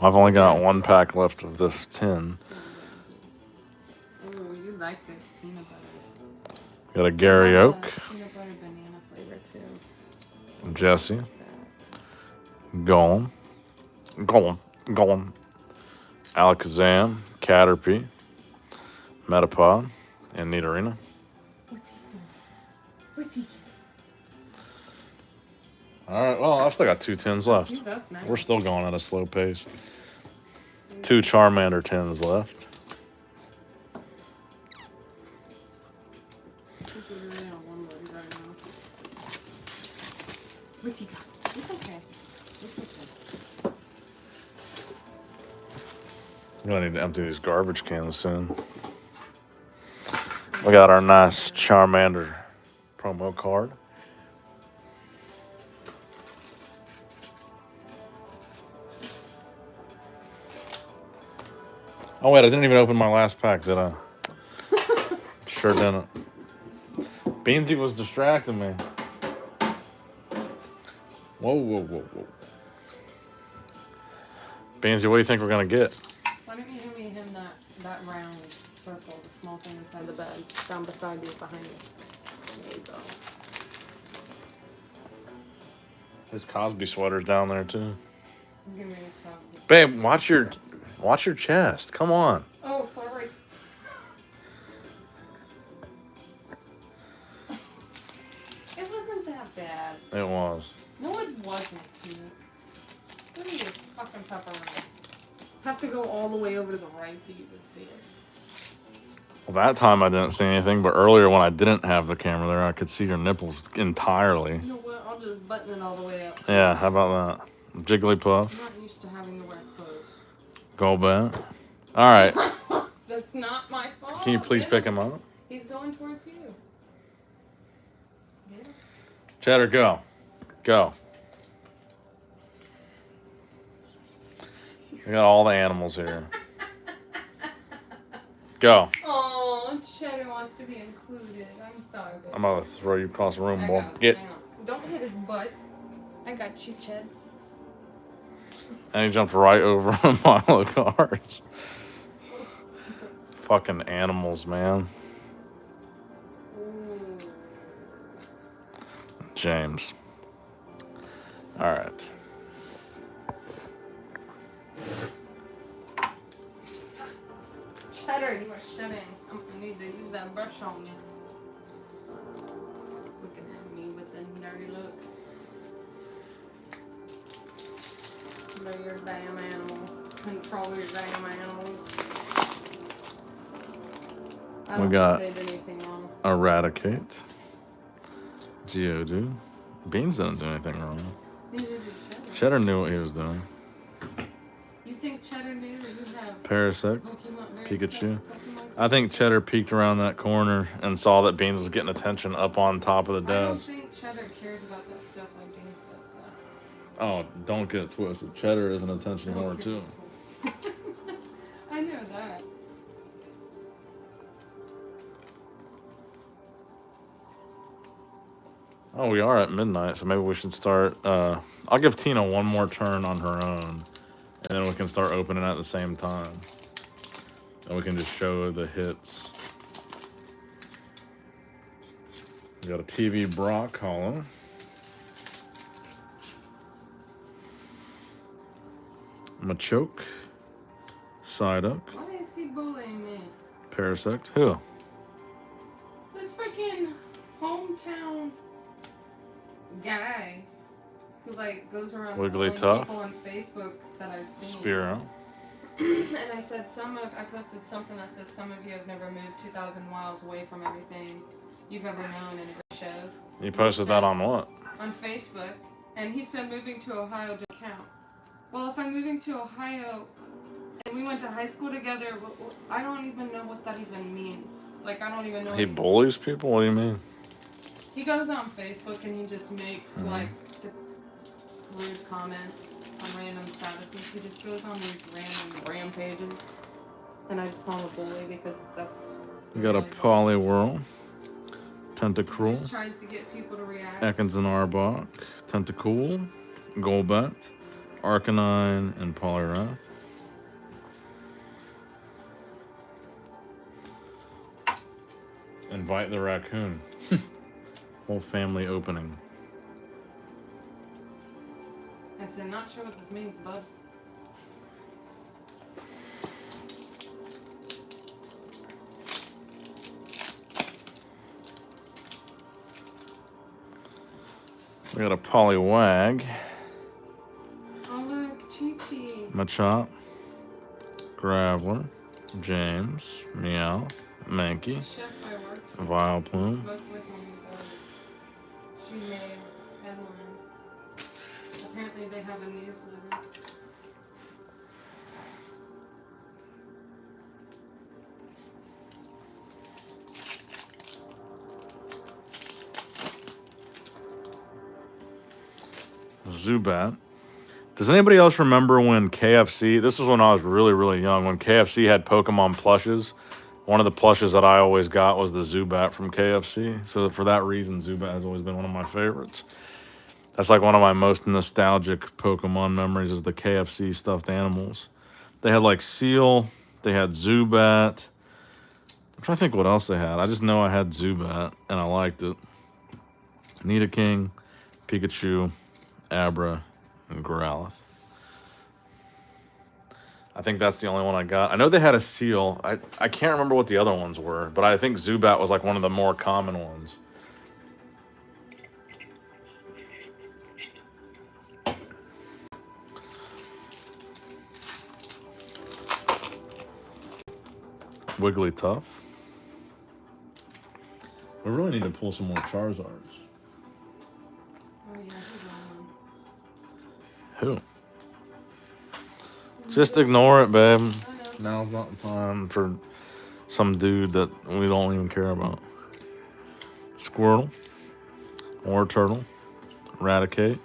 I've only got one pack left of this tin. Ooh, you like this peanut butter. Got a Gary Oak, Peanut butter banana flavor too. Jesse, Golem, Alakazam, Caterpie, Metapod, and Nidorina. What's he doing? What's he doing? All right, well, I've still got 2 tins left. He's up now. We're still going at a slow pace. 2 Charmander tins left. This is really on one load right now. What's he got? It's okay. It's okay. I'm gonna need to empty these garbage cans soon. We got our nice Charmander promo card. Oh wait, I didn't even open my last pack, did I? Sure didn't. Beansy was distracting me. Whoa. Beansy, what do you think we're gonna get? Why don't you hand me that round circle, the small thing inside the bag, down beside you, behind you. There you go. His Cosby sweater's down there too. Give me a Cosby. Babe, watch your chest. Come on. Oh, sorry. It wasn't that bad. It was. No, it wasn't. Look at this fucking pepperoni. Have to go all the way over to the right so you can see it. Well, that time I didn't see anything, but earlier when I didn't have the camera there, I could see your nipples entirely. You know what? I'll just button it all the way up. Yeah, how about that? Jigglypuff. I'm not used to having to wear clothes. Golbat. All right. That's not my fault. Can you please pick him up? He's going towards you. Yeah. Cheddar, go. Go. We got all the animals here. Go. Oh, Cheddar wants to be included. I'm sorry. Baby. I'm about to throw you across the room, I boy. got him. Get. Hang on. Don't hit his butt. I got you, Ched. And he jumped right over a pile of cards. Fucking animals, man. Ooh. James. All right. Cheddar, you are shedding. I need to use that brush on you. Looking at me with them dirty looks. They're your damn animals. Control your damn animals. I We don't got think they did anything wrong. Eradicate. Geodude. Beans didn't do anything wrong. Neither did Cheddar. Cheddar knew what he was doing. You think Cheddar knew that you have Parasect. Pokemon, very Pikachu. expensive Pokemon? I think Cheddar peeked around that corner and saw that Beans was getting attention up on top of the I don't desk. think Cheddar cares about that stuff like Beans does, though. Oh, don't get it twisted. Cheddar is an attention Don't whore get too. it twisted. I know that. Oh, we are at midnight, so maybe we should start. I'll give Tina one more turn on her own, and then we can start opening at the same time. And we can just show the hits. We got a TV Brock hollow. Machoke. Psyduck. Why is he bullying me? Parasect. Who? This freaking hometown guy who like goes around bullying Wigglytuff. people on Facebook that I've seen. Spearow. And I said I posted something that said some of you have never moved 2,000 miles away from everything you've ever known in the shows. You posted that on what? On Facebook. And he said moving to Ohio doesn't count. Well, if I'm moving to Ohio and we went to high school together, I don't even know what that even means. Like, I don't even know. He bullies people? What do you mean? He goes on Facebook and he just makes, like, rude comments on random statuses. He just goes on these random rampages. And I just call him a bully because that's... You got a Poliwhirl. He Tentacruel. just tries to get people to react. Ekans and Arbok. Tentacool. Golbat. Arcanine and Poliwrath. Invite the raccoon. Whole family opening. I said, not sure what this means, bud. We got a Poliwag. Oh, look, Chi-Chi. Machop. Graveler. James. Meowth. Mankey. Chef I worked with. Vileplume. Spoke with him because she made headline. Apparently they have a newsletter. Zubat. Does anybody else remember when KFC, this was when I was really, really young, when KFC had Pokemon plushes? One of the plushes that I always got was the Zubat from KFC. So for that reason, Zubat has always been one of my favorites. That's like one of my most nostalgic Pokemon memories is the KFC stuffed animals. They had like Seal, they had Zubat. I'm trying to think what else they had. I just know I had Zubat and I liked it. Nidoking, Pikachu, Abra, and Growlithe. I think that's the only one I got. I know they had a Seal. I can't remember what the other ones were, but I think Zubat was like one of the more common ones. Wigglytuff. We really need to pull some more Charizards. Oh, yeah, he's on one. Who? Just ignore it, babe. I know. Now's not the time for some dude that we don't even care about. Squirtle, Turtle, Raticate,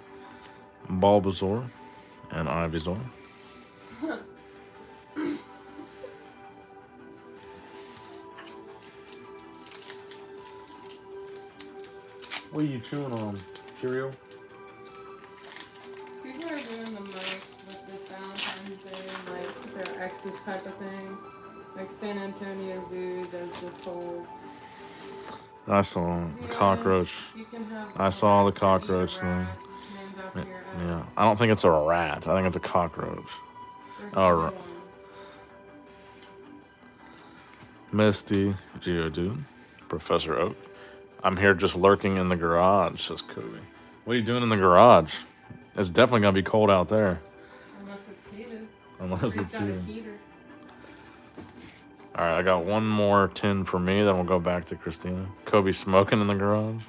Bulbasaur, and Ivysaur. What are you chewing on? Cheerio? People are doing the most with this Valentine's Day, like their exes type of thing. Like San Antonio Zoo does this whole. I saw the cockroach. You can have. I saw the cockroach thing. Named after your ex. Yeah, I don't think it's a rat. I think it's a cockroach. There's Oh, other right. ones. Misty, Geodude, Professor Oak. I'm here just lurking in the garage, says Kobe. What are you doing in the garage? It's definitely gonna be cold out there. Unless it's heated. Unless He's it's got a you. heater. All right, I got one more tin for me, then we'll go back to Christina. Kobe smoking in the garage.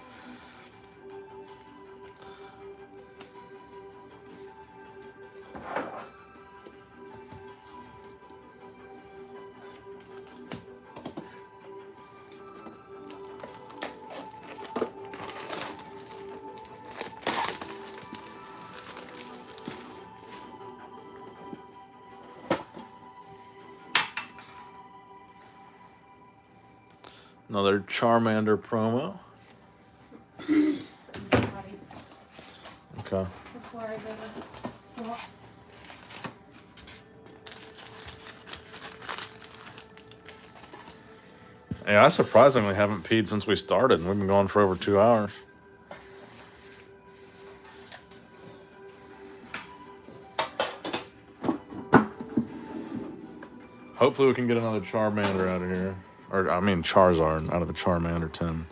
Another Charmander promo. Okay. Before I go to swap. Yeah, I surprisingly haven't peed since we started. We've been going for over 2 hours. Hopefully we can get another Charmander out of here. Or, I mean, Charizard out of the Charmander tin.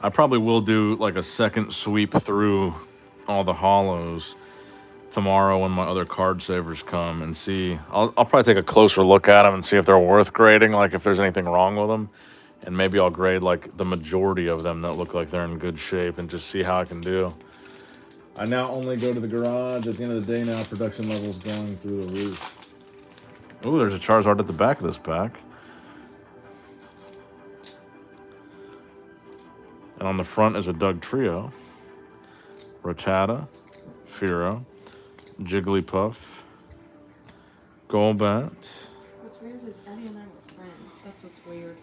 I probably will do like a second sweep through all the hollows tomorrow when my other card savers come and see. I'll probably take a closer look at them and see if they're worth grading, like if there's anything wrong with them. And maybe I'll grade like the majority of them that look like they're in good shape and just see how I can do. I now only go to the garage. At the end of the day now, production level's going through the roof. Ooh, there's a Charizard at the back of this pack. And on the front is a Doug Trio. Rattata, Fearow, Jigglypuff, Golbat. What's weird is Eddie and I were friends. That's what's weird.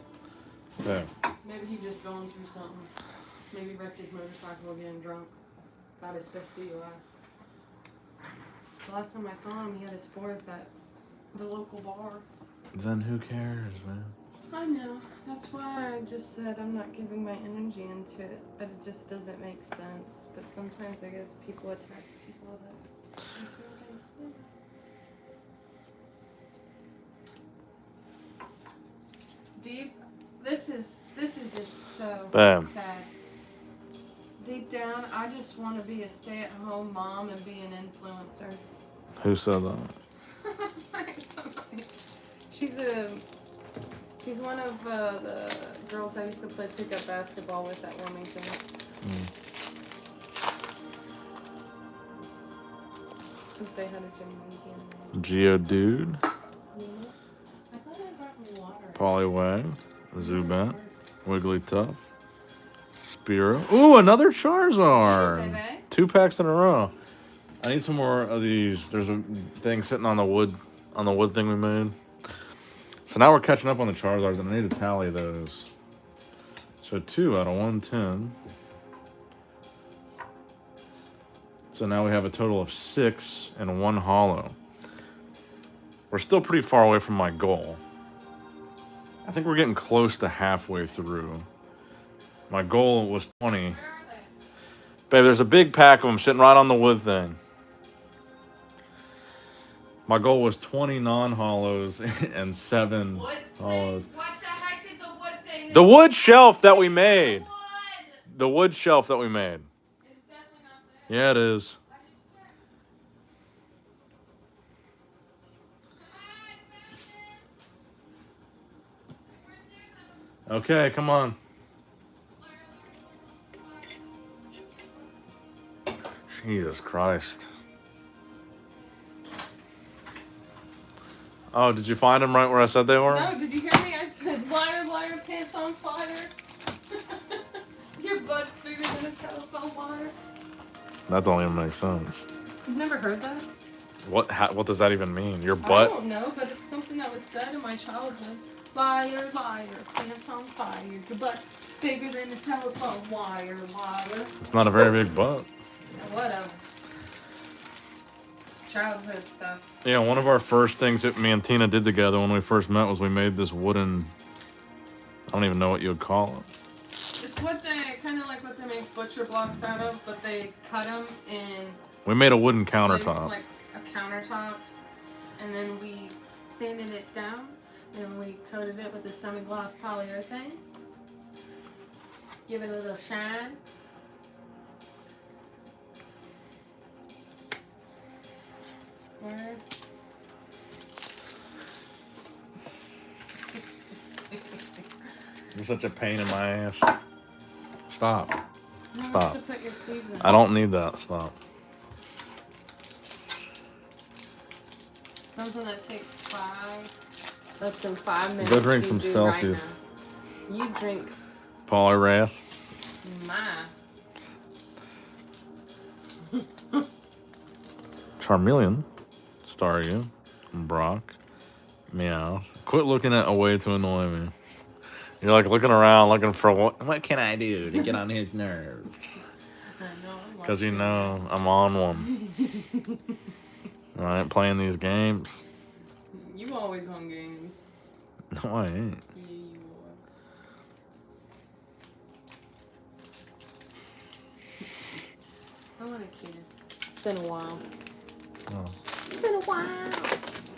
There. Maybe he just going through something. Maybe wrecked his motorcycle getting drunk. Got his 50 DUI. The last time I saw him, he had his fourth at the local bar. Then who cares, man? I know. That's why I just said I'm not giving my energy into it. But it just doesn't make sense. But sometimes I guess people attack people that... Deep, this is just so Bam. sad. Deep down, I just want to be a stay-at-home mom and be an influencer. Who said that? Somebody. She's one of the girls I used to play pickup basketball with at Wilmington. Because they had a gymnasium. Geodude, Yeah. I thought I brought me water. Poliwag, Zubat, Wigglytuff, Spearow. Ooh, another Charizard. Baby. 2 packs in a row. I need some more of these. There's a thing sitting on the wood thing we made. So now we're catching up on the Charizards, and I need to tally those. So 2 out of 110. So now we have a total of 6 and 1 holo. We're still pretty far away from my goal. I think we're getting close to halfway through. My goal was 20. Babe, there's a big pack of them sitting right on the wood thing. My goal was 20 non-holos and 7 holos. What the heck is a wood thing? The wood shelf that we made. The wood shelf that we made. It's definitely not there. Yeah, it is. Okay, come on. Jesus Christ. Oh, did you find them right where I said they were? No, did you hear me? I said, liar, liar, pants on fire. Your butt's bigger than a telephone wire. That don't even make sense. You've never heard that? What does that even mean? Your I butt? don't know, but it's something that was said in my childhood. Liar, liar, pants on fire. Your butt's bigger than a telephone wire, liar. It's not a very big butt. Whatever. It's childhood stuff. Yeah, one of our first things that me and Tina did together when we first met was we made this wooden, I don't even know what you would call it. It's what they, kind of like what they make butcher blocks out of, but they cut them in... We made a wooden slits, countertop. like a countertop. And then we sanded it down. And we coated it with a semi-gloss polyurethane. Give it a little shine. Word. You're such a pain in my ass. Stop. You Stop. have to put your sleeves in. I don't need that. Stop. Something that takes less than 5 minutes. Go drink to some do Celsius. Right now. You drink Poliwrath. my. Charmeleon. Staryu. Brock. Meowth. Quit looking at a way to annoy me. You're like looking around, looking for what can I do to get on his nerves? I know. Because you know I'm on one. I ain't playing these games. You always on games. No, I ain't. Yeah, you are. I want a kiss. It's been a while. Oh. It's been a while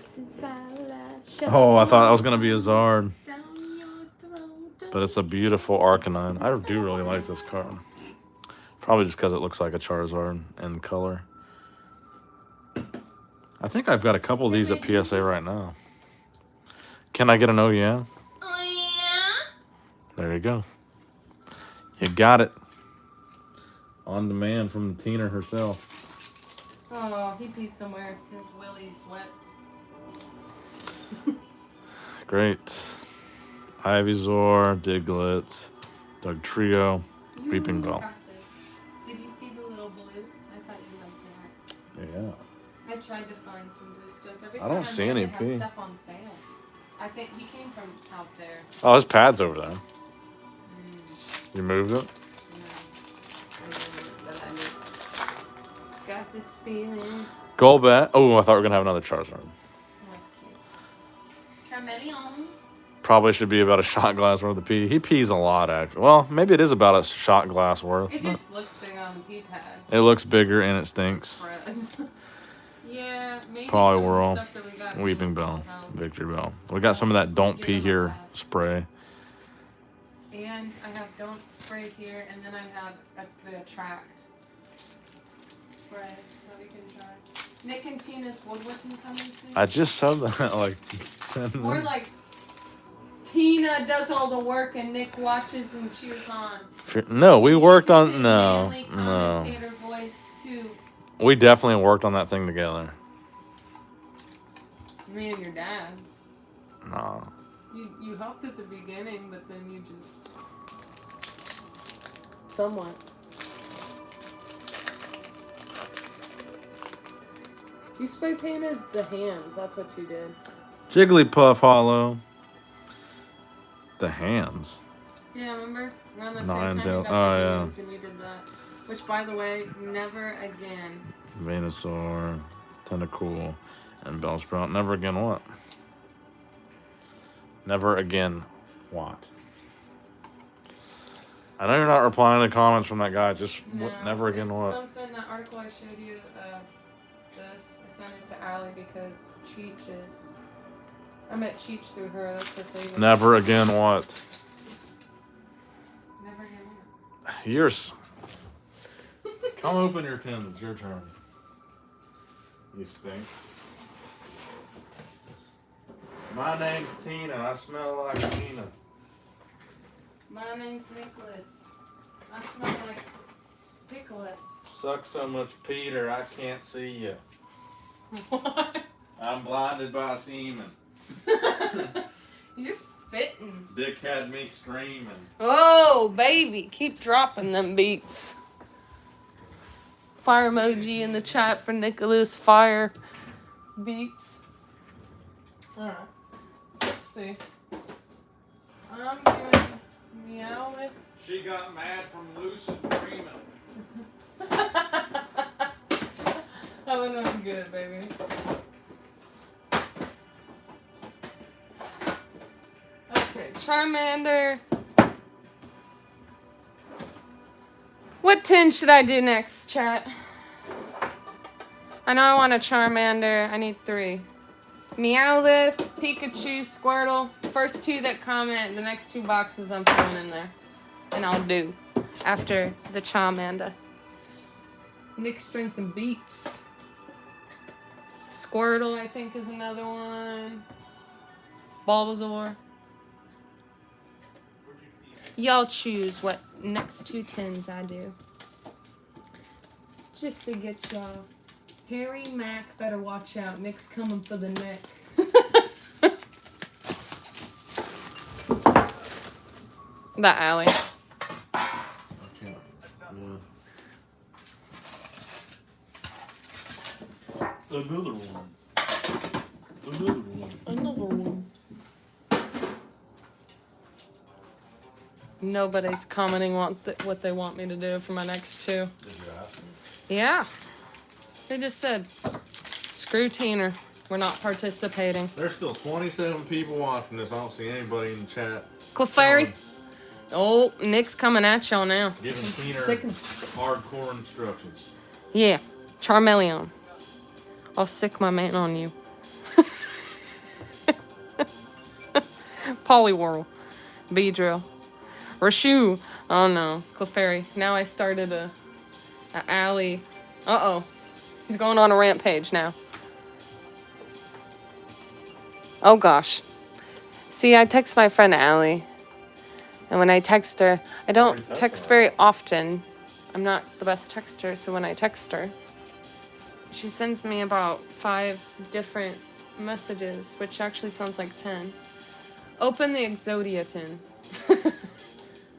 since I last showed Oh, I thought that was gonna be a Zard, down your throat. but it's a beautiful Arcanine. I do really like this card. Probably just because it looks like a Charizard in color. I think I've got a couple of these at PSA right now. Can I get an oh yeah? Oh yeah. There you go. You got it. On demand from the Tina herself. Oh, he peed somewhere. His willy's wet. Great. Ivysaur, Diglett, Doug Trio, Weeping Bell. Got this. Did you see the little blue? I thought you liked that. Yeah. I tried to find some blue stuff. Every I time don't see any they have P. stuff on sale. I think he came from out there. Oh, his pad's over there. You moved it? But I just got this feeling. Golbat. Oh, I thought we were going to have another Charizard. That's cute. Charmeleon. Probably should be about a shot glass worth of pee. He pees a lot, actually. Well, maybe it is about a shot glass worth. It just looks big on the pee pad. It looks bigger and it stinks. Spreads. Yeah, maybe Probably some of the Whirl, stuff that we got Weeping means Bell, will help. Victory Bell. We got some of that Don't Give Pee him a Here blast. spray. And I have Don't Spray here, and then I have the Attract spray that we can try. Nick and Tina's woodworking coming soon. I just said that like. Or like Tina does all the work and Nick watches and cheers on. No, we worked Uses on his no. manly commentator voice too. We definitely worked on that thing together. Me and your dad. No. You helped at the beginning, but then you just somewhat. You spray painted the hands. That's what you did. Jigglypuff Hollow. The hands. Yeah, remember? Around the Nine same time tail- you got oh, the yeah. hands and you did that. Which, by the way, never again. Venusaur, Tentacool, and Bellsprout. Never again what? Never again what? I know you're not replying to comments from that guy. Just never again it's what? Something, that article I showed you of this, I sent it to Allie because Cheech is... I met Cheech through her. That's her favorite. Never again what? Never again what? Yours. Come open your tins. It's your turn. You stink. My name's Tina. I smell like Tina. My name's Nicholas. I smell like Pickles. Suck so much Peter, I can't see you. What? I'm blinded by semen. You're spitting. Dick had me screaming. Oh, baby. Keep dropping them beats. Fire emoji in the chat for Nicholas. Fire beats. Alright. Let's see. I'm doing meow with. She got mad from lucid dreaming. Oh, no, I'm good, baby. Okay, Charmander. What tin should I do next, chat? I know I want a Charmander. I need 3. Meowth, Pikachu, Squirtle. First 2 that comment, the next 2 boxes I'm throwing in there. And I'll do after the Charmander. Nick Strength and Beats. Squirtle, I think, is another one. Bulbasaur. Y'all choose what next 2 tins I do. Just to get y'all. Harry Mack, better watch out. Nick's coming for the neck. That alley. Okay. Another one. Another one. Another one. Nobody's commenting what they want me to do for my next 2. Did you ask them? Yeah. They just said, screw Teener. We're not participating. There's still 27 people watching this. I don't see anybody in the chat. Clefairy. Oh, Nick's coming at y'all now. Giving Teener hardcore instructions. Yeah. Charmeleon. I'll sick my man on you. Poliwhirl. Beedrill. Rashu. Oh no. Clefairy. Now I started a alley. Uh-oh. He's going on a rampage now. Oh gosh. See, I text my friend Allie. And when I text her, I don't text very often. I'm not the best texter, so when I text her, she sends me about 5 different messages, which actually sounds like 10. Open the Exodia tin.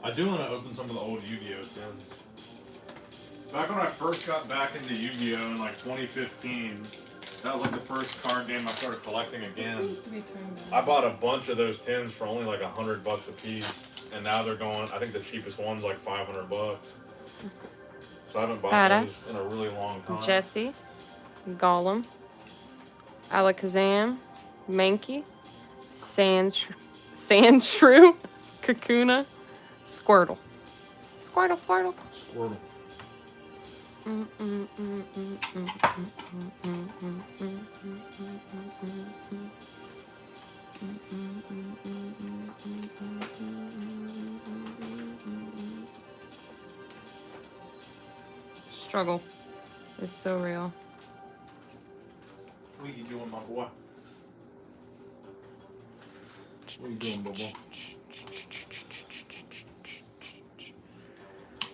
I do want to open some of the old Yu-Gi-Oh! Tins. Back when I first got back into Yu-Gi-Oh! In like 2015, that was like the first card game I started collecting again. I bought a bunch of those tins for only like $100 a piece. And now they're going, I think the cheapest one's like $500. So I haven't bought those in a really long time. Jesse, Gollum, Alakazam, Mankey, Sandshrew, Kakuna, Squirtle. Squirtle. Squirtle. Struggle is so real. What are you doing, my boy? What are you doing, Bobo?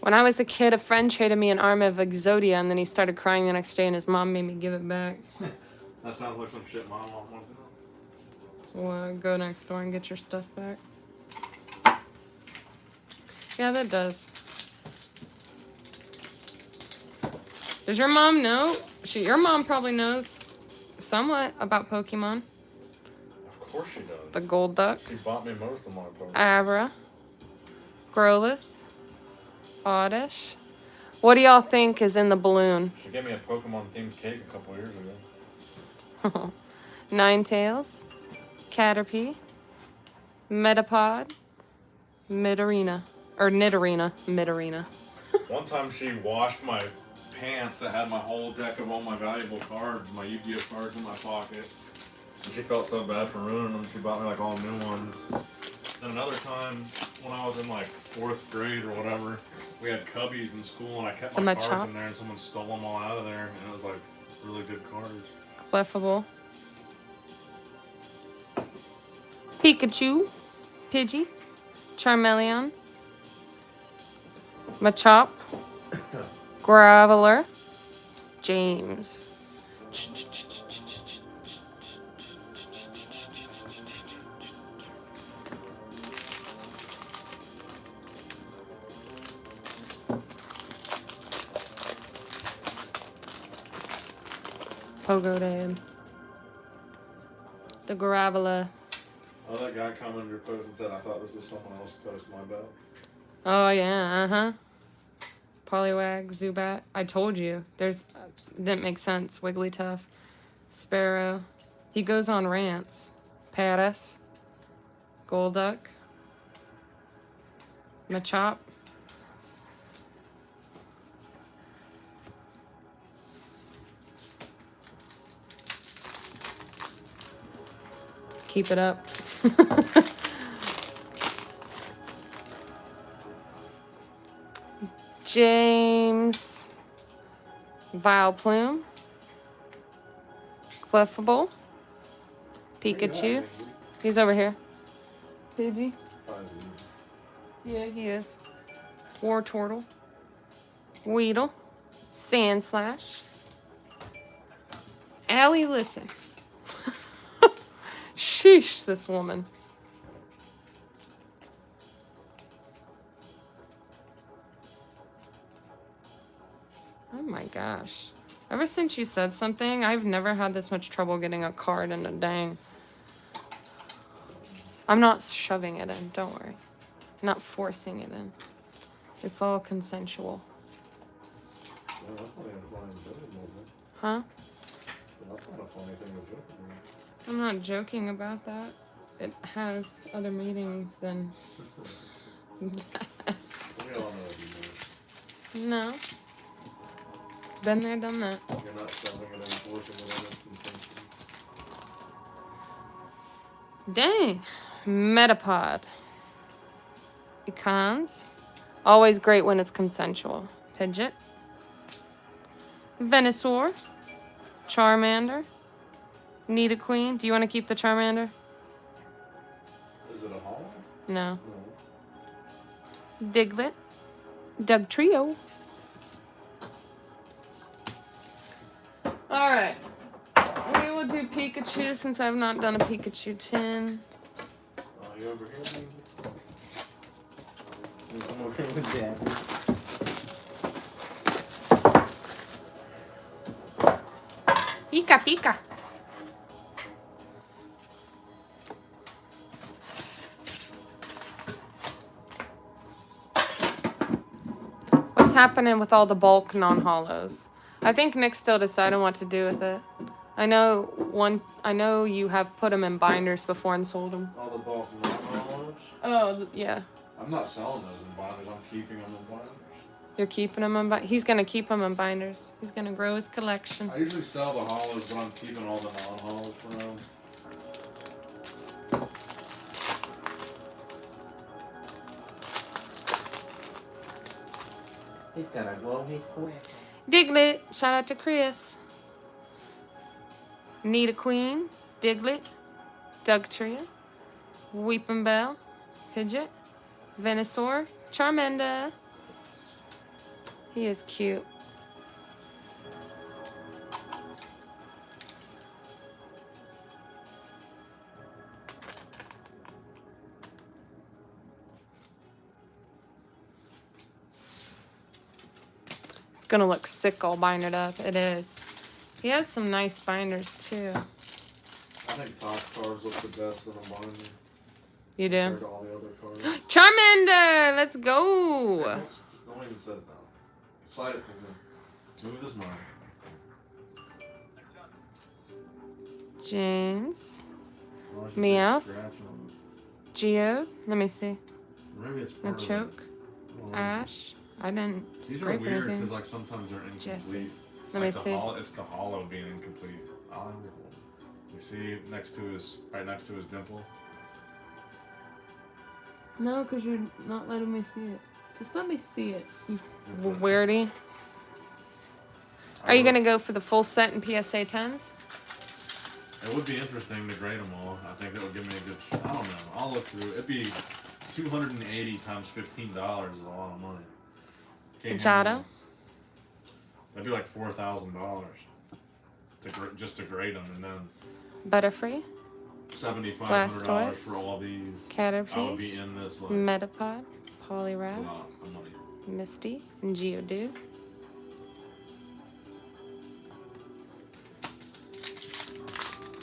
When I was a kid, a friend traded me an arm of Exodia, and then he started crying the next day, and his mom made me give it back. That sounds like some shit my mom wants to do. Well, go next door and get your stuff back. Yeah, that does. Does your mom know? Your mom probably knows somewhat about Pokemon. Of course she does. The Gold Duck. She bought me most of my Pokemon. Abra. Growlithe. Oddish. What do y'all think is in the balloon? She gave me a Pokemon-themed cake a couple years ago. Ninetales. Caterpie. Metapod. Midorina. Or Nidorina. Midorina. One time she washed my pants that had my whole deck of all my valuable cards, my Yu-Gi-Oh cards in my pocket. And she felt so bad for ruining them, she bought me like all new ones. And another time, when I was in like 4th grade or whatever, we had cubbies in school and I kept my cards in there and someone stole them all out of there. And it was like really good cards. Clefable. Pikachu. Pidgey. Charmeleon. Machop. Graveler. James. Pogo Dad. The Graveler. Oh, that guy commented your post and said, I thought this was someone else's post, my bad. Oh, yeah, uh-huh. Poliwag, Zubat. I told you. Didn't make sense. Wigglytuff. Sparrow. He goes on rants. Paris. Golduck. Machop. Keep it up. James. Vileplume. Clefable. Pikachu. He's over here. Pidgey. Yeah, he is. Wartortle. Weedle. Sandslash. Allie, listen. Sheesh, this woman. Oh my gosh. Ever since you said something, I've never had this much trouble getting a card in a dang. I'm not shoving it in, don't worry. not forcing it in. It's all consensual. Yeah, that's not even a funny joke, man. Huh? That's not a funny thing to joke about. I'm not joking about that. It has other meanings than that. We all know what you mean. No. Been there, done that. You're not selling it and enforcing it on its consumption. Dang. Metapod. Econs. Always great when it's consensual. Pidgeot. Venusaur. Charmander. Nidoqueen. Do you want to keep the Charmander? Is it a hollow? No. No. Diglett. Doug Trio. Alright. We will do Pikachu since I've not done a Pikachu tin. Oh, you over here? I'm over here with Dad. Pika Pika. What's happening with all the bulk non-hollows? I think Nick's still deciding what to do with it. I know you have put them in binders before and sold them. All the bulk non-hollows? Oh, yeah. I'm not selling those in binders. I'm keeping them in binders. You're keeping them in binders? He's going to keep them in binders. He's going to grow his collection. I usually sell the hollows, but I'm keeping all the non-hollows for now. He's gonna grow his quick. Diglett. Shout out to Chris. Nidoqueen. Diglett. Dugtrio. Weeping Bell. Pidgeot. Venusaur. Charmander. He is cute. It's gonna look sick all binded up. It is. He has some nice binders too. I think top cards look the best in a binder You compared do? to all the other cards. Charmander! Let's go! Just don't even say it now. Slide it to me. Move this knob. James. Oh, I should Meowth. put a scratch on Geode. Let me see. it. Maybe it's A part of it. choke. I don't know. Ash. I didn't These are scrape weird anything. because like sometimes they're incomplete. Jesse. Let Like me the see. It's the hollow being incomplete. You see next to his next to his dimple. No, because you're not letting me see it. Just let me see it, you Okay. weirdy. Are you going to go for the full set in PSA 10s? It would be interesting to grade them all. I think that would give me a good. I don't know. I'll look through. It'd be 280 times $15 is a lot of money. Can't Pidgeotto. handle it. That'd be like $4,000 just to grade them, and then Butterfree. $7,500 Blastoise. for all these. I Caterpie. would be in this like Metapod. a Poliwrath. lot of money. Misty. And Geodude.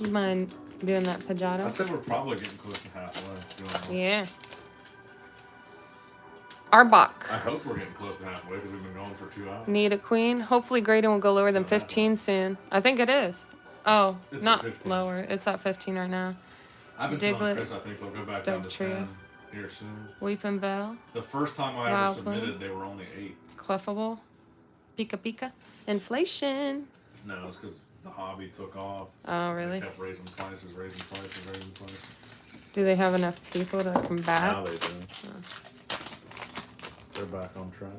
You mind doing that I'd Pidgeotto? say we're probably getting close to halfway. Yeah. Arbok. I hope we're getting close to halfway because we've been going for 2 hours. Nidoqueen. Hopefully grading will go lower than 15 soon. I think it is. Oh, It's at not 15. lower. It's at 15 right now. I've been Diglett, telling Chris I think they'll go back down to Dugtrio. 10 here soon. Weeping Bell. The first time I Wow, ever submitted, they were only 8. Clefable. Pika Pika. Inflation. No, it's because the hobby took off. Oh, They really? kept raising prices. Do they have enough people to combat? Now they do. They're back on track.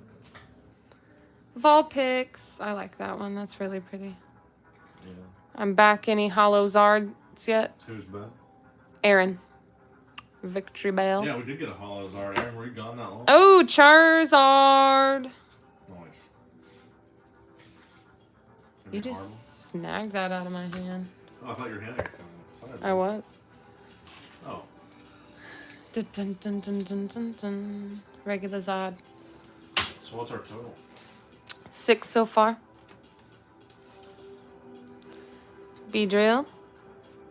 Vulpix. I like that one. That's really pretty. Yeah. I'm back. Any hollow Zards yet? Who's back? Aaron. Victory Bell. Yeah, we did get a hollow Zard. Aaron, were you gone that long? Oh, Charizard. Nice. You Any just Marble? snagged that out of my hand. Oh, I thought you were handing it to me. Sorry, I was. Oh. Dun, dun, dun, dun, dun, dun, dun. Regular Zod. So what's our total? 6 so far. Beedrill.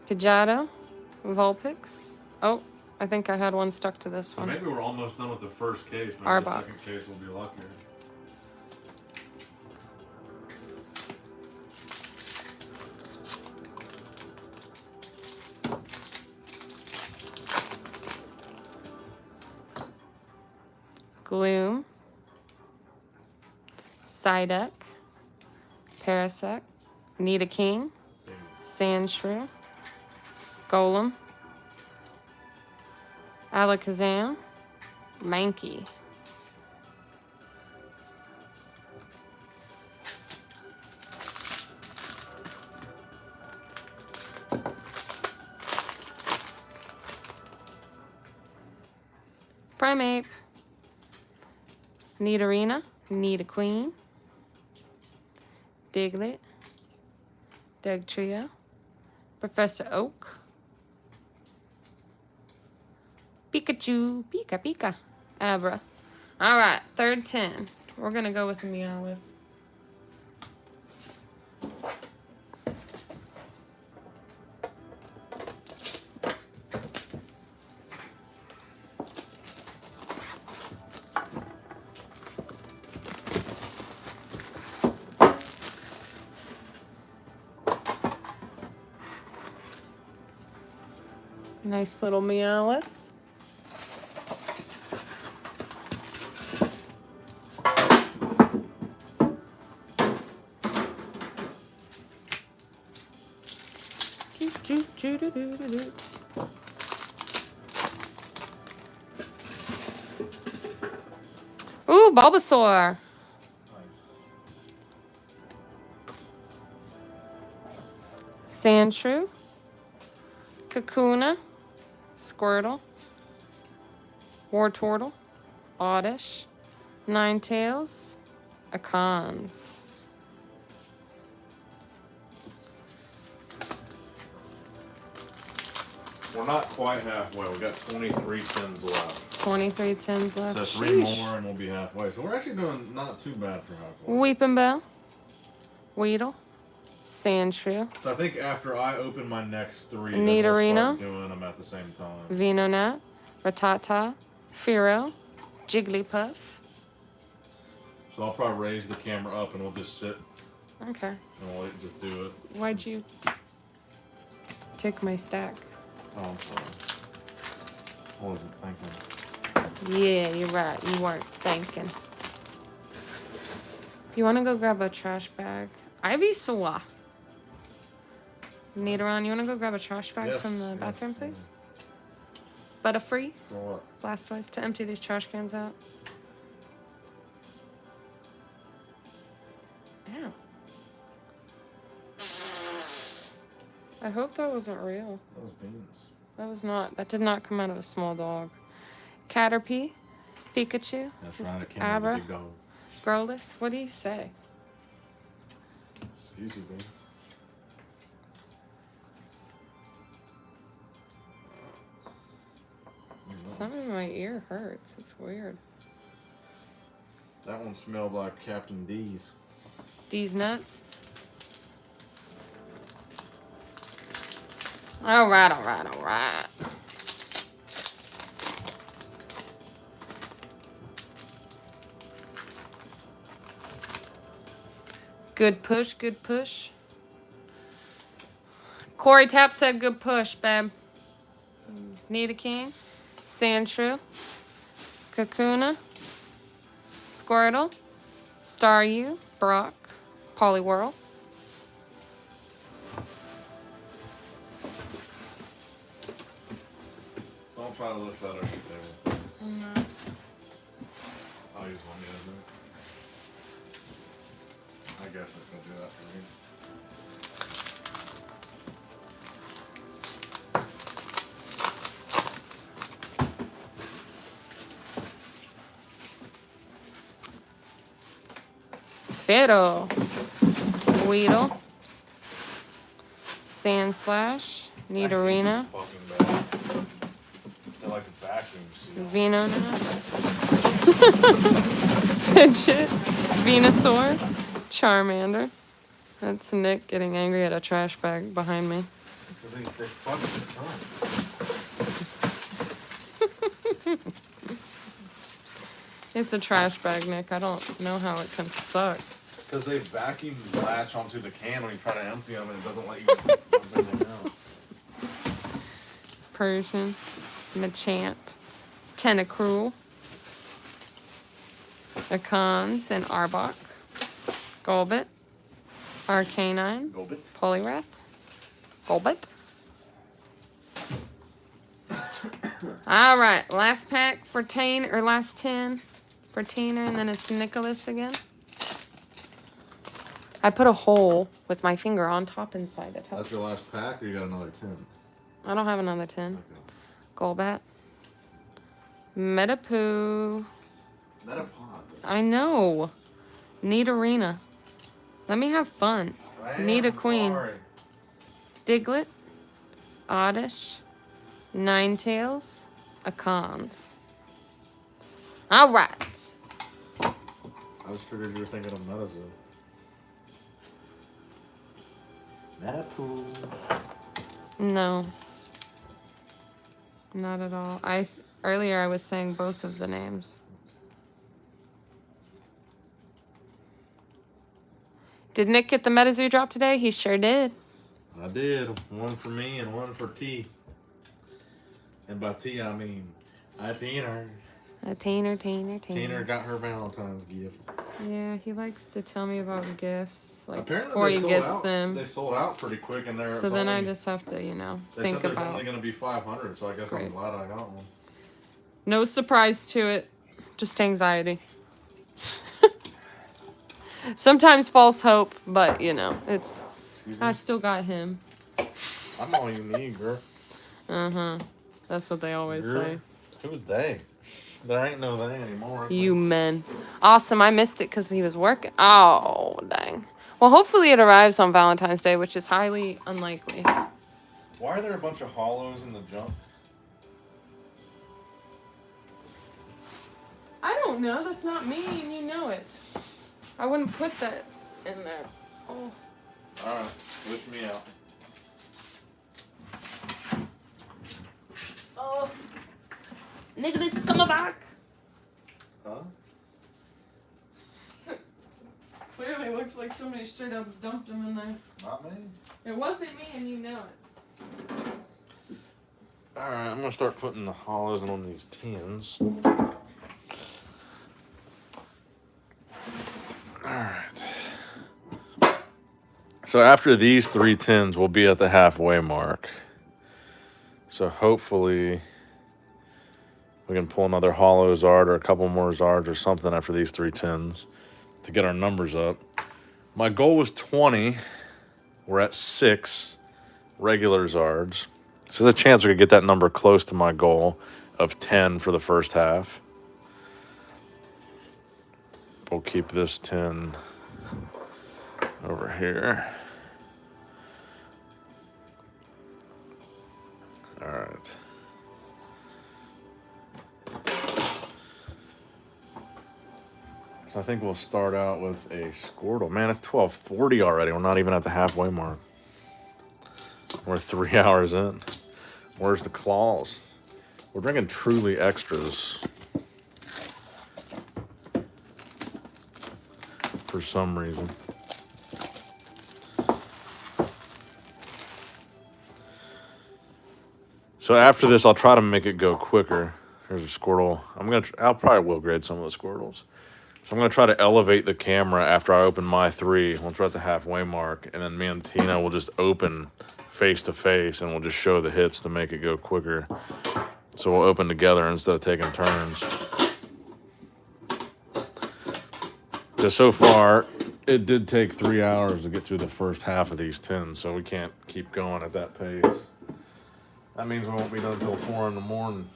Pidgeotto. Vulpix. Oh, I I think I had one stuck to this So one. maybe we're almost done with the first case. Maybe Arbok. the second case will be luckier. Gloom. Psyduck. Parasect. Nidoking. Sandshrew. Golem. Alakazam. Mankey. Primeape. Nidorina. Nidoqueen. Diglett. Dugtrio. Professor Oak. Pikachu. Pika Pika. Abra. Alright, third 10. We're gonna go with a Meowth. Nice little Meowth. Ooh, Bulbasaur. Sandshrew. Kakuna. Squirtle. Wartortle. Oddish. Ninetales. Akans. We're not quite halfway. We got 23 tins left. 23 tins left. So 3 Sheesh. more and we'll be halfway. So we're actually doing not too bad for halfway. Weeping Bell. Weedle. Sandshrew. So I think after I open my next 3, Nidorino. then we'll start doing them at the same time. Venonat. Rattata. Fearow. Jigglypuff. So I'll probably raise the camera up and we'll just sit Okay. and we'll just do it. Why'd you take my stack? Oh, I'm sorry. What was it thinking? Yeah, you're right. You weren't thinking. You want to go grab a trash bag? Ivysaur. Nidoran, you want to go grab a trash bag Yes, from the yes, bathroom, yeah. please? Butterfree. For what? Blastoise to empty these trash cans out. Ow. I hope that wasn't real. That was beans. That was not. That did not come out of a small dog. Caterpie. Pikachu. That's right, it came out Abra. of the big dog. Growlithe. What do you say? Excuse you, beans. Something in my ear hurts. It's weird. That one smelled like Captain D's. These nuts. Alright, alright, alright. Good push, good push. Corey Tapp said good push, babe. Nidoking. Sandshrew. Kakuna. Squirtle. Staryu. Brock. Poliwhirl. Don't try to lift that over the table. No. I'll use one of those. I guess I can do that for me. Fiddle. Weedle. Sandslash. Nidorina. Fucking bad. They're like a vacuum seal. Venonat. Fidget. Venusaur. Charmander. That's Nick getting angry at a trash bag behind me. Because they fucking It's a trash bag, Nick. I don't know how it can suck. Because they vacuum latch onto the can when you try to empty them and it doesn't let you dump anything out. Persian, Machamp, Tentacruel, Akans, and Arbok, Golbit, Arcanine, Golbit. Poliwrath, Golbit. All right, last pack for Tane, or last 10 for Tina, and then it's Nicholas again. I put a hole with my finger on top inside it. That's your last pack, or you got another 10? I don't have another 10. Okay. Golbat, Metapoo. Metapod. I know. Need Arena. Let me have fun. Need a queen. Sorry. Diglett, Oddish, Ninetales, Akans. All right. I just figured you were thinking of Metazoo. Metapool. No. Not at all. Earlier I was saying both of the names. Did Nick get the Metazoo drop today? He sure did. I did. One for me and one for T. And by T, I mean Tina. Teener. Got her Valentine's gift. Yeah, he likes to tell me about gifts like Apparently before they he sold gets out. them. They sold out pretty quick in there. So then I just have to, you know, They think said there's about. only going to be 500, so I guess great. I'm glad I got one. No surprise to it, just anxiety. Sometimes false hope, but you know, it's. Excuse I me? still got him. I'm all you need, girl. That's what they always Girl. say. Who's they? There ain't no they anymore. You men. Awesome. I missed it because he was working. Oh, dang. Well, hopefully it arrives on Valentine's Day, which is highly unlikely. Why are there a bunch of hollows in the junk? I don't know. That's not me, and you know it. I wouldn't put that in there. Oh. Alright, wish me out. Oh. Nicholas, come back. Huh? Clearly looks like somebody straight up dumped him in there. Not me? It wasn't me, and you know it. Alright, I'm gonna start putting the hollows in on these tins. Alright. So after these 3 tins, we'll be at the halfway mark. So hopefully we can pull another hollow Zard or a couple more Zards or something after these 3 tins to get our numbers up. My goal was 20. We're at 6 regular Zards. So there's a chance we could get that number close to my goal of 10 for the first half. We'll keep this 10 over here. All right. So I think we'll start out with a Squirtle. Man, it's 12:40 already. We're not even at the halfway mark. We're 3 hours in. Where's the claws? We're drinking Truly Extras. For some reason. So after this, I'll try to make it go quicker. Here's a Squirtle. I'll probably will grade some of the Squirtles. So I'm gonna try to elevate the camera after I open my 3 once we're at the halfway mark, and then me and Tina will just open face to face, and we'll just show the hits to make it go quicker. So we'll open together instead of taking turns. Because so far, it did take 3 hours to get through the first half of these tins, so we can't keep going at that pace. That means we won't be done until 4 in the morning.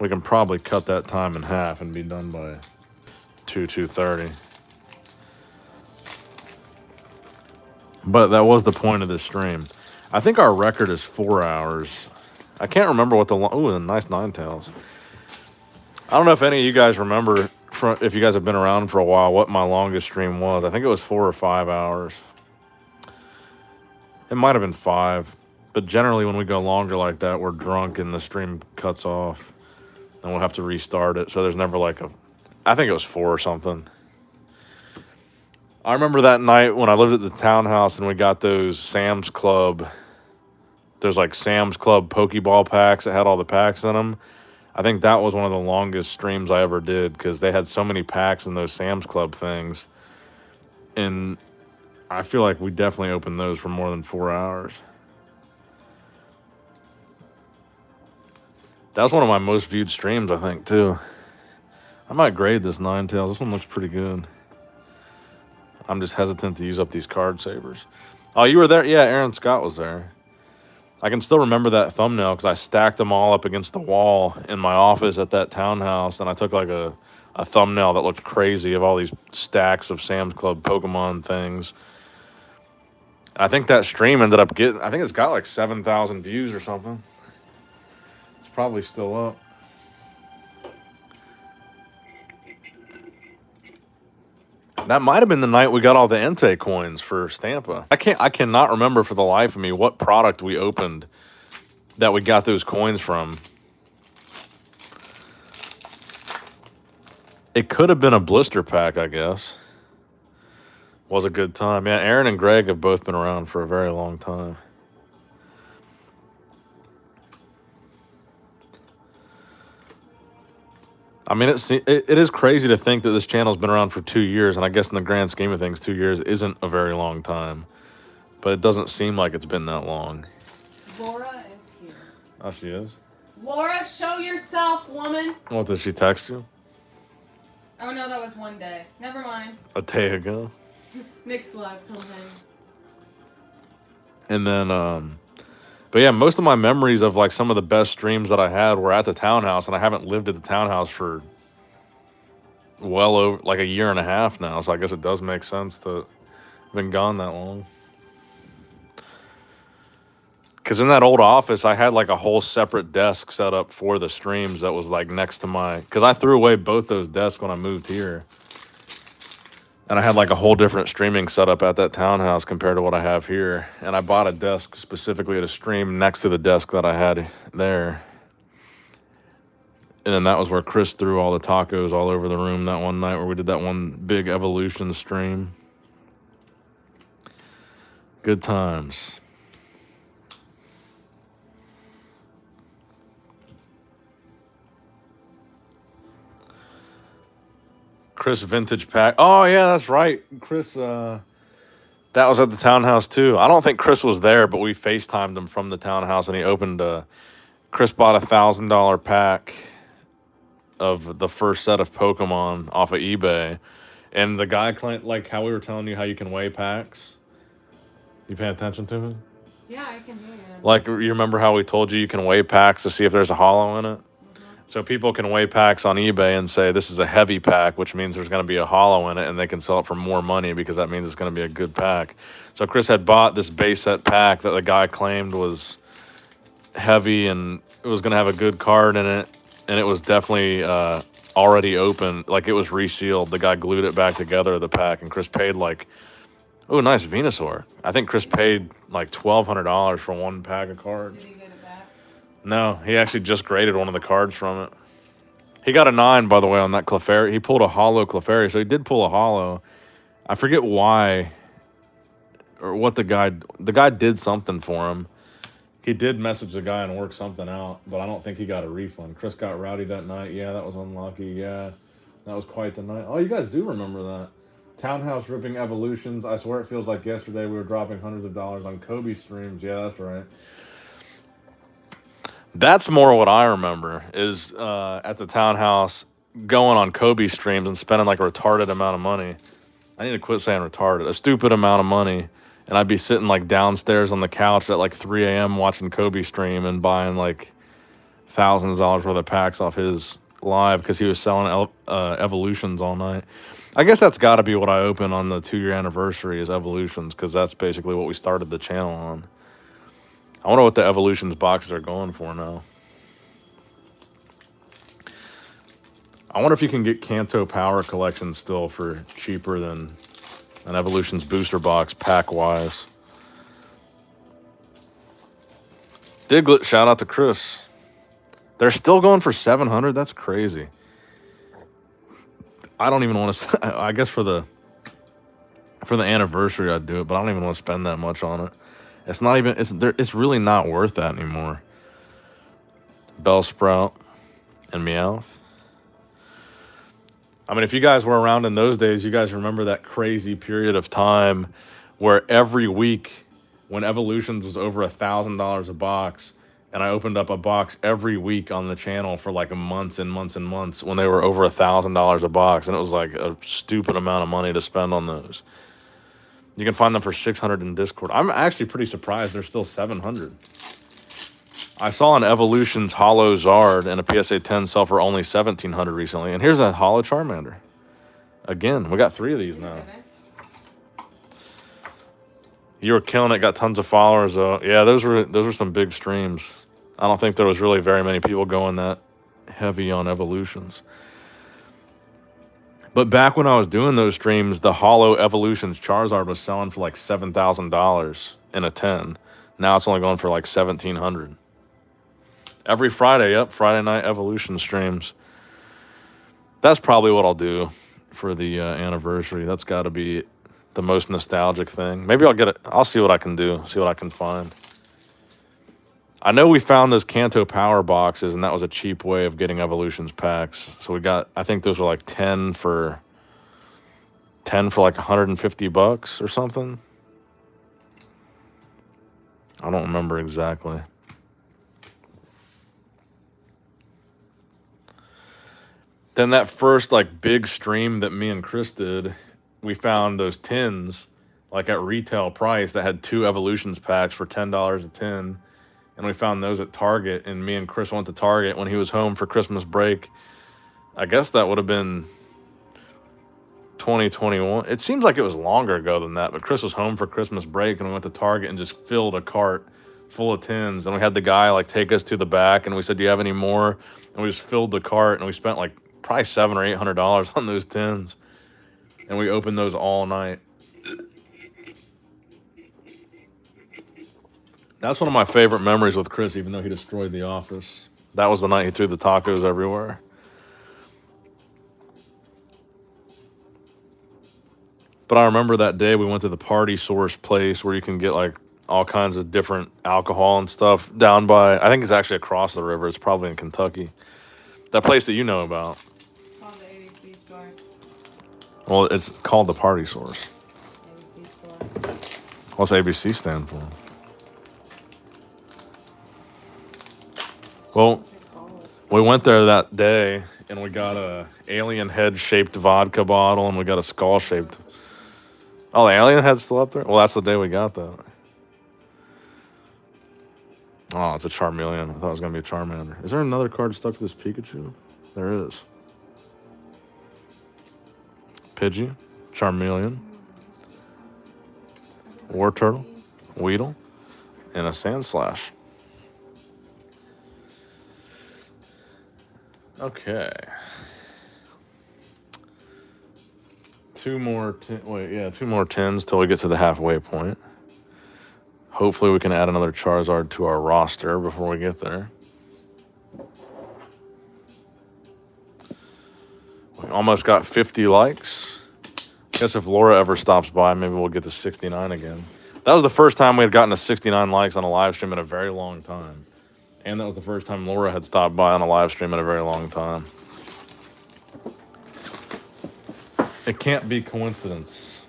We can probably cut that time in half and be done by 2:30. But that was the point of this stream. I think our record is 4 hours. I can't remember what ooh, a nice Ninetales. I don't know if any of you guys remember, if you guys have been around for a while, what my longest stream was. I think it was 4 or 5 hours. It might have been 5. But generally, when we go longer like that, we're drunk and the stream cuts off. And we'll have to restart it. So there's never like a... I think it was 4 or something. I remember that night when I lived at the townhouse and we got those Sam's Club... There's like Sam's Club Pokeball packs that had all the packs in them. I think that was one of the longest streams I ever did because they had so many packs in those Sam's Club things. And I feel like we definitely opened those for more than 4 hours. That was one of my most viewed streams, I think, too. I might grade this Ninetales. This one looks pretty good. I'm just hesitant to use up these card savers. Oh, you were there? Yeah, Aaron Scott was there. I can still remember that thumbnail because I stacked them all up against the wall in my office at that townhouse, and I took like a thumbnail that looked crazy of all these stacks of Sam's Club Pokemon things. I think that stream ended up getting... I think it's got like 7,000 views or something. It's probably still up. That might have been the night we got all the Entei coins for Stampa. I cannot remember for the life of me what product we opened that we got those coins from. It could have been a blister pack, I guess. Was a good time. Yeah, Aaron and Greg have both been around for a very long time. I mean, it is crazy to think that this channel's been around for 2 years, and I guess in the grand scheme of things, 2 years isn't a very long time. But it doesn't seem like it's been that long. Laura is here. Oh, she is? Laura, show yourself, woman. What, did she text you? Oh, no, that was one day. Never mind. A day ago? Nick's live, come hang. And then, but yeah, most of my memories of like some of the best streams that I had were at the townhouse, and I haven't lived at the townhouse for well over like a year and a half now. So I guess it does make sense to have been gone that long. Because in that old office, I had like a whole separate desk set up for the streams that was like next to my... Because I threw away both those desks when I moved here. And I had like a whole different streaming setup at that townhouse compared to what I have here. And I bought a desk specifically to stream next to the desk that I had there. And then that was where Chris threw all the tacos all over the room that one night where we did that one big Evolution stream. Good times. Chris Vintage Pack. Oh, yeah, that's right. Chris, that was at the townhouse, too. I don't think Chris was there, but we FaceTimed him from the townhouse, and he opened Chris bought a $1,000 pack of the first set of Pokemon off of eBay. And the guy, like how we were telling you how you can weigh packs. You paying attention to me? Yeah, I can hear you. Like, you remember how we told you can weigh packs to see if there's a hollow in it? So people can weigh packs on eBay and say this is a heavy pack, which means there's going to be a hollow in it, and they can sell it for more money because that means it's going to be a good pack. So Chris had bought this base set pack that the guy claimed was heavy and it was going to have a good card in it, and it was definitely already open. Like, it was resealed. The guy glued it back together, the pack, and Chris paid like, oh, nice Venusaur. I think Chris paid like $1,200 for one pack of cards. Did he get it back? No, he actually just graded one of the cards from it. He got a 9, by the way, on that Clefairy. He pulled a hollow Clefairy, so he did pull a hollow. I forget why or what the guy did something for him. He did message the guy and work something out, but I don't think he got a refund. Chris got rowdy that night. Yeah, that was unlucky. Yeah, that was quite the night. Oh, you guys do remember that. Townhouse ripping Evolutions. I swear it feels like yesterday we were dropping hundreds of dollars on Kobe streams. Yeah, that's right. That's more what I remember is at the townhouse going on Kobe streams and spending like a retarded amount of money. I need to quit saying retarded. A stupid amount of money. And I'd be sitting like downstairs on the couch at like 3 a.m. watching Kobe stream and buying like thousands of dollars worth of packs off his live because he was selling Evolutions all night. I guess that's got to be what I open on the 2-year anniversary is Evolutions because that's basically what we started the channel on. I wonder what the Evolutions boxes are going for now. I wonder if you can get Kanto Power Collection still for cheaper than an Evolutions booster box pack-wise. Diglett, shout out to Chris. They're still going for 700. That's crazy. I don't even want to. I guess for the anniversary, I'd do it, but I don't even want to spend that much on it. It's not even. It's really not worth that anymore. Bellsprout and Meowth. I mean, if you guys were around in those days, you guys remember that crazy period of time where every week, when Evolutions was over $1,000 a box, and I opened up a box every week on the channel for like months and months and months when they were over $1,000 a box, and it was like a stupid amount of money to spend on those. You can find them for 600 in Discord. I'm actually pretty surprised they're still 700. I saw an Evolutions Holo Zard and a PSA 10 sell for only 1,700 recently. And here's a Holo Charmander. Again, we got 3 of these now. You were killing it, got tons of followers though. Yeah, those were some big streams. I don't think there was really very many people going that heavy on Evolutions. But back when I was doing those streams, the Holo Evolutions Charizard was selling for like $7,000 in a 10. Now it's only going for like 1,700. Every Friday, yep, Friday night Evolution streams. That's probably what I'll do for the anniversary. That's got to be the most nostalgic thing. Maybe I'll get it. I'll see what I can do, see what I can find. I know we found those Kanto Power boxes, and that was a cheap way of getting Evolutions packs. So we got, I think those were like 10 for like $150 or something. I don't remember exactly. Then that first like big stream that me and Chris did, we found those tins like at retail price that had 2 Evolutions packs for $10 a tin. And we found those at Target, and me and Chris went to Target when he was home for Christmas break. I guess that would have been 2021. It seems like it was longer ago than that, but Chris was home for Christmas break, and we went to Target and just filled a cart full of tins. And we had the guy like take us to the back, and we said, "Do you have any more?" And we just filled the cart, and we spent like probably $700 or $800 on those tins. And we opened those all night. That's one of my favorite memories with Chris, even though he destroyed the office. That was the night he threw the tacos everywhere. But I remember that day we went to the Party Source place where you can get like all kinds of different alcohol and stuff down by, I think it's actually across the river. It's probably in Kentucky. That place that you know about. It's called the ABC store. Well, it's called the Party Source. ABC store. What's ABC stand for? Well, we went there that day, and we got a alien head-shaped vodka bottle, and we got a skull-shaped. Oh, the alien head's still up there? Well, that's the day we got that. Oh, it's a Charmeleon. I thought it was going to be a Charmander. Is there another card stuck to this Pikachu? There is. Pidgey, Charmeleon, War Turtle, Weedle, and a Sandslash. Okay. 2 more tins till we get to the halfway point. Hopefully we can add another Charizard to our roster before we get there. We almost got 50 likes. I guess if Laura ever stops by, maybe we'll get to 69 again. That was the first time we had gotten to 69 likes on a live stream in a very long time. And that was the first time Laura had stopped by on a live stream in a very long time. It can't be coincidence.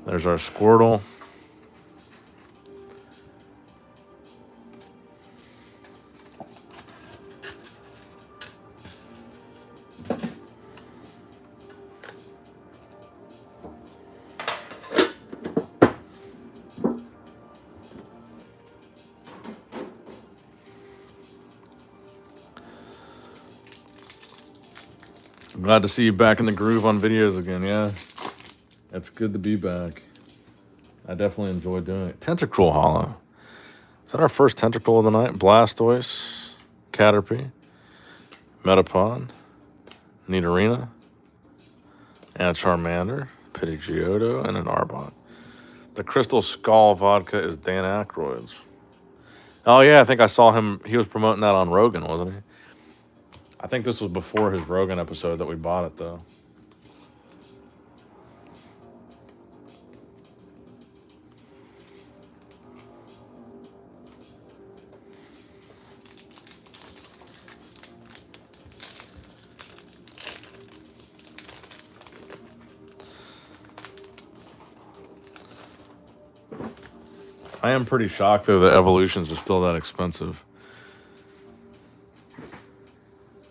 There's our Squirtle. I'm glad to see you back in the groove on videos again, yeah. It's good to be back. I definitely enjoy doing it. Tentacruel Hollow. Is that our first Tentacle of the night? Blastoise, Caterpie, Metapod, Nidorina, and a Charmander, Pidgeotto, and an Arbok. The Crystal Skull vodka is Dan Aykroyd's. Oh, yeah, I think I saw him. He was promoting that on Rogan, wasn't he? I think this was before his Rogan episode that we bought it, though. I am pretty shocked, though, that Evolutions is still that expensive.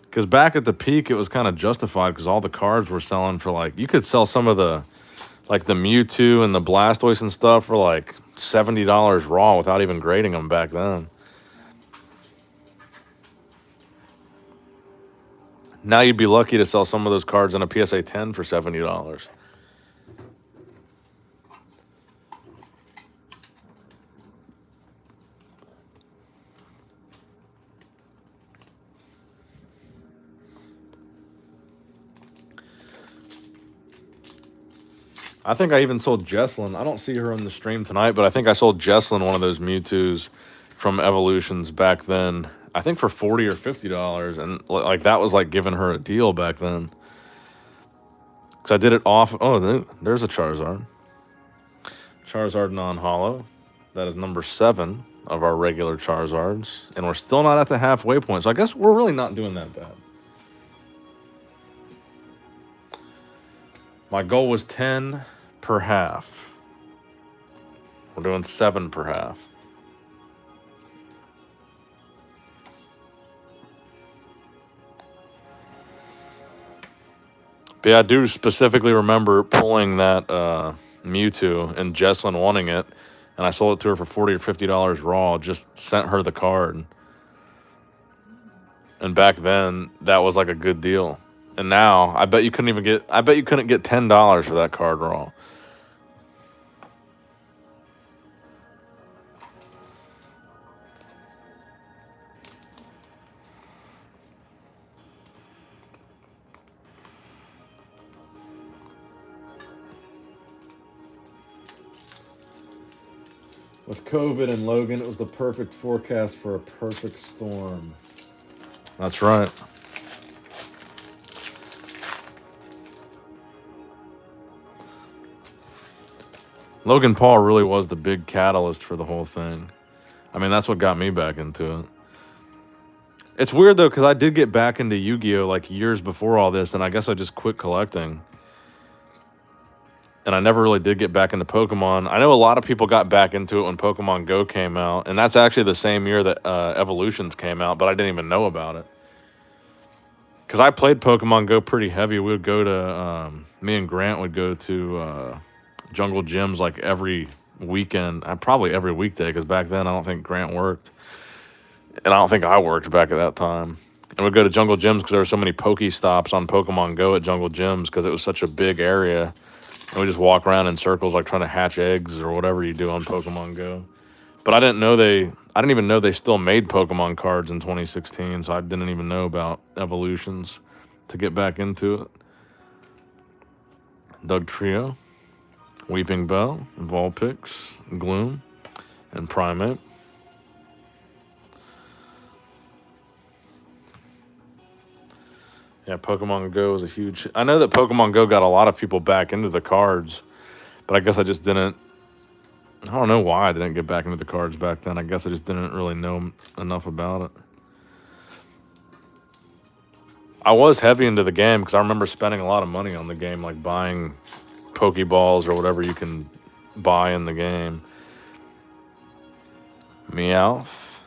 Because back at the peak, it was kind of justified because all the cards were selling for, like, you could sell some of the, like, the Mewtwo and the Blastoise and stuff for, like, $70 raw without even grading them back then. Now you'd be lucky to sell some of those cards in a PSA 10 for $70. I think I even sold Jesslyn. I don't see her on the stream tonight, but I think I sold Jesslyn one of those Mewtwo's from Evolutions back then. I think for $40 or $50, and like that was like giving her a deal back then. Because I did it off. Oh, there's a Charizard. Charizard non-holo. That is number 7 of our regular Charizards, and we're still not at the halfway point. So I guess we're really not doing that bad. My goal was 10 per half. We're doing 7 per half. But yeah, I do specifically remember pulling that Mewtwo and Jesslyn wanting it, and I sold it to her for $40 or $50 raw. Just sent her the card. And back then, that was like a good deal. And now, I bet you couldn't get $10 for that card raw. With COVID and Logan, it was the perfect forecast for a perfect storm. That's right. Logan Paul really was the big catalyst for the whole thing. I mean, that's what got me back into it. It's weird, though, because I did get back into Yu-Gi-Oh! Like years before all this, and I guess I just quit collecting. And I never really did get back into Pokemon. I know a lot of people got back into it when Pokemon Go came out, and that's actually the same year that Evolutions came out, but I didn't even know about it. Because I played Pokemon Go pretty heavy. We would go to, me and Grant would go to Jungle Gyms like every weekend, probably every weekday, because back then I don't think Grant worked. And I don't think I worked back at that time. And we'd go to Jungle Gyms because there were so many Pokestops on Pokemon Go at Jungle Gyms because it was such a big area. And we just walk around in circles like trying to hatch eggs or whatever you do on Pokemon Go. But I didn't even know they still made Pokemon cards in 2016, so I didn't even know about Evolutions to get back into it. Doug Trio, Weeping Bell, Vulpix, Gloom, and Primate. Yeah, Pokemon Go was a huge... I know that Pokemon Go got a lot of people back into the cards, but I guess I just didn't... I don't know why I didn't get back into the cards back then. I guess I just didn't really know enough about it. I was heavy into the game because I remember spending a lot of money on the game, like buying Pokeballs or whatever you can buy in the game. Meowth.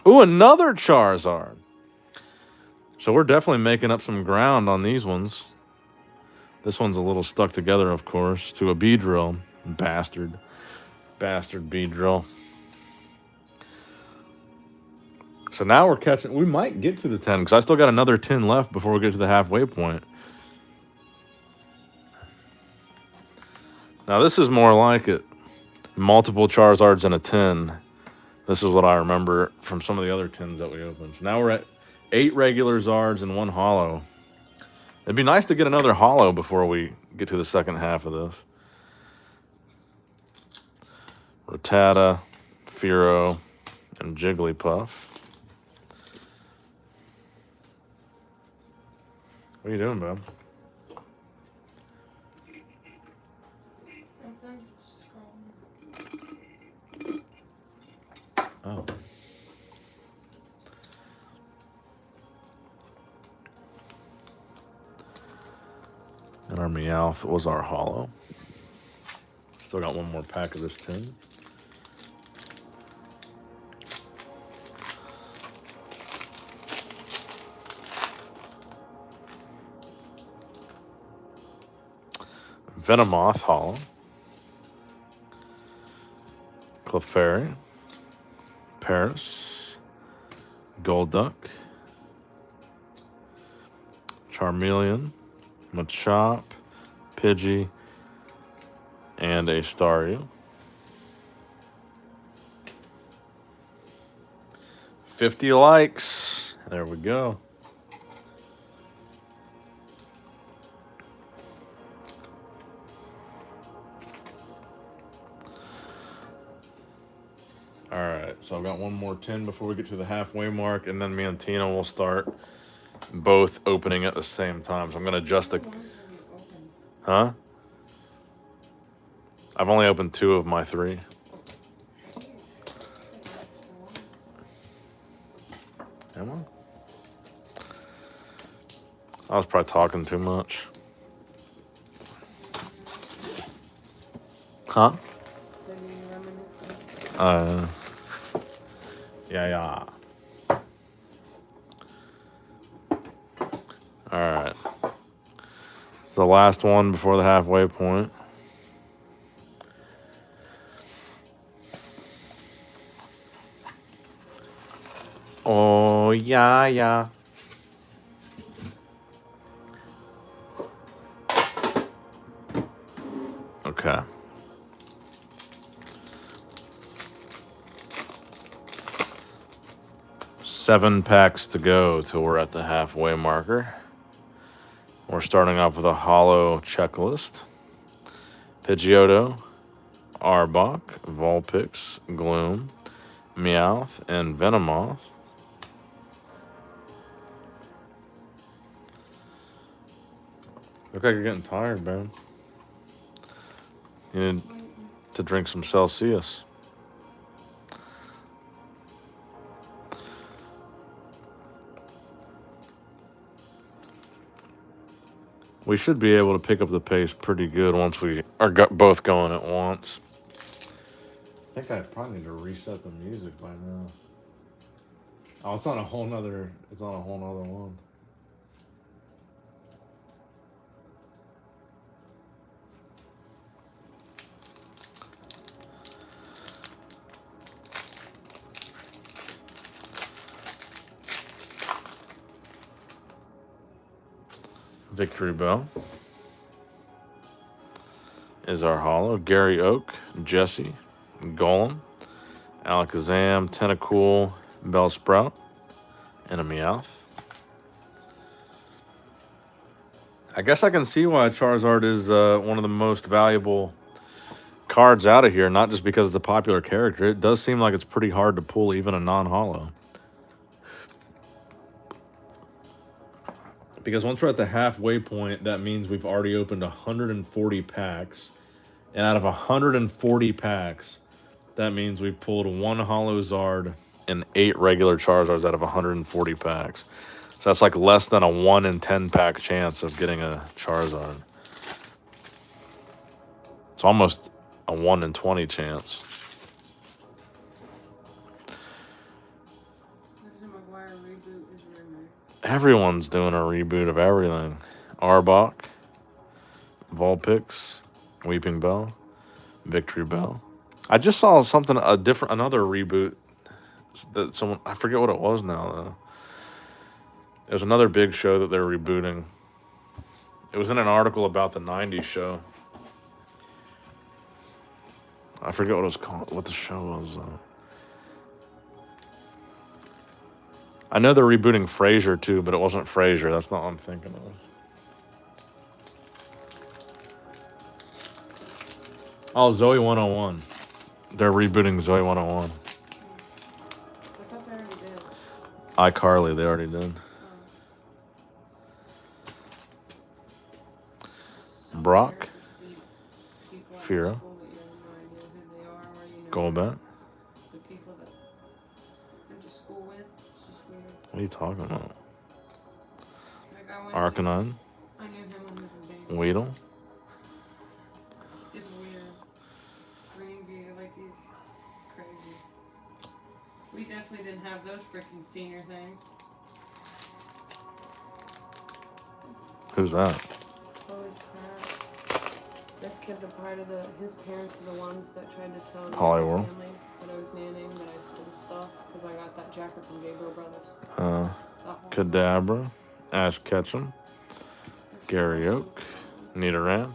Ooh, another Charizard. So we're definitely making up some ground on these ones. This one's a little stuck together, of course, to a Beedrill. Bastard Beedrill. So now we're catching... We might get to the 10, because I still got another 10 left before we get to the halfway point. Now this is more like it. Multiple Charizards in a 10. This is what I remember from some of the other 10s that we opened. So now we're at 8 regular Zards and 1 holo. It'd be nice to get another holo before we get to the second half of this. Rattata, Fearow, and Jigglypuff. What are you doing, bub? Oh. And our Meowth was our holo. Still got one more pack of this tin. Venomoth holo. Clefairy. Paris. Golduck. Charmeleon. Machop. Pidgey. And a Staryu. 50 likes. There we go. All right, so I've got one more tin before we get to the halfway mark, and then me and Tina will start both opening at the same time. So I'm gonna adjust the. Huh? I've only opened 2 of my 3. Am I? I was probably talking too much. Huh? Yeah. All right. It's the last one before the halfway point. Oh, yeah. Okay. Seven packs to go till we're at the halfway marker. We're starting off with a holo checklist. Pidgeotto, Arbok, Vulpix, Gloom, Meowth, and Venomoth. Look like you're getting tired, man. You need to drink some Celsius. We should be able to pick up the pace pretty good once we are both going at once. I think I probably need to reset the music by now. Oh, it's on a whole nother one. Victory Bell is our holo. Gary Oak, Jesse, Golem, Alakazam, Tentacool, Bellsprout, and a Meowth. I guess I can see why Charizard is one of the most valuable cards out of here, not just because it's a popular character. It does seem like it's pretty hard to pull even a non-holo. Because once we're at the halfway point, that means we've already opened 140 packs. And out of 140 packs, that means we've pulled 1 holo Zard and 8 regular Charizards out of 140 packs. So that's like less than a 1 in 10 pack chance of getting a Charizard. It's almost a 1 in 20 chance. Everyone's doing a reboot of everything. Arbok, Vulpix, Weeping Bell, Victory Bell. I just saw another reboot that someone, I forget what it was now though. There's another big show that they're rebooting. It was in an article about the 90s show. I forget what it was called, what the show was though. I know they're rebooting Frasier too, but it wasn't Frasier. That's not what I'm thinking of. Oh, Zoe 101. They're rebooting Zoe 101. I thought they already did. iCarly, they already did. So Brock. weird to see people at Fira. school that you have no idea who they are or you know Golbat. the people that went to school with. It's just weird. What are you talking about? Like I went Arcanine. to, I knew him when he was a baby. Weedle. It's weird. Greenview, like these, it's crazy. We definitely didn't have those freaking senior things. Who's that? Holy crap. This kid's a part of his parents are the ones that tried to tell the Hollywood. family that I was nannying, that I stole stuff, because I got that jacket from Gabriel Brothers. That one. Kadabra. Ash Ketchum. Gary Oak. Nidoran.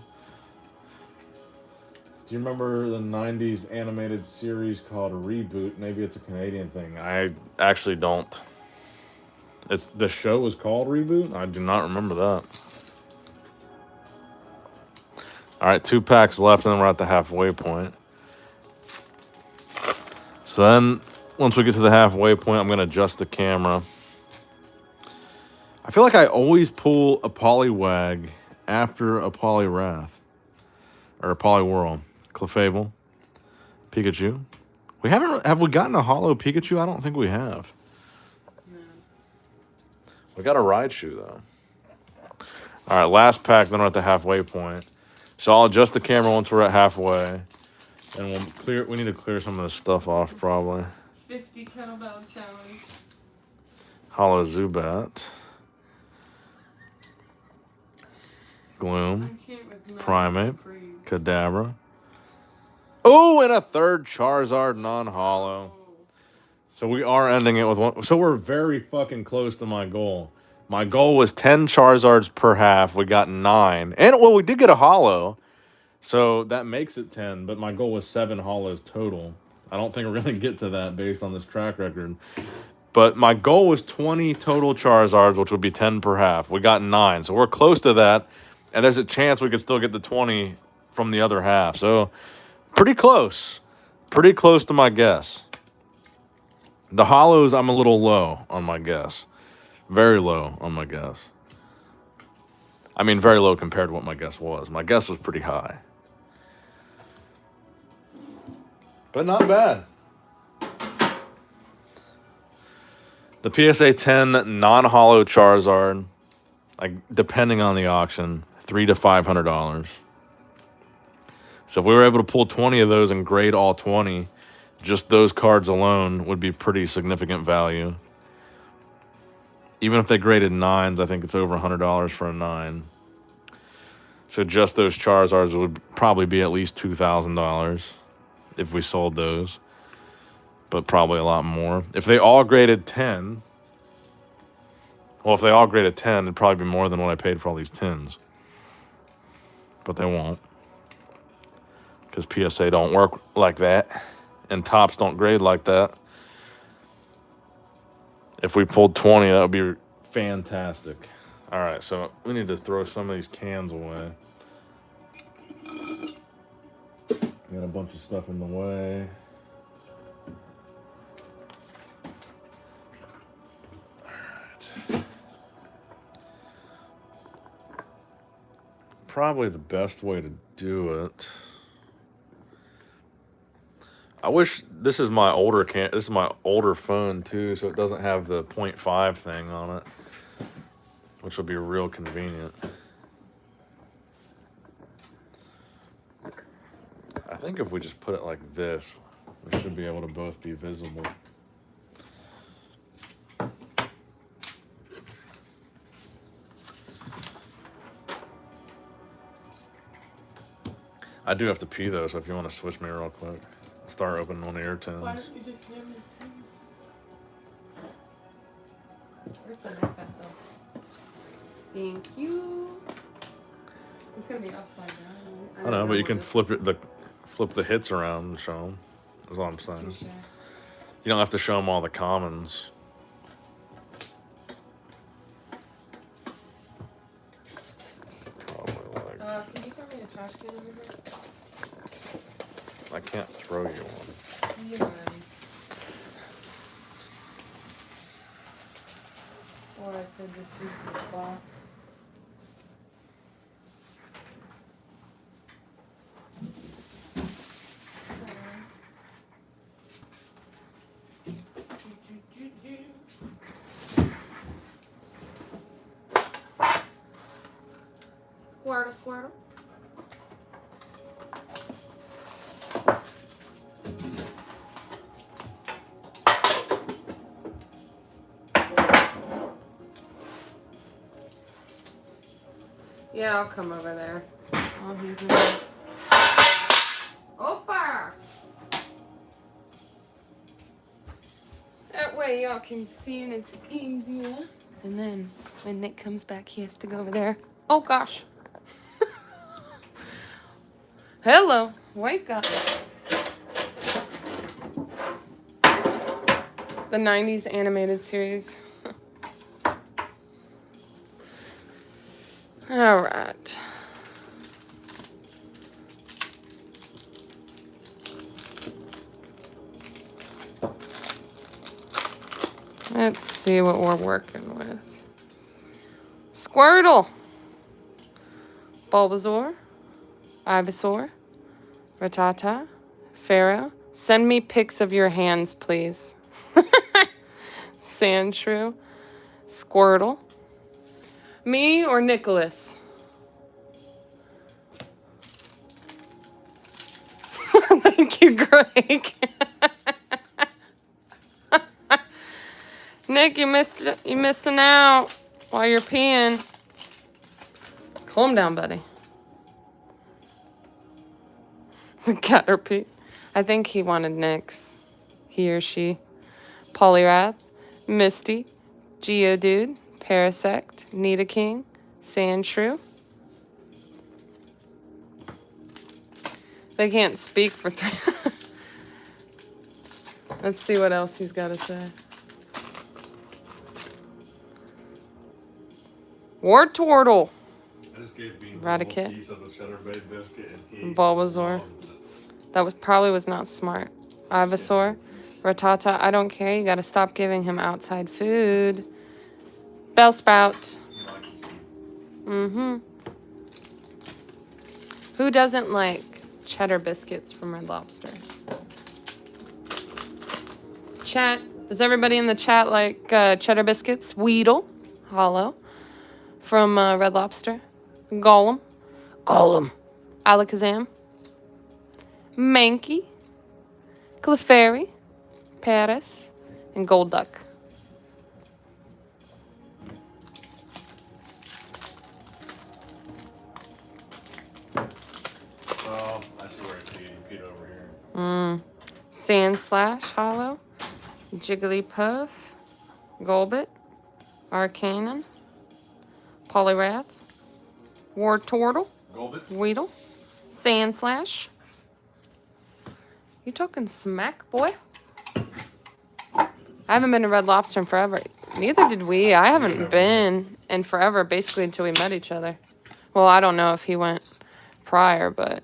Do you remember the 90s animated series called Reboot? Maybe it's a Canadian thing. I actually don't. The show was called Reboot? I do not remember that. All right, 2 packs left, and then we're at the halfway point. So then, once we get to the halfway point, I'm going to adjust the camera. I feel like I always pull a Poliwag after a Poliwrath. Or a Poliwhirl. Clefable. Pikachu. Have we gotten a holo Pikachu? I don't think we have. No. We got a Raichu, though. All right, last pack, then we're at the halfway point. So I'll adjust the camera once we're at halfway. And we need to clear some of this stuff off, probably. 50 kettlebell challenge. Holo Zubat. Gloom. I can't with Primate. Freeze. Kadabra. Oh, and a third Charizard non-holo. So we are ending it with one. So we're very fucking close to my goal. My goal was 10 Charizards per half. We got 9. And, well, we did get a holo. So that makes it 10. But my goal was 7 holos total. I don't think we're going to get to that based on this track record. But my goal was 20 total Charizards, which would be 10 per half. We got 9. So we're close to that. And there's a chance we could still get the 20 from the other half. So pretty close. Pretty close to my guess. The holos, I'm a little low on my guess. Very low on my guess. I mean, very low compared to what my guess was. My guess was pretty high. But not bad. The PSA 10 non-holo Charizard, like depending on the auction, $300 to $500. So if we were able to pull 20 of those and grade all 20, just those cards alone would be pretty significant value. Even if they graded 9s, I think it's over $100 for a 9. So just those Charizards would probably be at least $2,000 if we sold those. But probably a lot more. If they all graded 10, well, if they all graded 10, it'd probably be more than what I paid for all these tins. But they won't. Because PSA don't work like that. And Topps don't grade like that. If we pulled 20, that would be fantastic. All right, so we need to throw some of these cans away. Got a bunch of stuff in the way. All right. Probably the best way to do it. I wish this is my older this is my older phone too, so it doesn't have the 0.5 thing on it, which will be real convenient. I think if we just put it like this, we should be able to both be visible. I do have to pee though, so if you want to switch me real quick. Start opening one of your tins. Why don't you just hand me the pen? Where's the knife at though? Thank you. It's gonna be upside down. I know, but you can flip the hits around and show them. That's all I'm saying. Touche. You don't have to show them all the commons. Probably like. Can you throw me a trash can over here? I can't throw you one. Yeah. Or I could just use this box. Squirtle, squirtle. Yeah, I'll come over there. Oh, he's in there. Opa! That way y'all can see and it's easier. And then when Nick comes back, he has to go over there. Oh gosh. Hello, wake up. The 90s animated series. All right. Let's see what we're working with. Squirtle. Bulbasaur. Ivysaur. Rattata. Pharaoh. Send me pics of your hands, please. Sandshrew. Squirtle. Me or Nicholas? Thank you, Greg. Nick, you missing out while you're peeing. Calm down, buddy. Caterpie. I think he wanted Nick's. He or she. Poliwrath. Misty. Geodude. Parasect. Nidoking. Sandshrew. They can't speak for 3. Let's see what else he's got to say. Wartortle. I just gave Beans Raticate. a little piece of a cheddar bay biscuit and he Bulbasaur. loved it. That probably was not smart. Ivysaur. Rattata. I don't care. You got to stop giving him outside food. Bellsprout. He likes it. Mm-hmm. Who doesn't like cheddar biscuits from Red Lobster? Chat. Does everybody in the chat like cheddar biscuits? Weedle. Hollow. From Red Lobster. Golem. Alakazam. Mankey. Clefairy. Paris. And Golduck. Oh, I see where he peed over here. Sandslash. Hollow. Jigglypuff. Golbit. Arcanine. Poliwrath. Wartortle. Golbit. Weedle. Sandslash. You talking smack, boy? I haven't been to Red Lobster in forever. Neither did we. I haven't been in forever, basically until we met each other. Well, I don't know if he went prior, but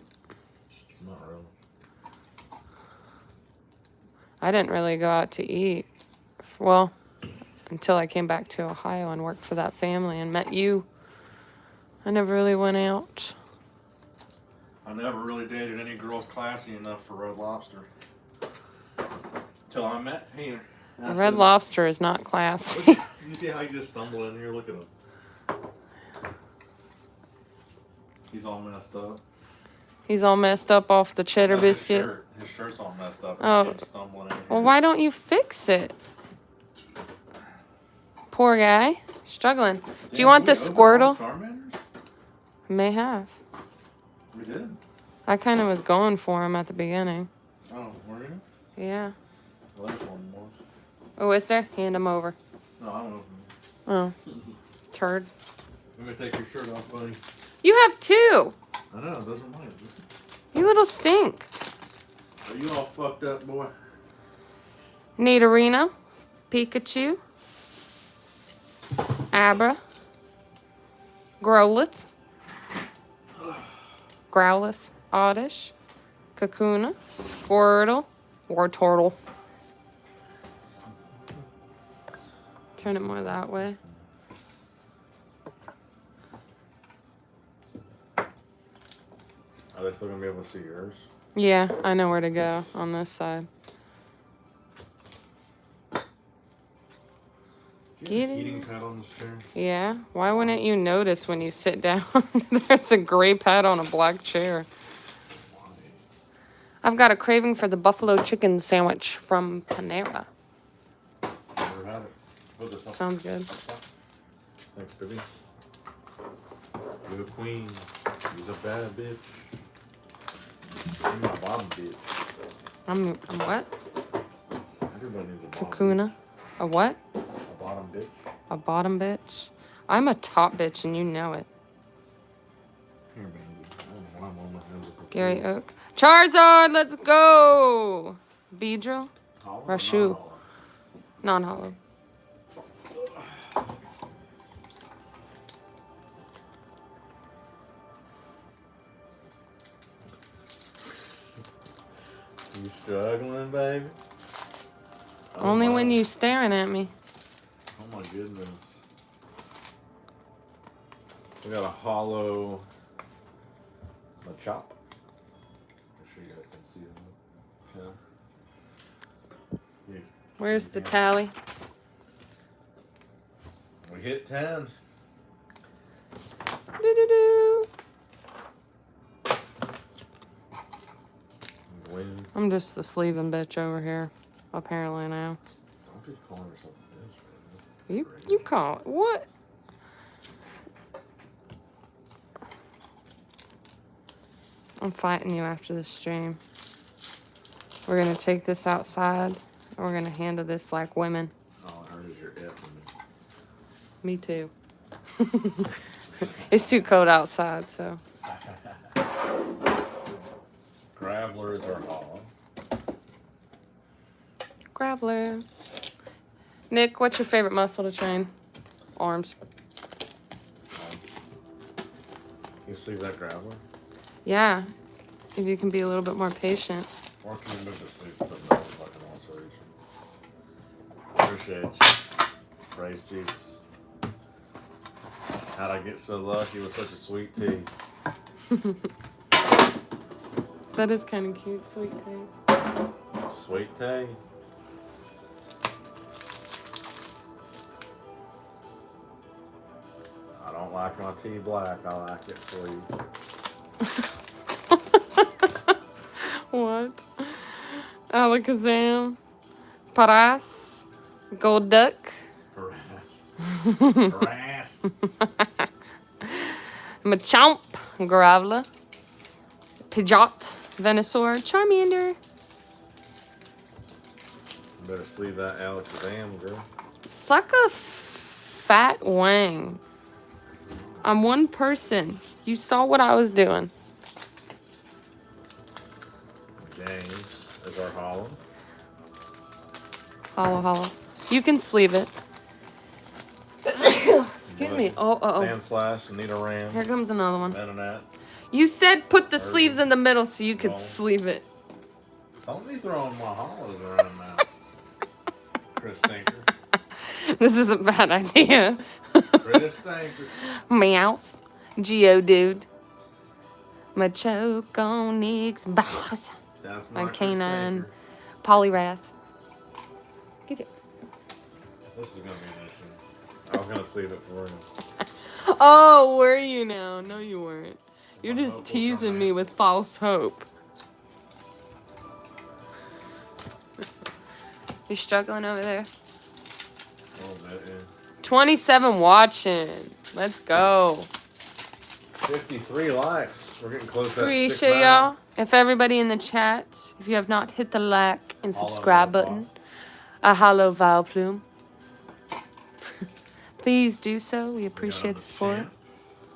Not really. I didn't really go out to eat. Well, until I came back to Ohio and worked for that family and met you. I never really went out. I never really dated any girls classy enough for Red Lobster. Till I met Painter. Red Lobster is not classy. You see how he just stumbled in here? Look at him. He's all messed up. He's all messed up off the cheddar No, biscuit. His shirt's all messed up. Oh. He keeps stumbling in here. Well, why don't you fix it? Poor guy. Struggling. Do you want the Squirtle? May have. We did. I kind of was going for him at the beginning. Oh, were you? Yeah. Well, there's one more. Oh, is there? Hand him over. No, I don't know. Oh. Turd. Let me take your shirt off, buddy. You have 2. I know, those are mine. You little stink. Are you all fucked up, boy? Nidorino. Pikachu. Abra. Growlithe. Growlithe. Oddish. Kakuna, Squirtle, Wartortle. Turn it more that way. Are they still gonna be able to see yours? Yeah, I know where to go on this side. Get it? Heating pad on this chair? Yeah. Why wouldn't you notice when you sit down? There's a gray pad on a black chair. I've got a craving for the buffalo chicken sandwich from Panera. Never had it. Put this up. Sounds good. Thanks, baby. You're a queen. You're a bad bitch. You're my bottom bitch. I'm what? Everybody needs a bottom Kakuna. A what? bitch. A bottom bitch. A bottom bitch? I'm a top bitch and you know it. Here, baby. I don't know why I'm on my hands. It's a Gary kid. Oak. Charizard, let's go! Beedrill. Hollow or Rashu. not hollow? Non-hollow. You struggling, baby? Oh Only my- when you staring at me. Oh my goodness. We got a hollow Machop. Make sure you guys can see that. Yeah. Where's the tally? We hit 10. Doo-doo-doo. Win. I'm just the sleeving bitch over here. Apparently now. Don't be calling yourself this, man. You call it what? I'm fighting you after the stream. We're gonna take this outside. And we're gonna handle this like women. Oh, I heard your F in me. Me too. It's too cold outside, so. Graveler is our hollow. Graveler. Nick, what's your favorite muscle to train? Arms. You sleeve that Graveler? Yeah. If you can be a little bit more patient. Or can you move the sleeves to the middle fucking ulceration? Appreciate you. Praise Jesus. How'd I get so lucky with such a sweet tea? That is kind of cute, sweet tea. Sweet tea. I don't like my tea black. I like it sweet. What? Alakazam. Paras. Gold duck. Harass. Harass. Machamp. Graveler. Pidgeot. Venusaur. Charmander. Better sleeve that Alakazam, girl. Suck a fat wang. I'm one person. You saw what I was doing. James is our hollow. Hollow, hollow. You can sleeve it. Excuse me. Oh. Sand Slash, Anita Ram, Here comes another one. Venonat. You said put the sleeves in the middle so you could No. sleeve it. Don't be throwing my hollows around now. Chris Stinker. This is a bad idea. Chris Stinker. Meowth. Geodude. Machoke on Nick's boss. That's My Chris canine. Stinker. Poliwrath. Get it. This is gonna be an issue. I was gonna sleeve it for him. Oh, were you now? No, you weren't. You're My just hope will teasing come me in. with false hope. You struggling over there? A little bit, yeah. 27 watching. Let's go. 53 likes. We're getting close to that Appreciate 6 y'all. If everybody in the chat, if you have not hit the like and Hollow subscribe Vileplume. button, a hollow Vileplume, please do so. We appreciate the support.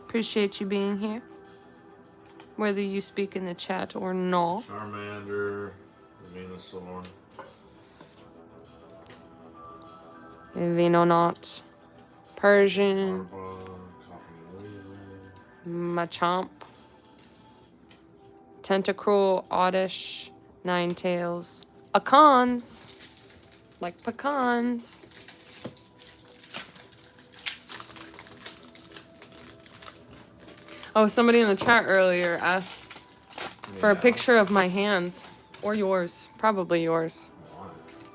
Appreciate you being here. Whether you speak in the chat or not. Charmander, Venusaur, Venonat, Persian, Arbok, Copy Machamp, Tentacruel, Oddish, Ninetales, Acons, like pecans. Oh, somebody in the chat earlier asked for a picture of my hands. Or yours. Probably yours.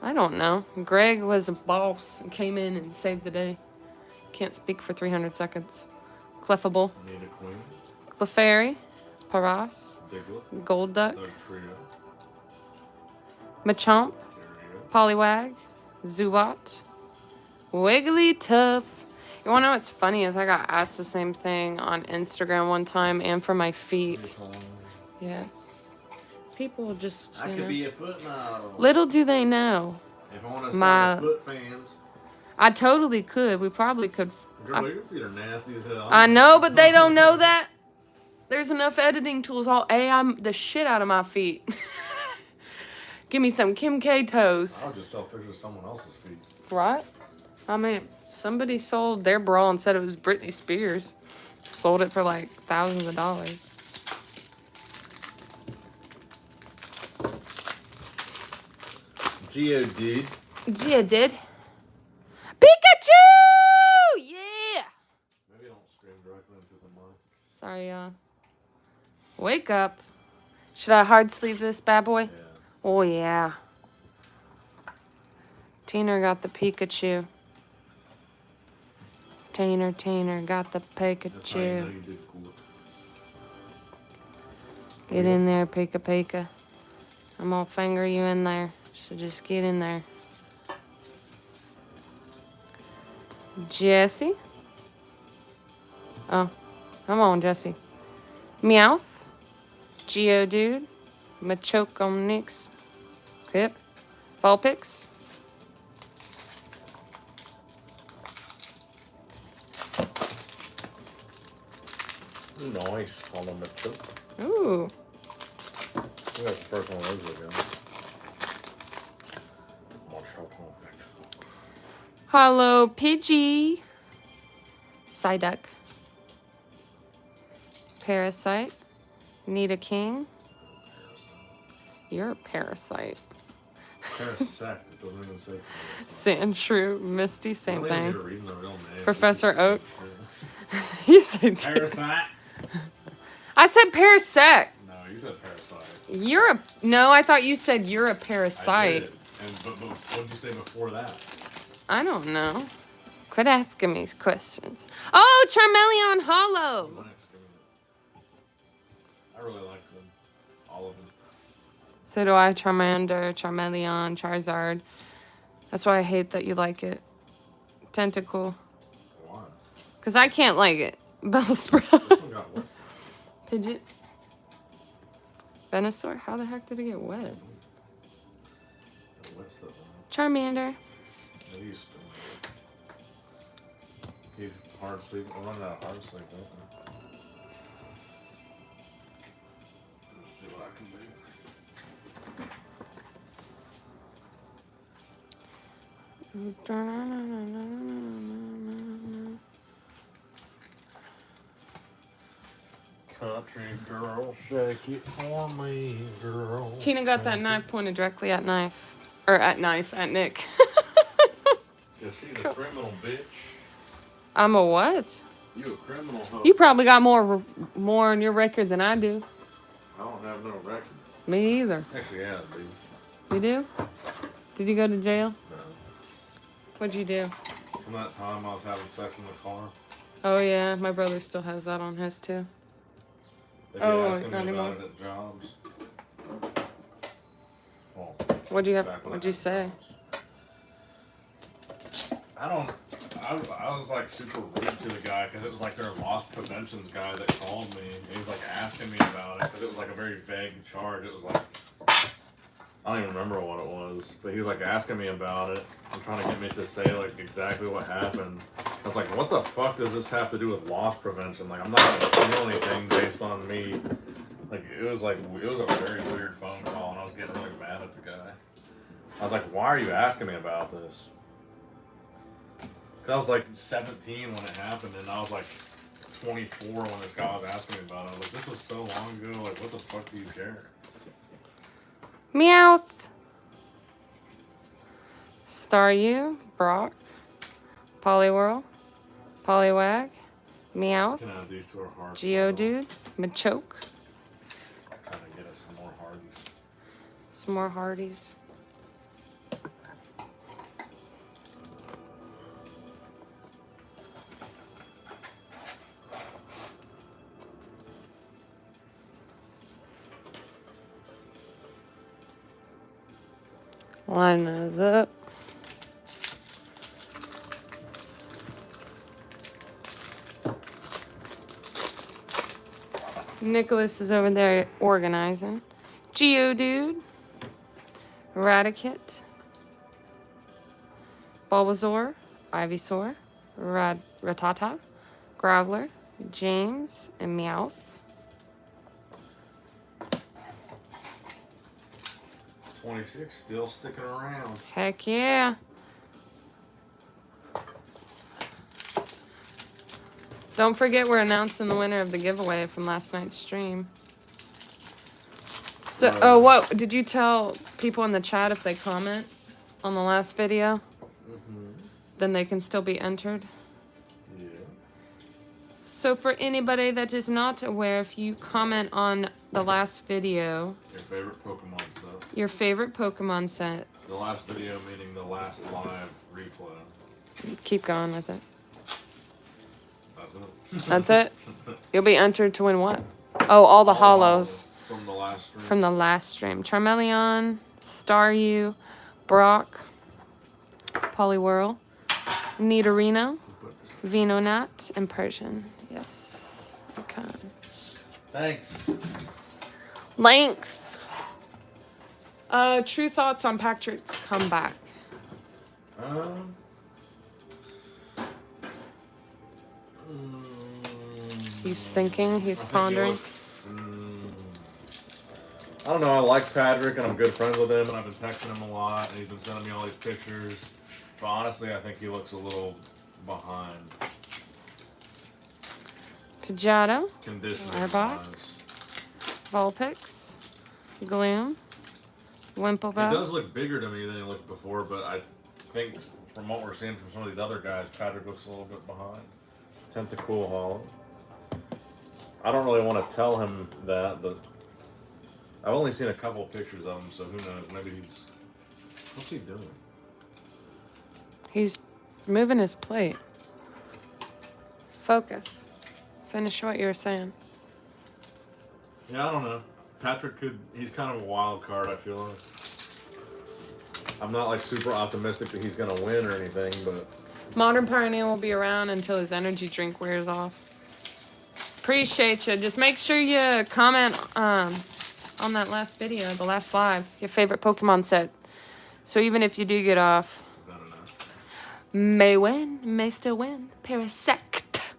I don't know. Greg was a boss and came in and saved the day. Can't speak for 300 seconds. Clefable. Need a queen. Clefairy. Paras. Diglett. Golduck. Third trio. Machamp. Curio. Poliwag. Zubat. Wigglytuff. You wanna know what's funny is I got asked the same thing on Instagram one time and for my feet. Yes. People just, I you could know. be a foot model. Little do they know. If I want to My- start a foot fans. I totally could. We probably could. Girl, your feet are nasty as hell. I know, but they don't know that. There's enough editing tools. I'm the shit out of my feet. Give me some Kim K toes. I'll just sell pictures of someone else's feet. Right? I mean, somebody sold their bra and said it was Britney Spears. Sold it for like thousands of dollars. G-O-D. Yeah, did. Pikachu! Yeah! Maybe don't scream directly into the mic. Sorry, y'all. Wake up. Should I hard sleeve this bad boy? Yeah. Oh, yeah. Teener got the Pikachu. Teener got the That's how you know Pikachu. you did cool. Get in there, Pika. I'm gonna finger you in there. So just get in there. Jesse. Oh, come on, Jesse. Meowth. Geodude. Machoke-Onix. Pip. Vulpix. Nice. Call them a choke. Ooh. I think that's the first one of those again. Hello, Pidgey. Psyduck. Parasite. Nidoking. You're a parasite. Parasect. It doesn't even say. Sandshrew. Misty, same I don't even thing. need to read the real name. Professor It's Oak. just- You said Parasite. I said parasect. No, you said parasite. You're a no. I thought you said you're a I parasite. did. But what did you say before that? I don't know. Quit asking me questions. Oh, Charmeleon Hollow. Nice. I really like them. All of them. So do I. Charmander, Charmeleon, Charizard. That's why I hate that you like it. Tentacle. Why? Because I can't like it. Bellsprout. This one got wet. Pidgeot. Venusaur? How the heck did it get wet? Got wet stuff Charmander. on it. He's hard sleep. I'm running out of hard sleep. Let's see what I can do. Country girl, shake it for me, girl. Tina got that knife pointed directly at knife. Or at Nick. Yeah, she's a criminal, bitch. I'm a what? You a criminal, huh? You probably got more on your record than I do. I don't have no record. Me either. Actually, yeah, dude. You do? Did you go to jail? No. What'd you do? From that time I was having sex in the car. Oh yeah, my brother still has that on his too. They'd be Oh, asking not me anymore. about it at jobs. Well, What'd you have? back when What'd I you had say? jobs. I was like super rude to the guy because it was like their loss preventions guy that called me. He was like asking me about it because it was like a very vague charge. It was like, I don't even remember what it was, but he was like asking me about it and trying to get me to say like exactly what happened. I was like, what the fuck does this have to do with loss prevention? Like, I'm not gonna steal anything based on me. Like, it was a very weird phone call, and I was getting really mad at the guy. I was like, why are you asking me about this? Cause I was like 17 when it happened, and I was like 24 when this guy was asking me about it. I was like, this was so long ago. Like, what the fuck do you care? Meowth. Staryu, Brock, Poliwhirl, Poliwag, Meowth, You know, these two are hard. Geodude, Machoke. Trying to get us some more Hardies. Some more Hardies. Line those up. Nicholas is over there organizing. Geodude, Raticate, Bulbasaur, Ivysaur, Rattata, Graveler, James, and Meowth. 26 still sticking around. Heck yeah. Don't forget we're announcing the winner of the giveaway from last night's stream. So, oh, what did you tell people in the chat if they comment on the last video? Then they can still be entered. Yeah. So for anybody that is not aware, if you comment on the last video, Your favorite Pokemon set. your favorite Pokemon set, The last video meaning the last live replay. keep going with it. That's it. That's it. You'll be entered to win what? Oh, all the hollows From the last stream. from the last stream. Charmeleon, Staryu, Brock, Poliwhirl, Nidorino, Venonat, and Persian. Yes. Okay. Thanks. Thanks. True thoughts on Patrick's comeback. He's thinking, he's pondering. I don't know, I like Patrick and I'm good friends with him and I've been texting him a lot and he's been sending me all these pictures. But honestly, I think he looks a little behind. Pidgeotto, Conditioning Arbok, wise. Vulpix, Gloom, He Wimplebutt. does look bigger to me than he looked before, but I think from what we're seeing from some of these other guys, Patrick looks a little bit behind. Tentacool Hollow. I don't really want to tell him that, but I've only seen a couple of pictures of him, so who knows? Maybe he's... What's he doing? He's moving his plate. Focus. Finish what you were saying. Yeah, I don't know. Patrick could... He's kind of a wild card, I feel like. I'm not like super optimistic that he's going to win or anything, but... Modern Pioneer will be around until his energy drink wears off. Appreciate you. Just make sure you comment on that last video, the last live, your favorite Pokemon set. So even if you do get off, I don't know. may win, may still win. Parasect,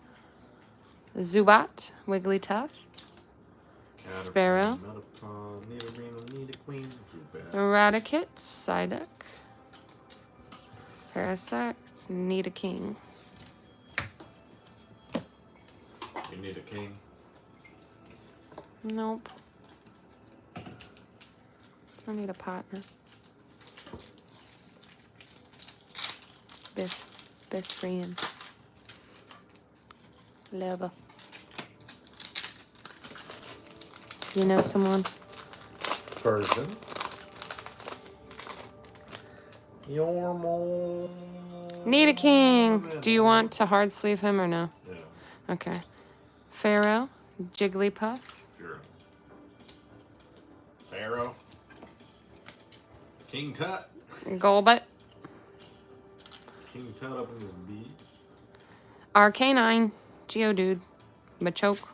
Zubat, Wigglytuff, Sparrow, Eradicate, Psyduck, Parasect, Nidoking. You need a king. Nope. I need a partner. Best friend. Lover. You know someone? Person. Your mom. Nidoking! Do you want to hard sleeve him or no? Yeah, Okay. Pharaoh, Jigglypuff, sure. Pharaoh. King Tut. Golbat, King Tut up in his beat. Arcanine, Geodude, Machoke,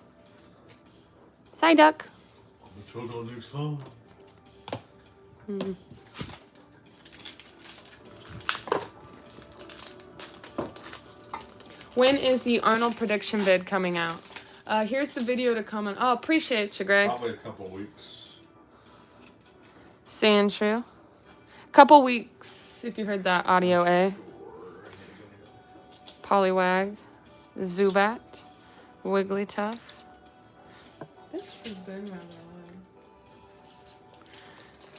Psyduck. The choke on Duke's home. When is the Arnold prediction vid coming out? Here's the video to comment. Oh, appreciate you, Greg. Probably a couple weeks. Sandshrew. Couple weeks, if you heard that audio, A. Poliwag, Zubat, Wigglytuff. This has been rather long.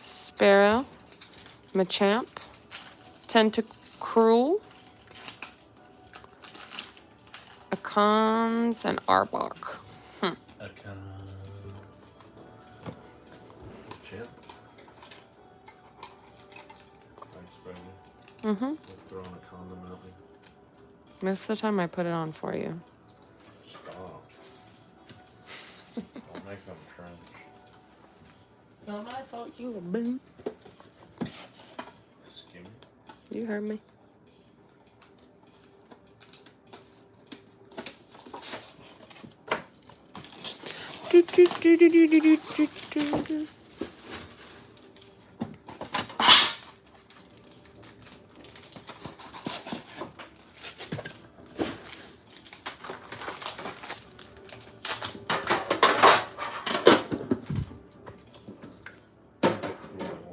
Sparrow. Machamp. Tentacruel. Akans and Arbok. Champ. Thanks, baby. Mm-hmm. We'll throw in a condom at me. Most of the time I put it on for you. Stop. Don't make them trench. Not my fault you were boom. Skim. You heard me.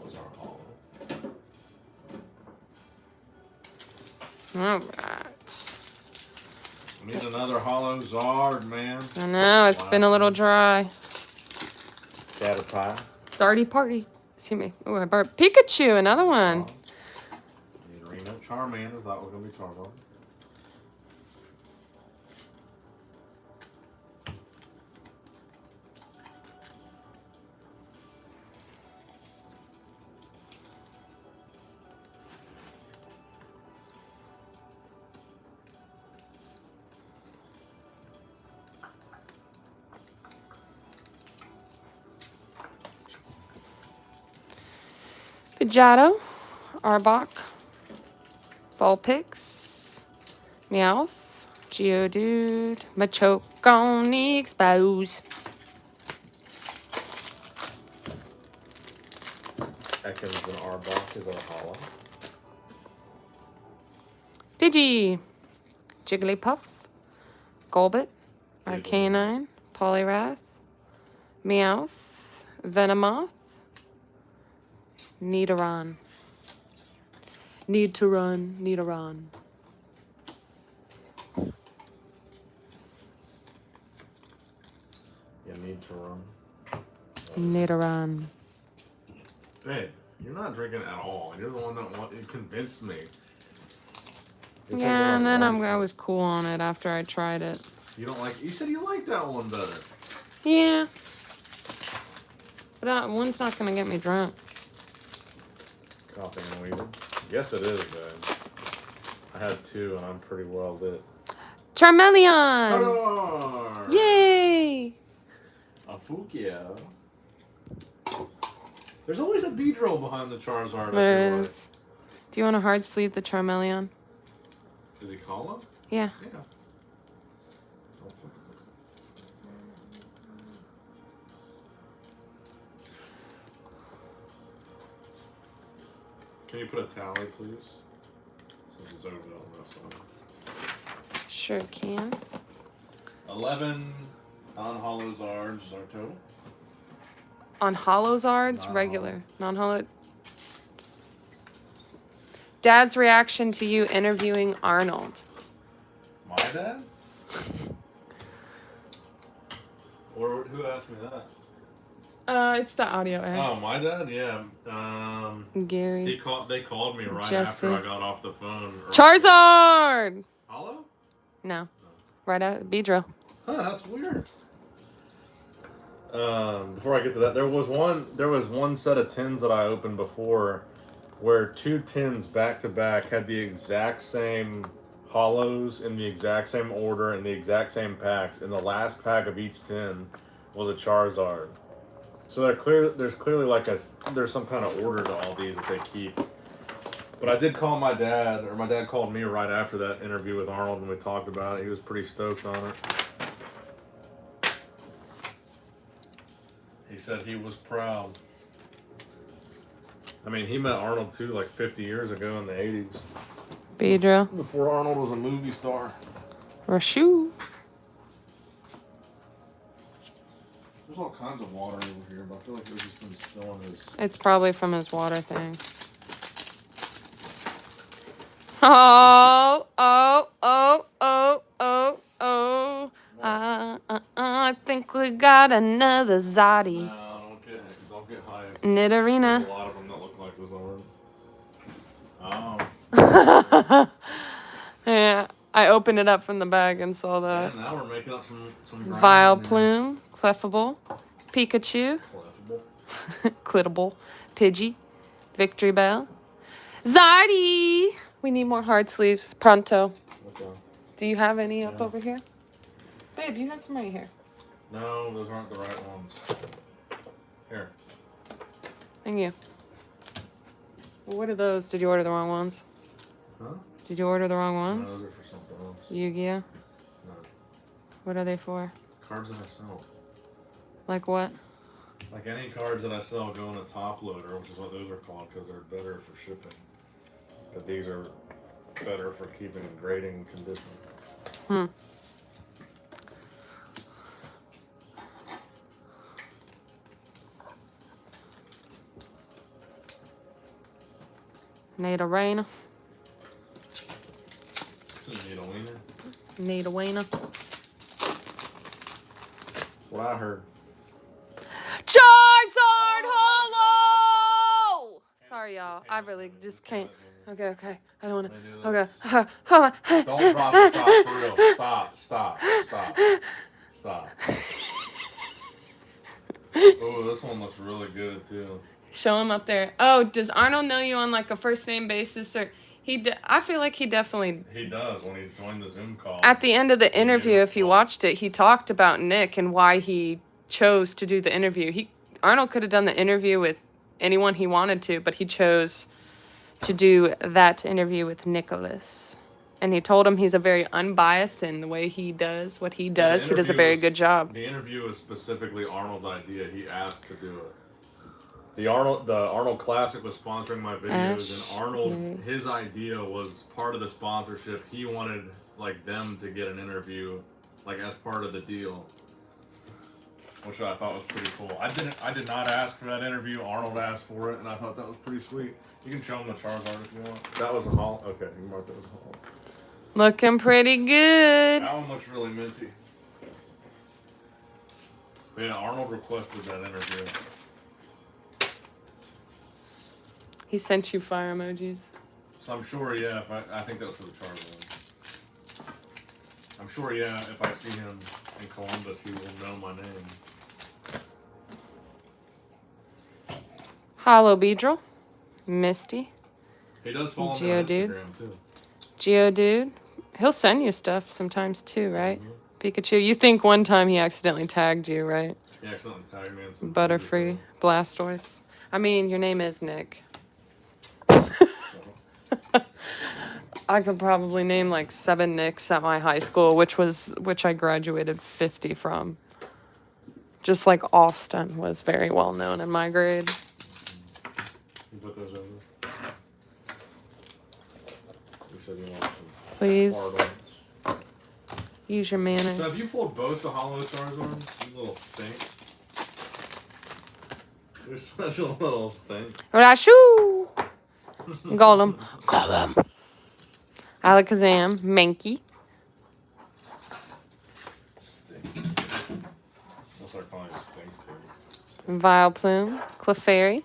Was our hollow. All right. We need another hollow Zard, man. I know, it's been a little dry. Caterpie. Sardy party. Excuse me. Oh, I burped. Pikachu, another one. Need Reno. Charmander. Thought we were going to be Charizard. Pidgeotto, Arbok, Vulpix, Meowth, Geodude, Machoke on expose. Ekans and Arbok is our hollow. Pidgey, Jigglypuff, Golbat, Arcanine, Poliwrath, Meowth, Venomoth, Nidoran. Need to run, Nidoran. You need to run. Nidoran. Babe, you're not drinking at all. You're the one that it convinced me. Yeah, and then I was cool on it after I tried it. You don't like. You said you liked that one better. Yeah. But one's not going to get me drunk. Coughing and wheezing. Yes, it is, babe. I had two, and I'm pretty well lit. Charmeleon! Charizard! Yay! A Fukia. There's always a Beedrill behind the Charizard. There is. Do you want to hard sleeve the Charmeleon? Is he hollow? Yeah. Yeah. Can you put a tally, please? Since it's over on this one. Sure can. 11 non-hollow Zards is our total. On hollow Zards, Non-hollow. regular. Non-hollow. Dad's reaction to you interviewing Arnold. My dad? Or who asked me that? It's the audio ad. Oh, my dad? Yeah. Gary. They called me right Jesse. after I got off the phone. Charizard! Hollow? No. Right out. Beedrill. Huh, that's weird. Before I get to that, there was one set of tins that I opened before where two tins back to back had the exact same hollows in the exact same order in the exact same packs, and the last pack of each tin was a Charizard. So there's clearly there's some kind of order to all these that they keep. But I did call my dad, or my dad called me right after that interview with Arnold, and we talked about it. He was pretty stoked on it. He said he was proud. I mean, he met Arnold too, like 50 years ago in the 80s. Beedrill. Before Arnold was a movie star. Rashu. There's all kinds of water over here, but I feel like there's just been spilling his... It's probably from his water thing. Oh, oh, oh, oh, oh, oh. I think we got another Zoddy. No, don't get hyped. Nidorina. There's a lot of them that look like this already. Oh. Yeah, I opened it up from the bag and saw that. Yeah, now we're making up some ground. Vileplume, Clefable, Pikachu, Clefable. Clittable, Pidgey, Victory Bell, Zardy. We need more hard sleeves. Pronto. Okay. Do you have any up over here? Babe, you have some right here. No, those aren't the right ones. Here. Thank you. Well, what are those? Did you order the wrong ones? Huh? Did you order the wrong No, ones? those are for something else. Yu-Gi-Oh? No. What are they for? Cards that I sell. Like what? Like any cards that I sell go in a top loader, which is what those are called because they're better for shipping. But these are better for keeping in grading condition. Hmm. Need a rainer. You need a wiener? Need a wiener. What I heard. Charizard Hollow! Sorry, y'all. I really just can't. Okay. I don't want to. Okay. Don't drop it. Stop, for real. Stop. Oh, this one looks really good, too. Show him up there. Oh, does Arnold know you on like a first name basis, or I feel like he definitely. He does when he joined the Zoom call. At the end of the interview, if you watched it, he talked about Nick and why he chose to do the interview. Arnold could have done the interview with anyone he wanted to, but he chose to do that interview with Nicholas. And he told him he's a very unbiased in the way he does what he does. He does a very good job. The interview was specifically Arnold's idea. He asked to do it. The Arnold Classic was sponsoring my videos, and Arnold, his idea was part of the sponsorship. He wanted like them to get an interview, like as part of the deal, which I thought was pretty cool. I did not ask for that interview. Arnold asked for it, and I thought that was pretty sweet. You can show him the Charizard if you want. That was a haul. Okay, you can mark that as a haul. Looking pretty good. That one looks really minty. But yeah, Arnold requested that interview. He sent you fire emojis. So I'm sure, yeah, I think that was for the Charizard. I'm sure, yeah, if I see him in Columbus, he will know my name. Hollow Beedrill. Misty. He does follow me on Geodude. Instagram, too. Geodude. He'll send you stuff sometimes, too, right? Pikachu. You think one time he accidentally tagged you, right? He accidentally tagged me in some Butterfree. Blastoise. I mean, your name is Nick. I could probably name like 7 Nicks at my high school, which I graduated 50 from. Just like Austin was very well known in my grade. You put those over. You said you want some Please hard ones. use your So have manners. you pulled both the Hollow Charizards? You little stink. You're such a little stink. Rashu! Golem. Alakazam. Mankey. Stink. We'll start calling it stink too. Vileplume. Clefairy.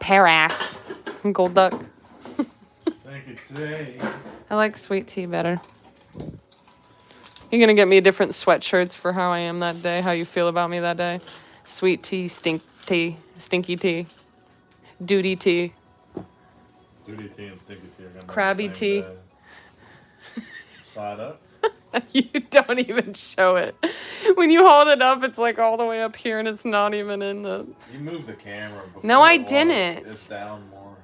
Paras. Golduck. Thank you, say. I like sweet tea better. You're gonna get me different sweatshirts for how I am that day, how you feel about me that day. Sweet tea, stink tea, stinky tea, duty tea. Duty tea and stinky tea are gonna Crabby be the same tea. day. Side up. You don't even show it. When you hold it up, it's like all the way up here and it's not even in the... You moved the camera before. No, I it was. didn't. It's down more.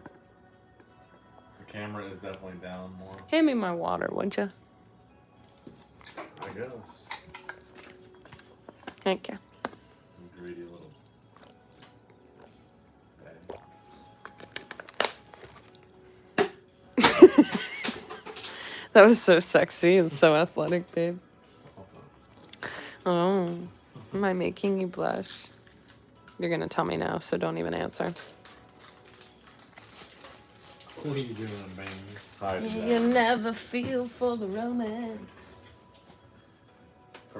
The camera is definitely down more. Hand me my water, would you? I guess. Thank you. You greedy little. Okay. That was so sexy and so athletic, babe. Oh, am I making you blush? You're gonna tell me now, so don't even answer. What are you doing, baby? Hide You never feel for the romance.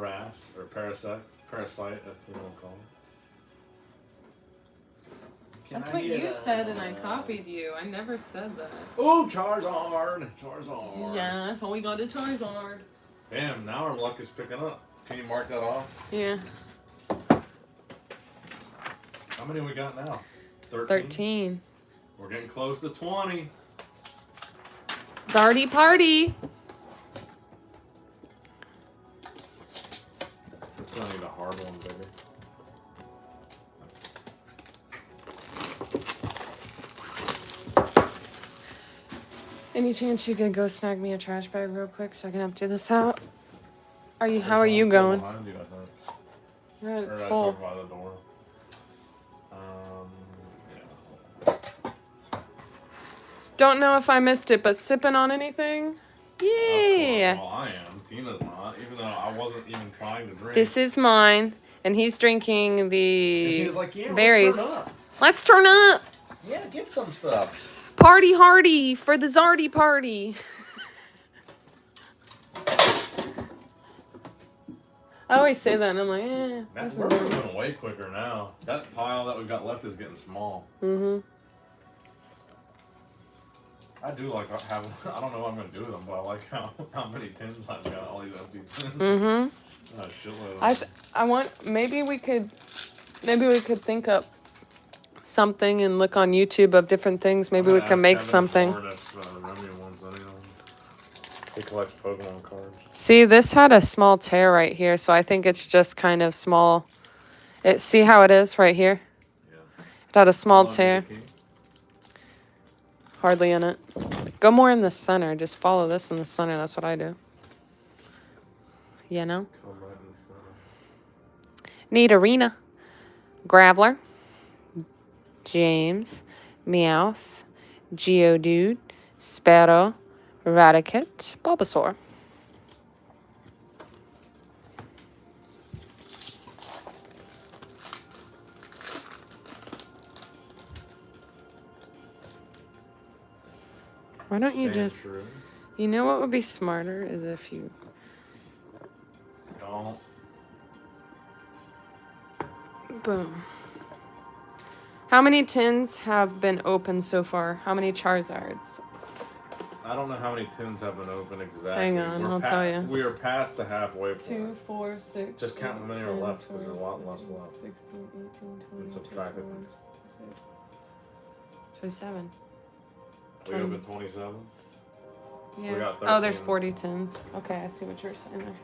Paras or Parasite, as you want to call it. That's what you said, and I copied you. I never said that. Oh, Charizard! Charizard! Yeah, that's all we got to Charizard. Damn, now our luck is picking up. Can you mark that off? Yeah. How many we got now? 13. We're getting close to 20. Zardy party. It's gonna need a hard one, baby. Any chance you could go snag me a trash bag real quick so I can empty this out? How are you going? Behind you, I think. Yeah, Or it's I full. took by the door. Yeah. Don't know if I missed it, but sipping on anything? Yeah. Well, I am. Tina's not, even though I wasn't even trying to drink. This is mine, and he's drinking And the Tina's like, yeah, berries. let's turn up. Let's turn up. Yeah, get some stuff. Party hardy for the Zardy party. I always say that, and I'm like, eh. We're moving way quicker now. That pile that we've got left is getting small. Mm-hmm. I do like having, I don't know what I'm going to do with them, but I like how many tins I've got, all these empty tins. Mm-hmm. Shitload. I want, maybe we could think up something and look on YouTube of different things. Maybe we can make something. He collects Pokemon cards. See, this had a small tear right here, so I think it's just kind of small. See how it is right here? Yeah. It had a small tear. Hardly in it. Go more in the center. Just follow this in the center. That's what I do. You know? Come right in the center. Need Arena. Graveler. James. Meowth. Geodude. Sparrow. Raticate. Bulbasaur. Why don't you just... You know what would be smarter is if you... Don't. Boom. How many tins have been opened so far? How many Charizards? I don't know how many tins have been open exactly. Hang on, I'll tell you. We are past the halfway point. 2, 4, 6. Just count how many are left, because there's a lot less 15, left. 16, 18, 20, And subtract it. 27. We opened 27. Yeah. We got Oh, there's 13. 40 tins. Okay, I see what you're saying there.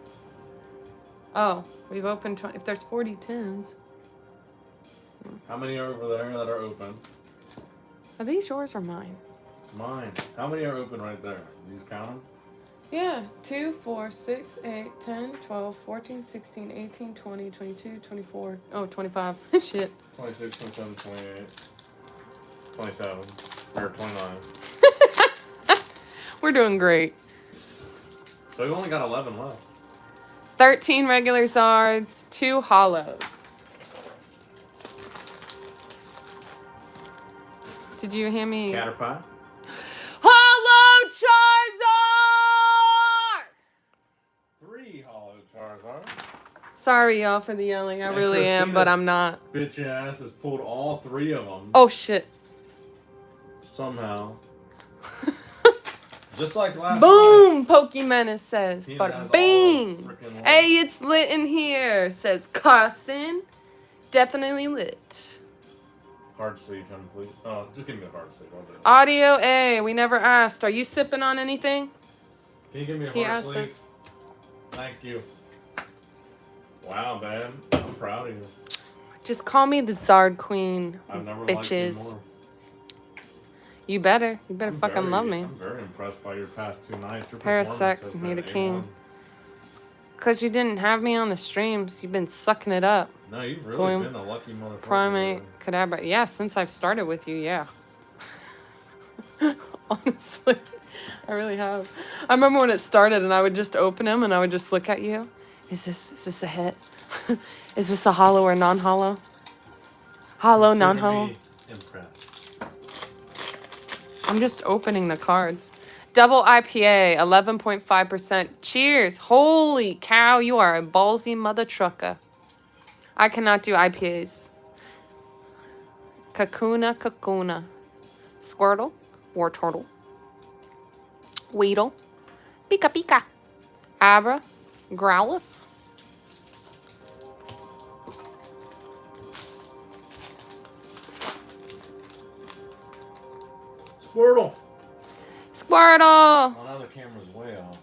Oh, we've opened 20. If there's 40 tins. How many are over there that are open? Are these yours or mine? Mine. How many are open right there? You just count them? Yeah. 2, 4, 6, 8, 10, 12, 14, 16, 18, 20, 22, 24. Oh, 25. Shit. 26, 27, 28. 27. Or 29. We're doing great. So we've only got 11 left. 13 regular Zards, 2 hollows. Did you hand me? Caterpie. Hollow Charizard! 3 hollow Charizard. Sorry, y'all, for the yelling. I And really am, but Christina's I'm not. Bitch ass has pulled all 3 of them. Oh, shit. Somehow. Just like last Boom! Pokemon, it says. Tina But has all bing! the frickin' lights. Hey, it's lit in here, says Carson. Definitely lit. Hard sleeve, please. Oh, just give me a hard sleeve. I'll do it. Audio A, we never asked. Are you sipping on anything? Can you give me a He hard asked sleeve? us. Thank you. Wow, man. I'm proud of you. Just call me the Zard Queen, I've never liked you bitches. more. You better. You better I'm fucking love me. I'm very impressed by your past 2 nights. Your Parasect, performance has need a been king. A1. Because you didn't have me on the streams. You've been sucking it up. No, you've really Going been a lucky motherfucker. Primate, Kadabra. Yeah, since I've started with you, yeah. Honestly, I really have. I remember when it started and I would just open them and I would just look at you. Is this a hit? Is this a hollow or non-hollow? Hollow, Consider non-hollow? me impressed. I'm just opening the cards. Double IPA, 11.5%. Cheers. Holy cow, you are a ballsy mother trucker. I cannot do IPAs. Kakuna, Kakuna. Squirtle, War Turtle. Weedle. Pika Pika. Abra. Growlithe. Squirtle. Squirtle. Oh, now the camera's way off.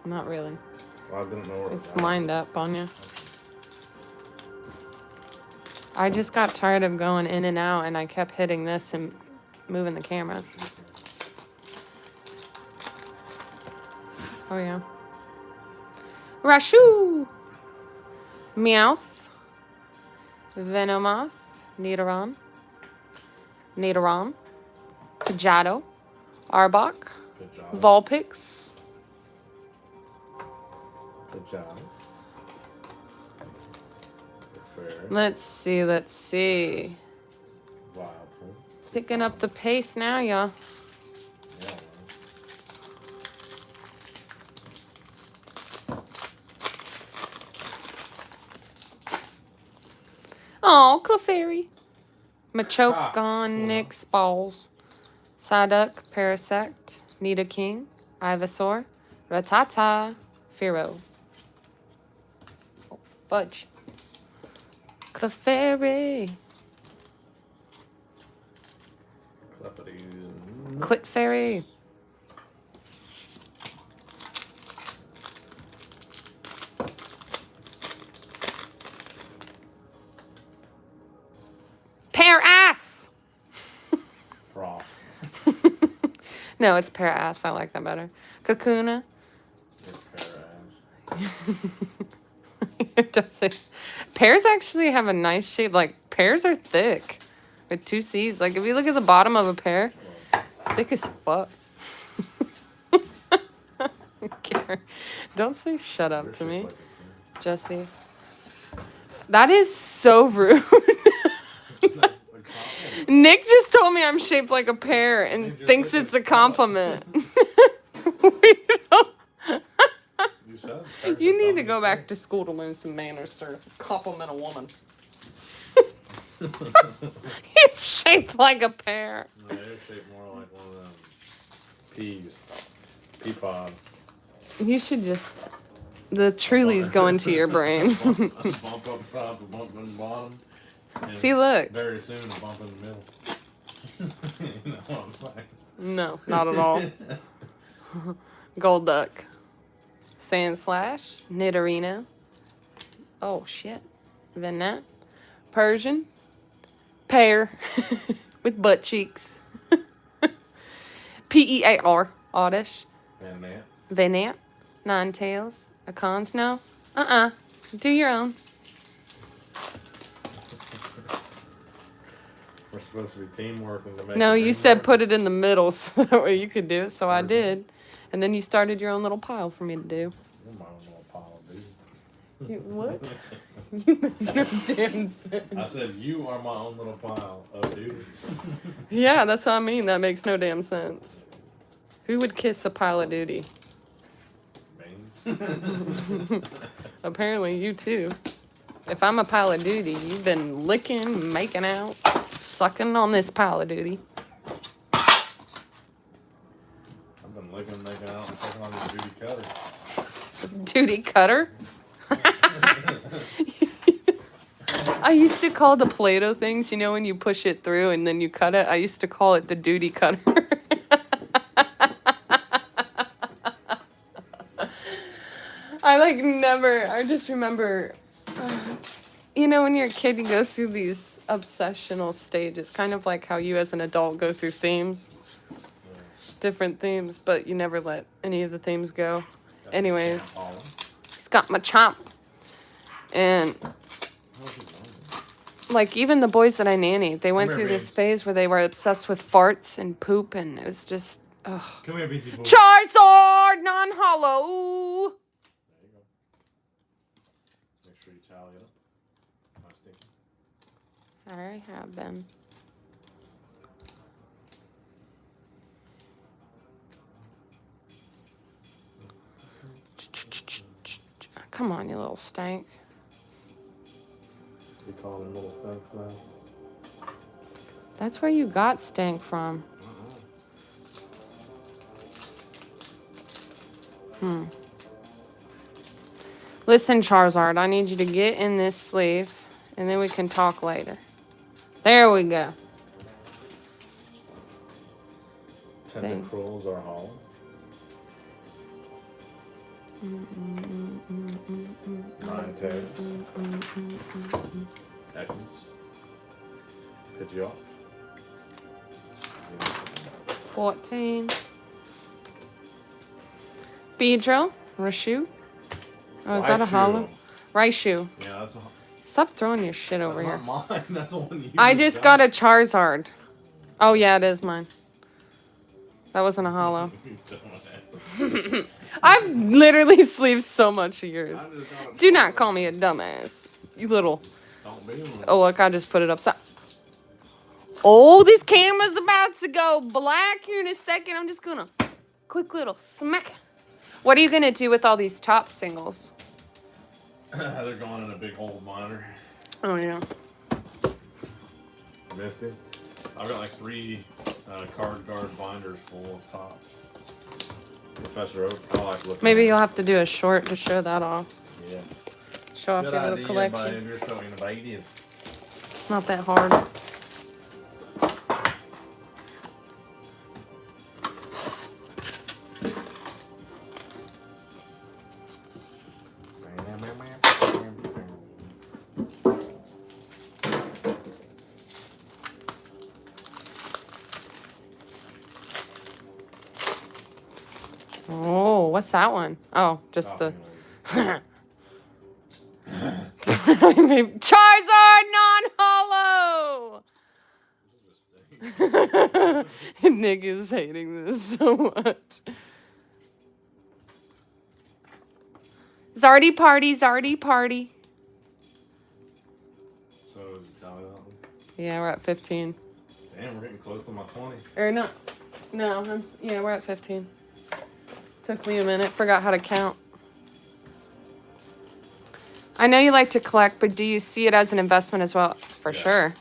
Not really. Well, I didn't know where It's lined up on you. I just got tired of going in and out, and I kept hitting this and moving the camera. Oh, yeah. Rashu! Meowth. Venomoth. Nidoran. Nidoran. Pidgeotto. Arbok. Good job. Vulpix. Good job. Fair. Let's see, let's see. Wild. Picking up the pace now, y'all. Yeah. Oh, Clefairy. Machoke, Nyx, Balls. Psyduck, Parasect, Nidoking, Ivysaur, Rattata, Fearow. Oh, fudge. Clefairy. Clefairy. Pear ass. Frost. No, it's pear ass. I like that better. Kakuna. It doesn't. Pears actually have a nice shape. Like, pears are thick with 2 C's. Like, if you look at the bottom of a pear, thick as fuck. Don't say shut up to me, Jesse. That is so rude. Nick just told me I'm shaped like a pear and thinks it's a compliment. You need to go back to school to learn some manners, sir. Compliment a woman. You're shaped like a pear. No, you're shaped more like one of them peas. Pea pod. You should just... The Truly's go into your brain. Bump up top, a bump in the bottom. See, look. Very soon, a bump in the middle. You know what I'm saying? No, not at all. Golduck. Sandslash. Nidorino. Oh, shit. Venat. Persian. Pear. With butt cheeks. Pear. Oddish. Venat. Ninetales. A cons? No? Do your own. We're supposed to be teamwork to make. No, you said put it in the middle so that way you could do it, so I did. And then you started your own little pile for me to do. You're my own little pile of dude. What? You make no damn sense. I said you are my own little pile of dude. Yeah, that's what I mean. That makes no damn sense. Who would kiss a pile of duty? Apparently you too. If I'm a pile of duty, you've been licking, making out, sucking on this pile of duty. I've been licking, making out, and sucking on this duty cutter. Duty cutter? I used to call the Play-Doh things, you know, when you push it through and then you cut it, I used to call it the duty cutter. I just remember, you know, when you're a kid, you go through these obsessional stages, kind of like how you as an adult go through themes, different themes, but you never let any of the themes go. Anyways, he's got my chomp. And, like, even the boys that I nannied, they went through this phase where they were obsessed with farts and poop, and it was just, ugh. Come here, BT boy. Charizard, non-hollow. Tally up. My sticky. I have been. Come on, you little stank. You calling them little stinks now? That's where you got stank from. Listen, Charizard, I need you to get in this sleeve, and then we can talk later. There we go. Tentacruels are hollow. Ninetales. Ekans. Pidgeot. 14. Beedrill. Raichu. Oh, is that a hollow? Raichu. Yeah, that's a. Stop throwing your shit over here. That's not mine. That's the one you. I just got a Charizard. Oh, yeah, it is mine. That wasn't a hollow. I've literally sleeved so much of yours. Do not call me a dumbass. You little. Don't be one. Oh, look, I just put it upside. Oh, this camera's about to go black here in a second. I'm just gonna quick little smack. What are you gonna do with all these top singles? They're going in a big old monitor. Oh, yeah. Misty. I've got like 3 card guard binders full of tops. Professor Oak. I like looking. Maybe at you'll have to do a short to show that off. Yeah. Show off Good your little idea, collection. babe. You're so innovative. It's not that hard. Oh, what's that one? Oh, just the... Charizard non-hollow! Nick is hating this so much. Zardy party, Zardy party. So, did you tell me that one? Yeah, we're at 15. Damn, we're getting close to my 20. Or no. No, yeah, we're at 15. Took me a minute. Forgot how to count. I know you like to collect, but do you see it as an investment as well? For sure.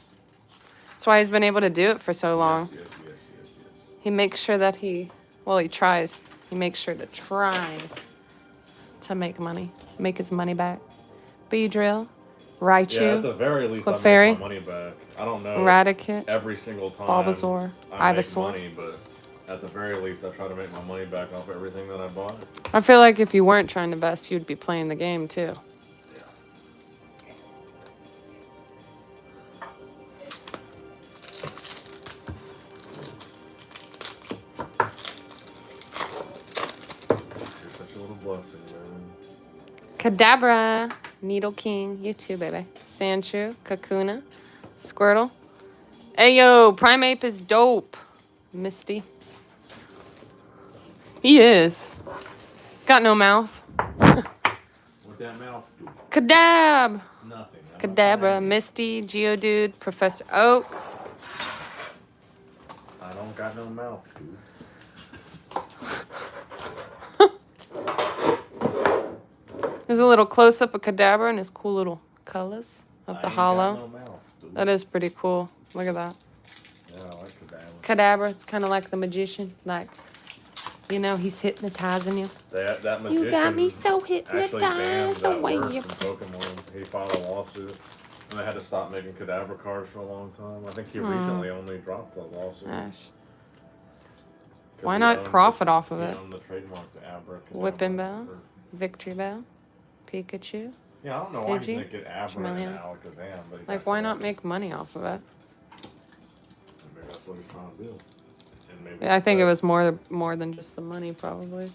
That's why he's been able to do it for so long. Yes. He makes sure that he tries. He makes sure to try to make money. Make his money back. Beedrill. Raichu. Yeah, at the very least, I Clefairy, make my money back. I don't know Raticate. every single time Bulbasaur. I make Ivysaur. money, but at the very least, I try to make my money back off everything that I bought. I feel like if you weren't trying to invest, you'd be playing the game too. You're such a little blessing, man. Kadabra. Needle King. You too, baby. Sandshrew. Kakuna. Squirtle. Ayo, Primeape is dope. Misty. He is. Got no mouth. What that mouth do? Kadab. Nothing. Kadabra. Misty. Geodude. Professor Oak. I don't got no mouth, dude. There's a little close-up of Kadabra and his cool little colors of the I ain't hollow. got no mouth, dude. That is pretty cool. Look at that. Yeah, I like Kadabra. Kadabra. It's kind of like the magician. Like, you know, he's hypnotizing you. That magician You got me so actually banned hypnotized that the way word you... from Pokemon. He filed a lawsuit, and they had to stop making Kadabra cards for a long time. I think he recently only dropped the lawsuit. Gosh. 'Cause Why he not owned profit off of he it? owned the trademark to Abra. Whipping Bell. Victory Bell. Pikachu. Yeah, I don't know why he Pidgey, didn't get Abra Charmeleon. and Alakazam, but he Like, got why the not rest. make money off of it? Maybe that's what he's trying to do. And maybe Yeah, I think it was more than just the money, probably.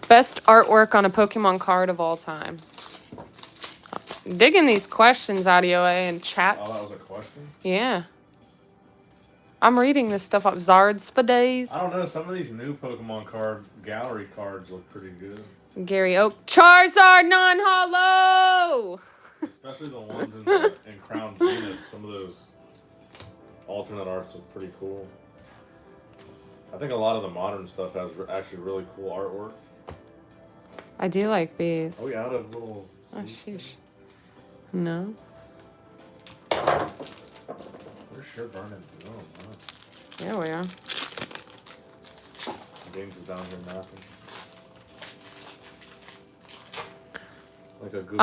Best artwork on a Pokemon card of all time. Digging these questions, Audio A, and chat. Oh, that was a question? Yeah. I'm reading this stuff up. Zards for days. I don't know. Some of these new Pokemon card gallery cards look pretty good. Gary Oak. Charizard non-hollow! Especially the ones in Crown Zenith. Some of those alternate arts look pretty cool. I think a lot of the modern stuff has actually really cool artwork. I do like these. Are we out of little... Oh, sheesh. No. We're sure burning. No, I'm not. Yeah, we are. James is down here napping. Like a goofy...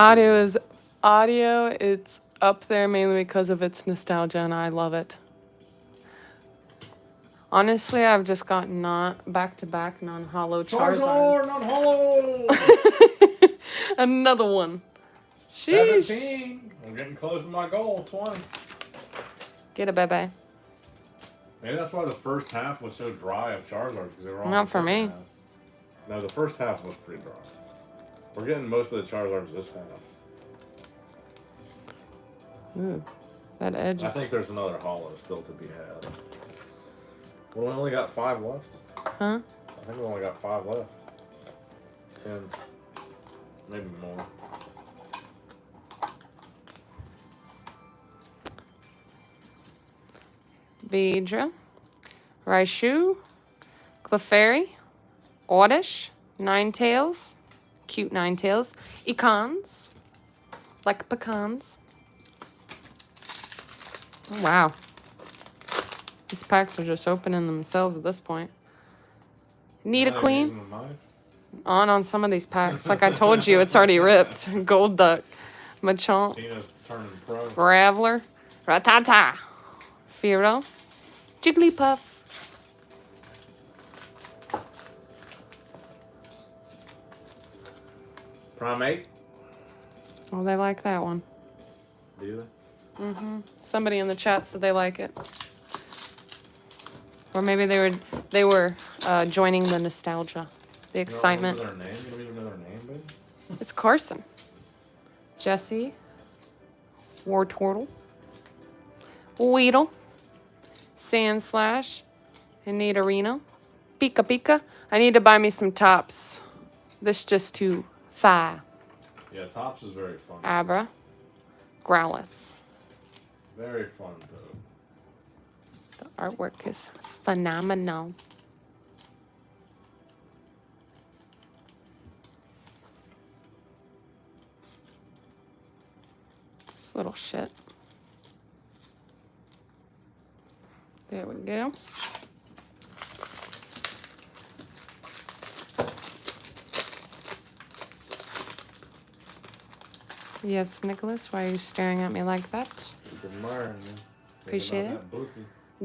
Audio. It's up there mainly because of its nostalgia, and I love it. Honestly, I've just gotten back-to-back non-hollow Charizard. Charizard, non-hollow! Another one. Sheesh. 17. I'm getting close to my goal, 20. Get it, baby. Maybe that's why the first half was so dry of Charizard, because they were all Not for me. half. No, the first half was pretty dry. We're getting most of the Charizards this half. Ooh, that edge I is... think there's another hollow still to be had. Well, we only got 5 left. Huh? I think we only got 5 left. 10. Maybe more. Beedra, Raichu, Clefairy, Oddish, Ninetales, cute Ninetales, Econs, like pecans. Oh, wow. These packs are just opening themselves at this point. Need a queen? On some of these packs. Like I told you, it's already ripped. Gold Duck, Machamp, Tina's turning pro. Graveler, Rattata, Fearow, Jigglypuff. Primate. Oh, they like that one. Do they? Mm-hmm. Somebody in the chat said they like it. Or maybe they were joining the nostalgia, the excitement. You don't remember their name? You don't even know their name, babe? It's Carson, Jesse, Wartortle, Weedle, Sandslash, Nidorino, Pika Pika. I need to buy me some tops. This just too fire. Yeah, Topps is very fun. Abra, Growlithe. Very fun, though. The artwork is phenomenal. This little shit. There we go. Yes, Nicholas, why are you staring at me like that? Appreciate it.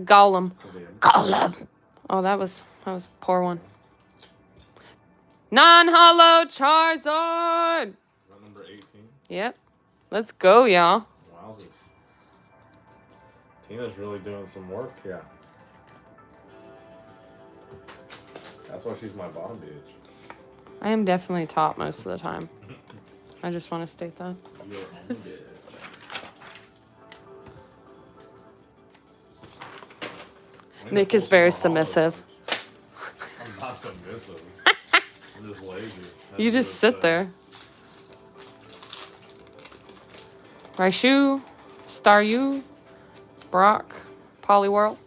Golem. Golem. Oh, that was a poor one. Non-hollow Charizard. Is that number 18? Yep. Let's go, y'all. Wowzers. Tina's really doing some work here. That's why she's my bottom bitch. I am definitely top most of the time. I just want to state that. You're on bitch. Nick is very submissive. I'm not submissive. I'm just lazy. You just sit there. Raichu, Staryu, Brock, Poliwhirl.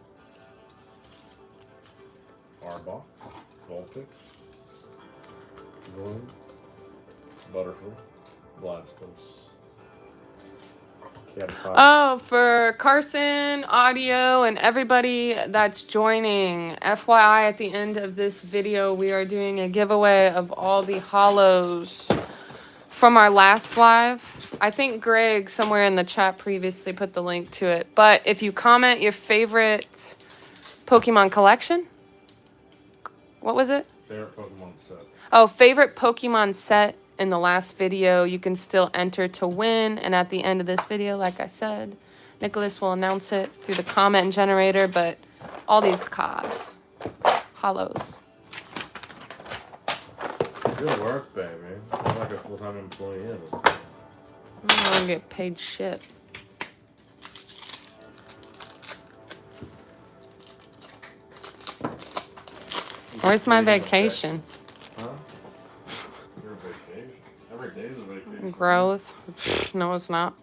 Arbok, Vulpix, Gloom, Butterfree, Blastos. Oh, for Carson, Audio, and everybody that's joining, FYI, at the end of this video, we are doing a giveaway of all the hollows from our last live. I think Greg, somewhere in the chat previously, put the link to it. But if you comment your favorite Pokemon collection, what was it? Favorite Pokemon set. Oh, favorite Pokemon set. In the last video, you can still enter to win. And at the end of this video, like I said, Nicholas will announce it through the comment generator. But all these cards, hollows. Good work, baby. I'm like a full-time employee. I don't get paid shit. Where's my vacation? Huh? Your vacation? Every day's a vacation. Growth? No, it's not.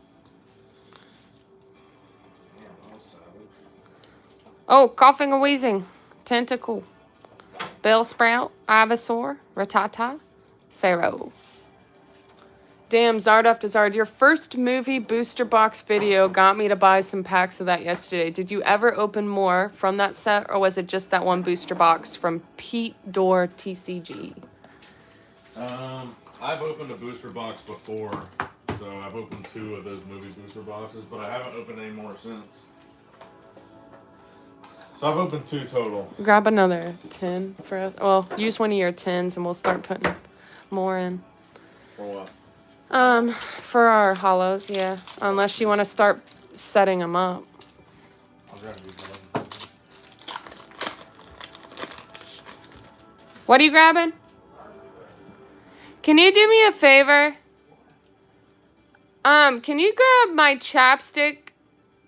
Damn, that's savage. Oh, coughing and wheezing. Tentacle. Bellsprout. Ivysaur. Rattata. Pharaoh. Damn, Zard after Zard. Your first movie booster box video got me to buy some packs of that yesterday. Did you ever open more from that set, or was it just that one booster box from Pete Door TCG? I've opened a booster box before, so I've opened 2 of those movie booster boxes, but I haven't opened any more since. So I've opened 2 total. Grab another tin for us. Well, use one of your tins and we'll start putting more in. For what? For our hollows, yeah. Unless you want to start setting them up. I'll grab these ones. What are you grabbing? Can you do me a favor? Can you grab my chapstick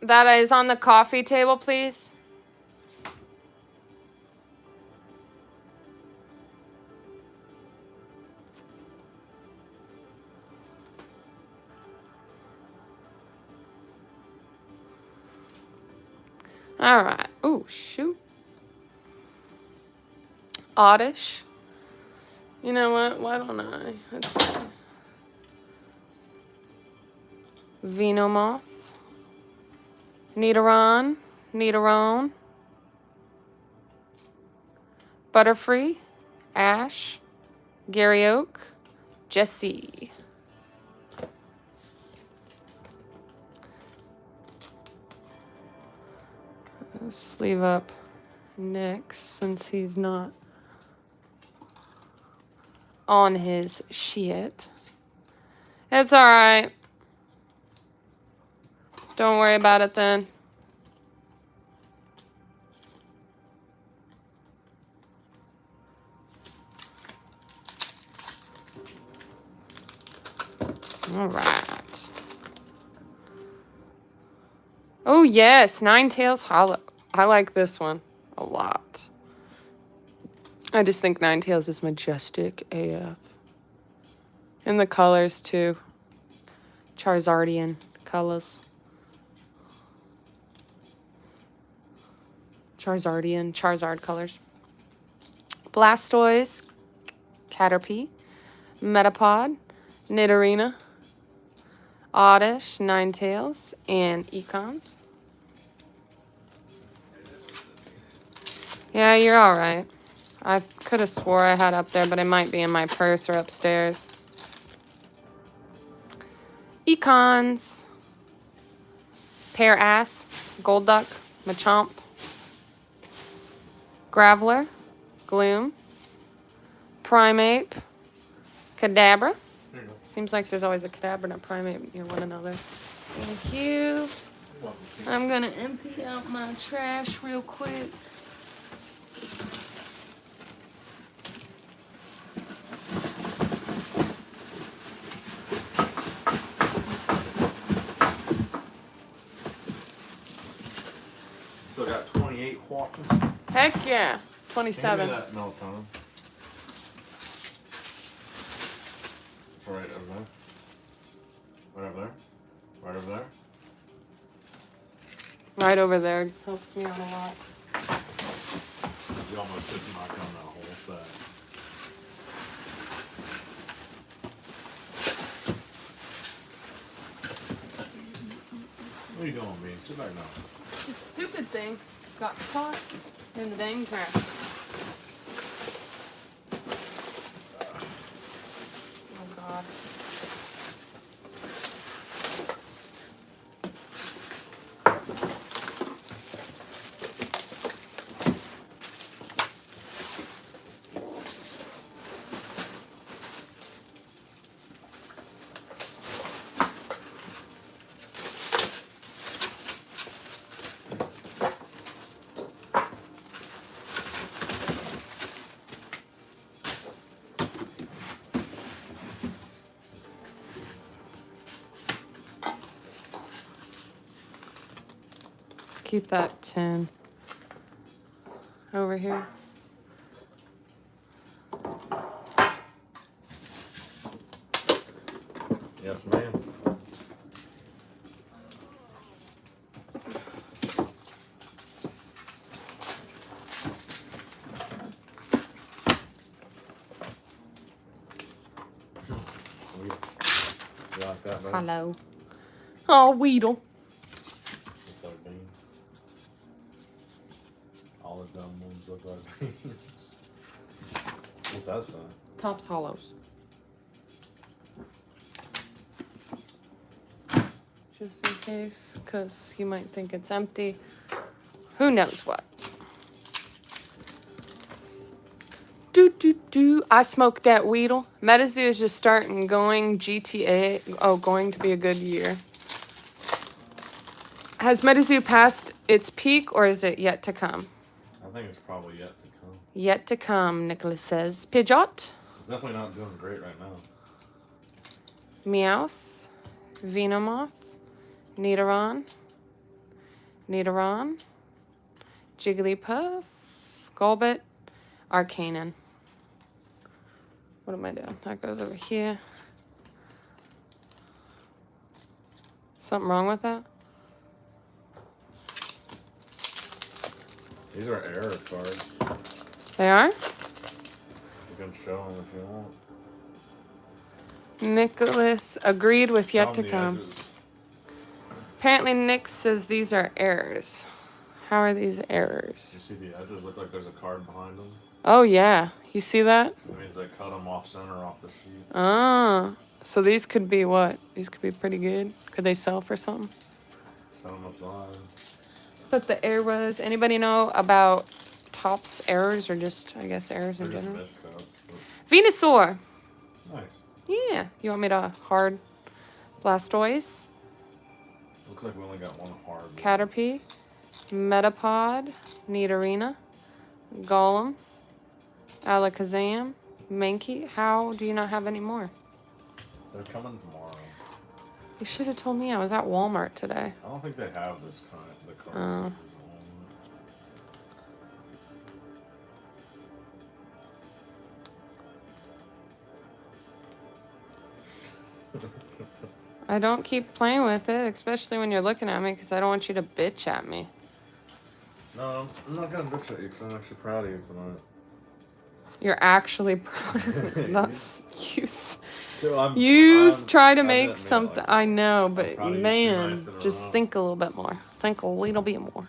that is on the coffee table, please? All right. Oh, shoot. Oddish. You know what? Why don't I? Let's see. Venomoth. Nidoron. Nidoron. Butterfree. Ash. Gary Oak. Jesse. Sleeve up Nick since he's not on his shit. It's alright. Don't worry about it then. Alright. Oh yes, Ninetales Hollow. I like this one a lot. I just think Ninetales is majestic AF. And the colors too. Charizardian colors. Charizard colors. Blastoise, Caterpie, Metapod, Nidorina, Oddish, Ninetales, and Econs. Yeah, you're alright. I could have swore I had up there, but it might be in my purse or upstairs. Econs. Pear Ass, Golduck, Machamp, Graveler, Gloom, Primeape, Kadabra. Seems like there's always a Kadabra and a Primeape near one another. Thank you. I'm gonna empty out my trash real quick. Still got 28 walking. Heck yeah. Hand 27. me that melatonin. It's right over there. Right over there. Right over there. Right over there. Helps me out a lot. You almost did knock down that whole set. What are you doing, me? Sit back now. This stupid thing got caught in the dang trash. Oh God. Keep that 10 over here. Yes, ma'am. babe. Hello. Oh, Weedle. Looks like beans. All the dumb ones look like beans. What's that sign? Topps Hollows. Just in case, because you might think it's empty. Who knows what? I smoked that Weedle. Metazoo is just starting going. GTA. Oh, going to be a good year. Has Metazoo passed its peak or is it yet to come? I think it's probably yet to come. Yet to come, Nicholas says. Pidgeot. It's definitely not doing great right now. Meowth. Venomoth. Nidoron. Jigglypuff. Golbit. Arcanine. What am I doing? That goes over here. Something wrong with that? These are error cards. They are? You can show them if you want. Nicholas agreed with yet Show to 'em the come. edges. Apparently Nick says these are errors. How are these errors? You see the edges look like there's a card behind them? Oh yeah, you see that? That means they cut them off center off the sheet. Ah, so these could be what? These could be pretty good. Could they sell for something? Set them aside. But the errors, anybody know about Topps errors or just, I guess, errors in They're just general? miscuts. Venusaur. But nice. Yeah. You want me to hard Blastoise? Looks like we only got one hard one. Caterpie. Metapod. Nidorina. Golem. Alakazam. Mankey. How do you not have any more? They're coming tomorrow. You should have told me. I was at Walmart today. I don't think they have this kind of the cards. Oh. I don't keep playing with it, especially when you're looking at me, because I don't want you to bitch at me. No, I'm not gonna bitch at you because I'm actually proud of you tonight. You're actually proud of me. That's you. So You try to I make didn't mean it something. like I know, I'm but proud of you 2 man, nights in a just row. think a little bit more. Think a little bit more.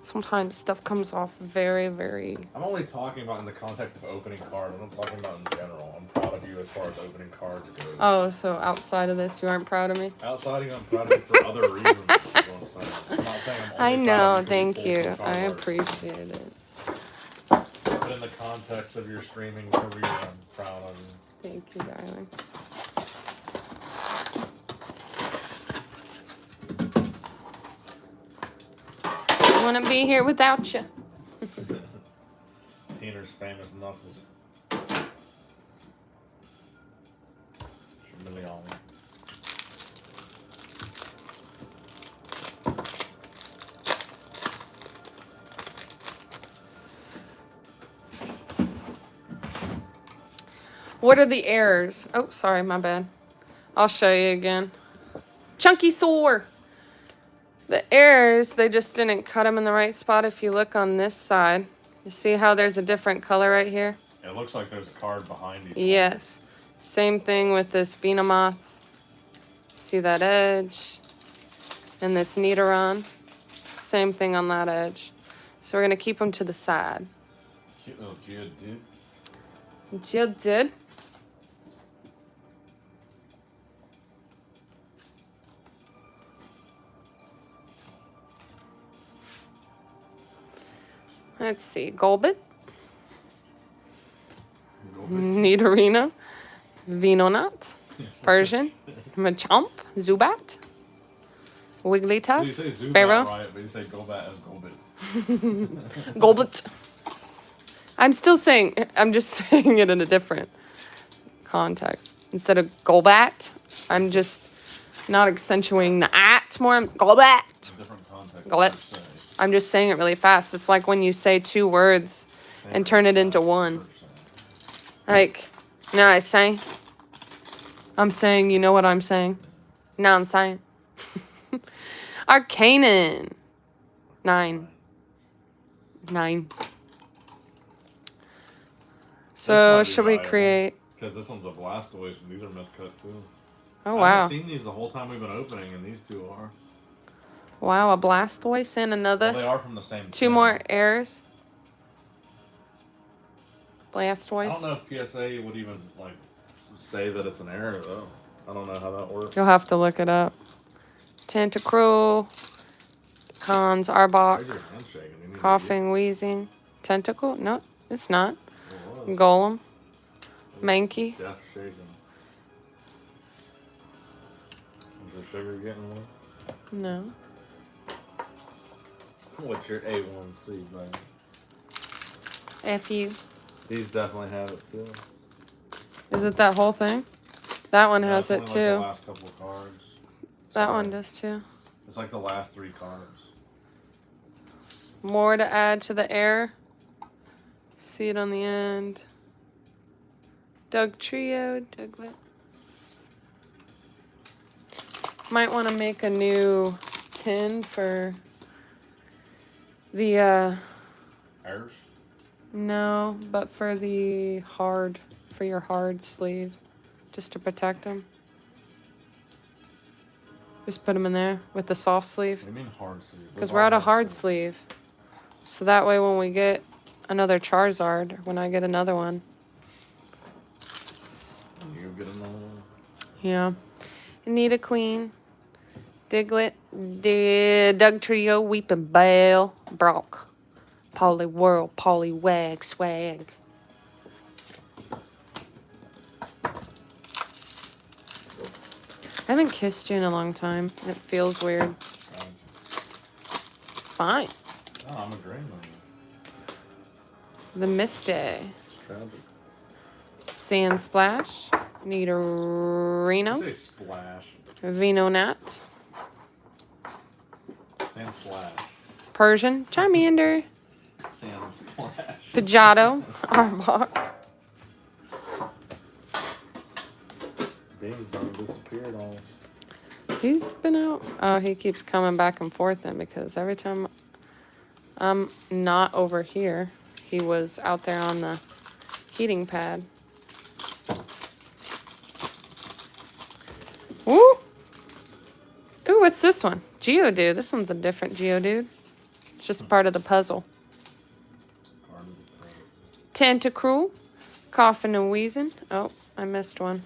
Sometimes stuff comes off very, very. I'm only talking about in the context of opening cards. I'm not talking about in general. I'm proud of you as far as opening cards go. Oh, so outside of this, you aren't proud of me? Outside of you, I'm proud of you for other reasons. Is what I'm saying. I'm not saying I'm I only know. proud of you Thank because you you. pulled some I card art. appreciate it. But in the context of your streaming career, I'm proud of you. Thank you, darling. I wouldn't be here without you. Teener's famous knuckles. Chameleon. What are the errors? Oh, sorry, my bad. I'll show you again. Chunky sore. The errors, they just didn't cut them in the right spot. If you look on this side, you see how there's a different color right here? It looks like there's a card behind each Yes. Same thing with this Venomoth. See that edge? And this Nidoron. Same thing on that edge. So we're going to keep them to the side. Cute little Geodude. Geodude. Let's see. Golbit. Nidorina. Venonat. Persian. Machamp. Zubat. Wigglytuff. So you say Zubat Sparrow. right, but you say Golbat as Golbit. Golbit. I'm just saying it in a different context. Instead of Golbat, I'm just not accentuating the at more. Golbat. Different context. Golbit. per se. I'm just saying it really fast. It's like when you say 2 words and turn it into one. Per se. Like, you know what I'm saying, you know what I'm saying? Now I'm saying. Arcanine. 9. So, should we create... Because this one's a Blastoise and these are miscut too. Oh, I wow. haven't seen these the whole time we've been opening, and these two are. Wow, a Blastoise and another. Well, they are from the same. Two tin. more airs. I Blastoise. don't know if PSA would even like say that it's an error though. I don't know how that works. You'll have to look it up. Tentacruel. Cons, Why Arbok. is your hand shaking? You need to Coughing, wheezing. Tentacle? No, it's not. eat- It was. Golem. It was Mankey. Death shaking. Is your sugar getting low? No. What's your A1C, man? F you. These definitely have it too. Is it that whole thing? That one Yeah, has it's it only too. Like the last couple of cards. That Sorry. one does too. It's like the last 3 cards. More to add to the air. See it on the end. Doug Trio, Douglet. Might want to make a new tin for the, Airs? no, but for the hard, for your hard sleeve, just to protect them. Just put them in there with the soft sleeve. What do you mean hard sleeve? Because we're out of hard sleeve. So that way when we get another Charizard, when I get another one. You get another one? Yeah. Anita Queen. Diglett. Doug Trio. Weeping Bell. Brock. Polly Whirl. Polly Wag. Swag. I haven't kissed you in a long time. It feels weird. Fine. Oh, I'm agreeing with you. The Misty. It's tragic. Sand Splash. Nidorino. Say splash. Vino Nat. Sand slash. Persian. Charmander. Sand splash. Pidgeotto. Arbok. Beans done disappeared on us. He's been out. Oh, he keeps coming back and forth then because every time I'm not over here, he was out there on the heating pad. Ooh! Ooh, what's this one? Geodude. This one's a different Geodude. It's just part of the puzzle. Tentacruel. Coughing and wheezing. Oh, I missed one.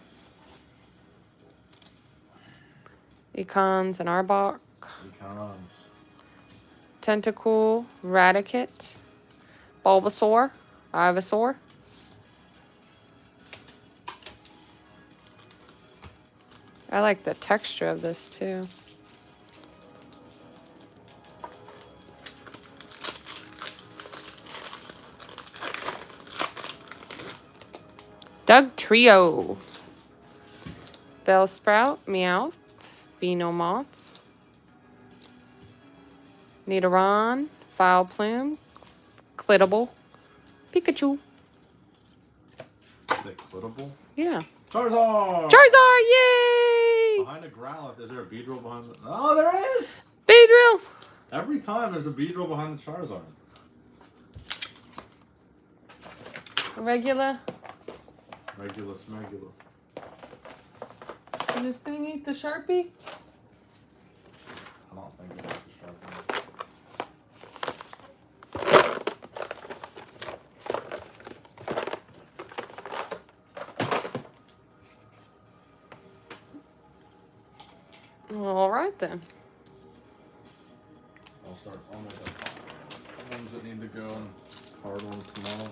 Econs and Arbok. Econs. Tentacool, Raticate, Bulbasaur, Ivysaur. I like the texture of this too. Doug Trio. Bellsprout, Meowth, Venomoth, Nidoran, Vileplume, Clittable, Pikachu. Is it clittable? Yeah. Charizard! Charizard, yay! Behind a Growlithe, is there a Beedrill behind the... Oh, there is! Beedrill! Every time there's a Beedrill behind the Charizard. Regular. Regular smegula. Can this thing eat the Sharpie? I don't think it is the Sharpie. All right then. I'll make the ones that need to go and hard ones tomorrow.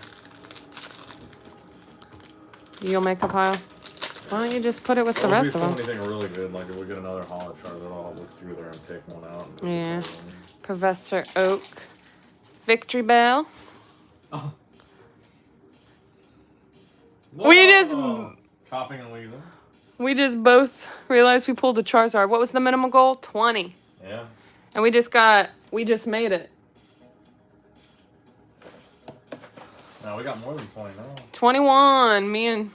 You'll make a pile. Why don't you just put it with the rest of them? Anything really good, like if we get another Hollow Charizard, I'll look through there and take one out. And Yeah. just throw it in. Professor Oak. Victory Bell. Oh. We just- Coughing and wheezing. We just both realized we pulled a Charizard. What was the minimum goal? 20. Yeah. And we just made it. No, we got more than 20 now. 21. Me and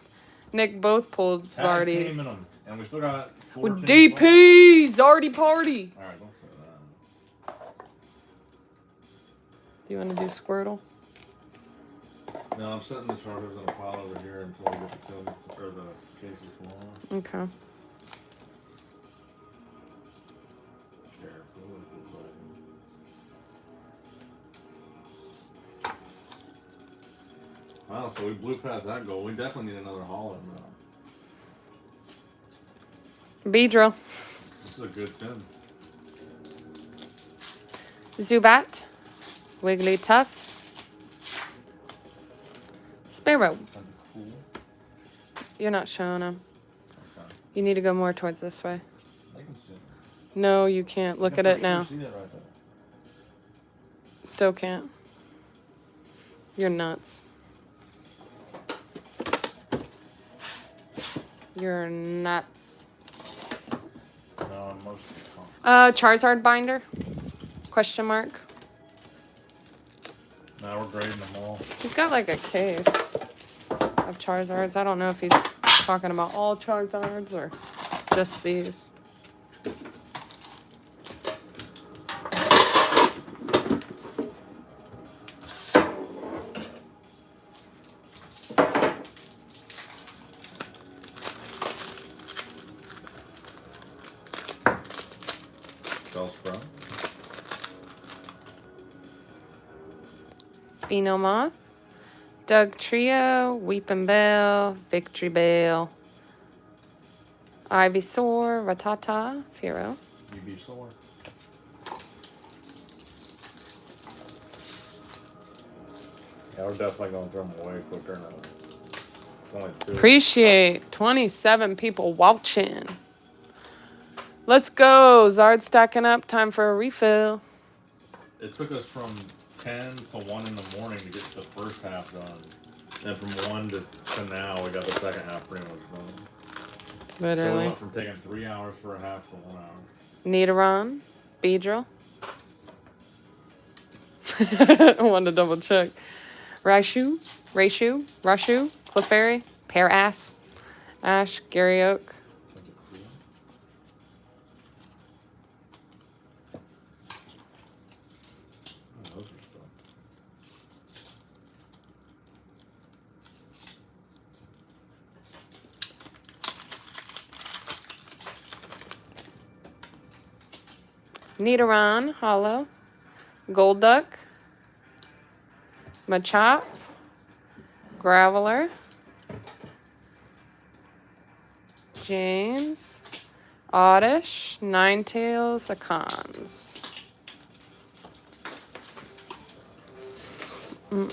Nick both pulled Tag Zardies. teaming 'em. And we still got 4 With teams left. DP! Zardy Party! Alright, don't say that. Do you want to do Squirtle? No, I'm setting the Charizards in a pile over here until I get the tails or the cases tomorrow. Okay. Wow, so we blew past that goal. We definitely need another holo now. Beedrill. This is a good tin. Zubat. Wigglytuff. Sparrow. That's cool. You're not showing them. Okay. You need to go more towards this way. I can see it. No, you can't. Look at it now. See that right there. Still can't. You're nuts. You're nuts. No, I'm mostly calm. Charizard binder? Question mark. Now we're grading them all. He's got like a case of Charizards. I don't know if he's talking about all Charizards or just these. Bellsprout. Phenomoth, Doug Trio, Weeping Bell, Victory Bell, Ivysaur, Rattata, Fearow. UV Solar. Yeah, we're definitely going to throw them away quicker now. It's only 2. Appreciate 27 people watching. Let's go. Zard stacking up. Time for a refill. It took us from 10 to 1 in the morning to get the first half done. And from 1 to now, we got the second half pretty much done. So we Literally. went from taking 3 hours for a half to 1 hour. Nidoran, Beedrill. I wanted to double check. Raichu, Clefairy, Parass, Ash, Gary Oak. Oh, those are stuff. Nidoran, Hollow, Golduck, Machop, Graveler, James, Oddish, Ninetales, Akans. I'm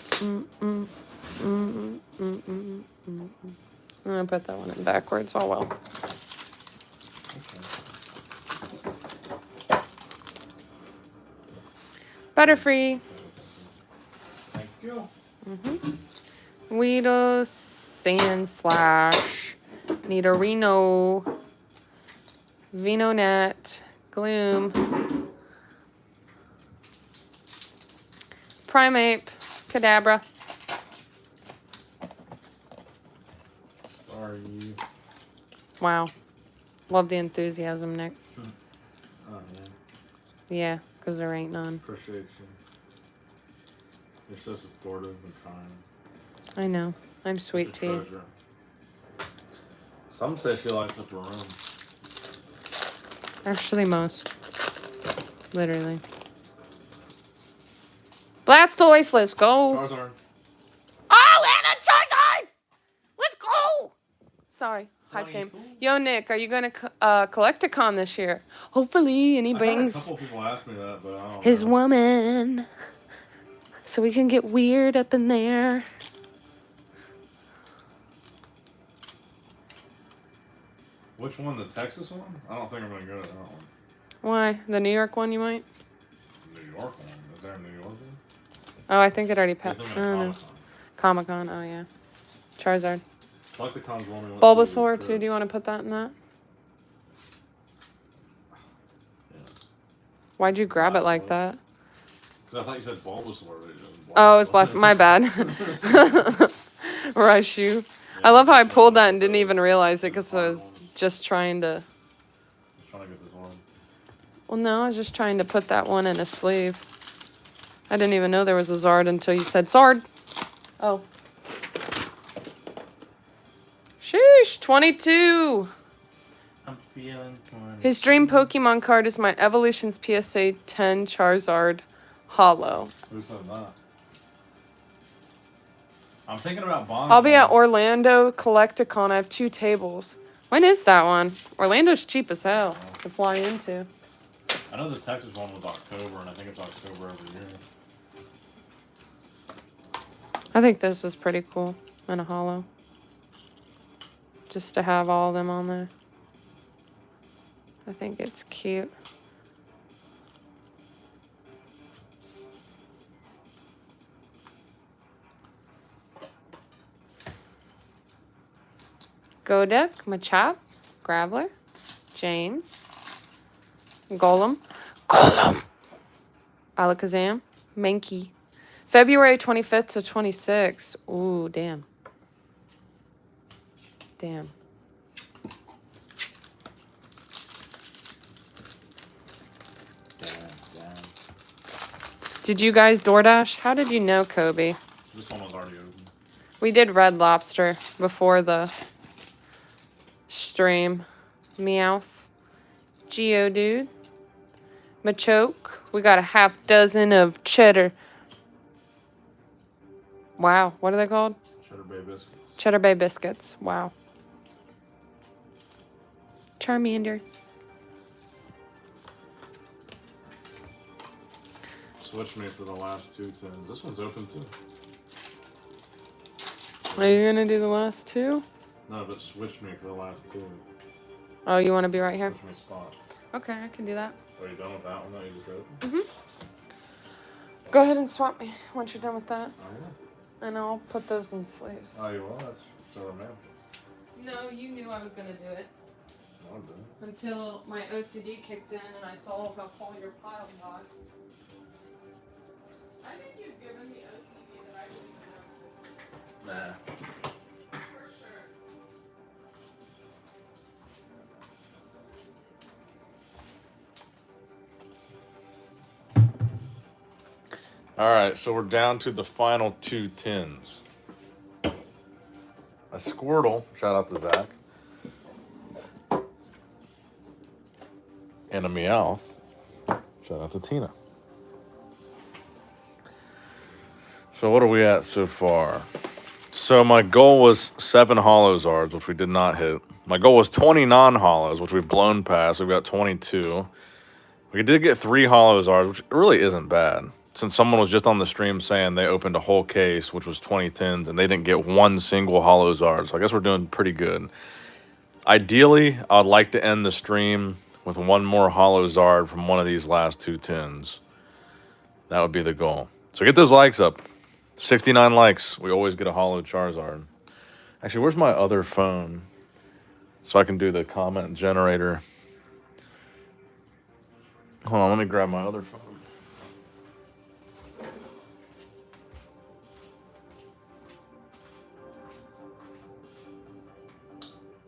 gonna put that one in backwards. Oh well. Butterfree. Thank you. Weedle, Sand Slash, Nidorino, Venonat, Gloom, Primeape, Kadabra, Sorry. wow. Love the enthusiasm, Nick. Oh, yeah. Yeah, because there ain't none. Appreciate you. You're so supportive and kind. I know. I'm sweet Such a to you. treasure. Some say she lights up her room. Actually, most. Literally. Blastoise, let's go. Charizard. Oh, and a Charizard! Let's go! Sorry, hype game. 22? Yo, Nick, are you going to collect a con this year? Hopefully, and he I've had a brings couple people ask me that, but I don't his know. woman. So we can get weird up in there. Which one? The Texas one? I don't think I'm going to go to that one. Why? The New York one you might? New York one. Is there a New York one? Oh, I think it already You're passed. thinking I of don't know. Comic-Con. Comic-Con, oh yeah. Charizard. Collecticon's one we went Bulbasaur, to, too. Do you want to put that in that? Yeah. Why'd you grab it like that? Because I thought you said Bulbasaur. Oh, it was Blast. My bad. Raichu. I love how I pulled that and didn't even realize it because I was just trying to... Trying to get this one. Well, no, I was just trying to put that one in a sleeve. I didn't even know there was a Zard until you said Zard. Oh. Sheesh, 22. I'm feeling fun. His dream Pokemon card is my Evolutions PSA 10 Charizard Hollow. Who said that? I'm thinking about buying. I'll be at Orlando Collecticon. I have 2 tables. When is that one? Orlando's cheap as hell to fly into. I know the Texas one was October, and I think it's October every year. I think this is pretty cool and a hollow. Just to have all of them on there. I think it's cute. Godek, Machop, Graveler, James, Golem, Alakazam, Mankey. February 25th to 26th. Ooh, damn. Damn. Did you guys DoorDash? How did you know, Kobe? This one was already open. We did Red Lobster before the stream. Meowth. Geodude. Machoke. We got a half dozen of cheddar. Wow, what are they called? Cheddar Bay biscuits. Cheddar Bay biscuits. Wow. Charmander. Switch me for the last 2 tins. This one's open too. Are you gonna do the last 2? No, but switch me for the last 2. Oh, you want to be right here? Switch me spots. Okay, I can do that. Are you done with that one that you just opened? Go ahead and swap me once you're done with that. I will. And I'll put those in sleeves. Oh, you will? That's so romantic. No, you knew I was gonna do it. No, I didn't. Until my OCD kicked in and I saw how full your pile got. I think you've given me OCD that I didn't have. Nah. For sure. All right, so we're down to the final 2 tins. A Squirtle, shout out to Zach. And a Meowth, shout out to Tina. So what are we at so far? So my goal was 7 hollow zards, which we did not hit. My goal was 20 non-hollows, which we've blown past. We've got 22. We did get 3 hollow zards, which really isn't bad. Since someone was just on the stream saying they opened a whole case, which was 20 tins, and they didn't get 1 single hollow zard. So I guess we're doing pretty good. Ideally, I'd like to end the stream with 1 more hollow zard from one of these last 2 tins. That would be the goal. So get those likes up. 69 likes. We always get a hollow Charizard. Actually, where's my other phone? So I can do the comment generator. Hold on, let me grab my other phone.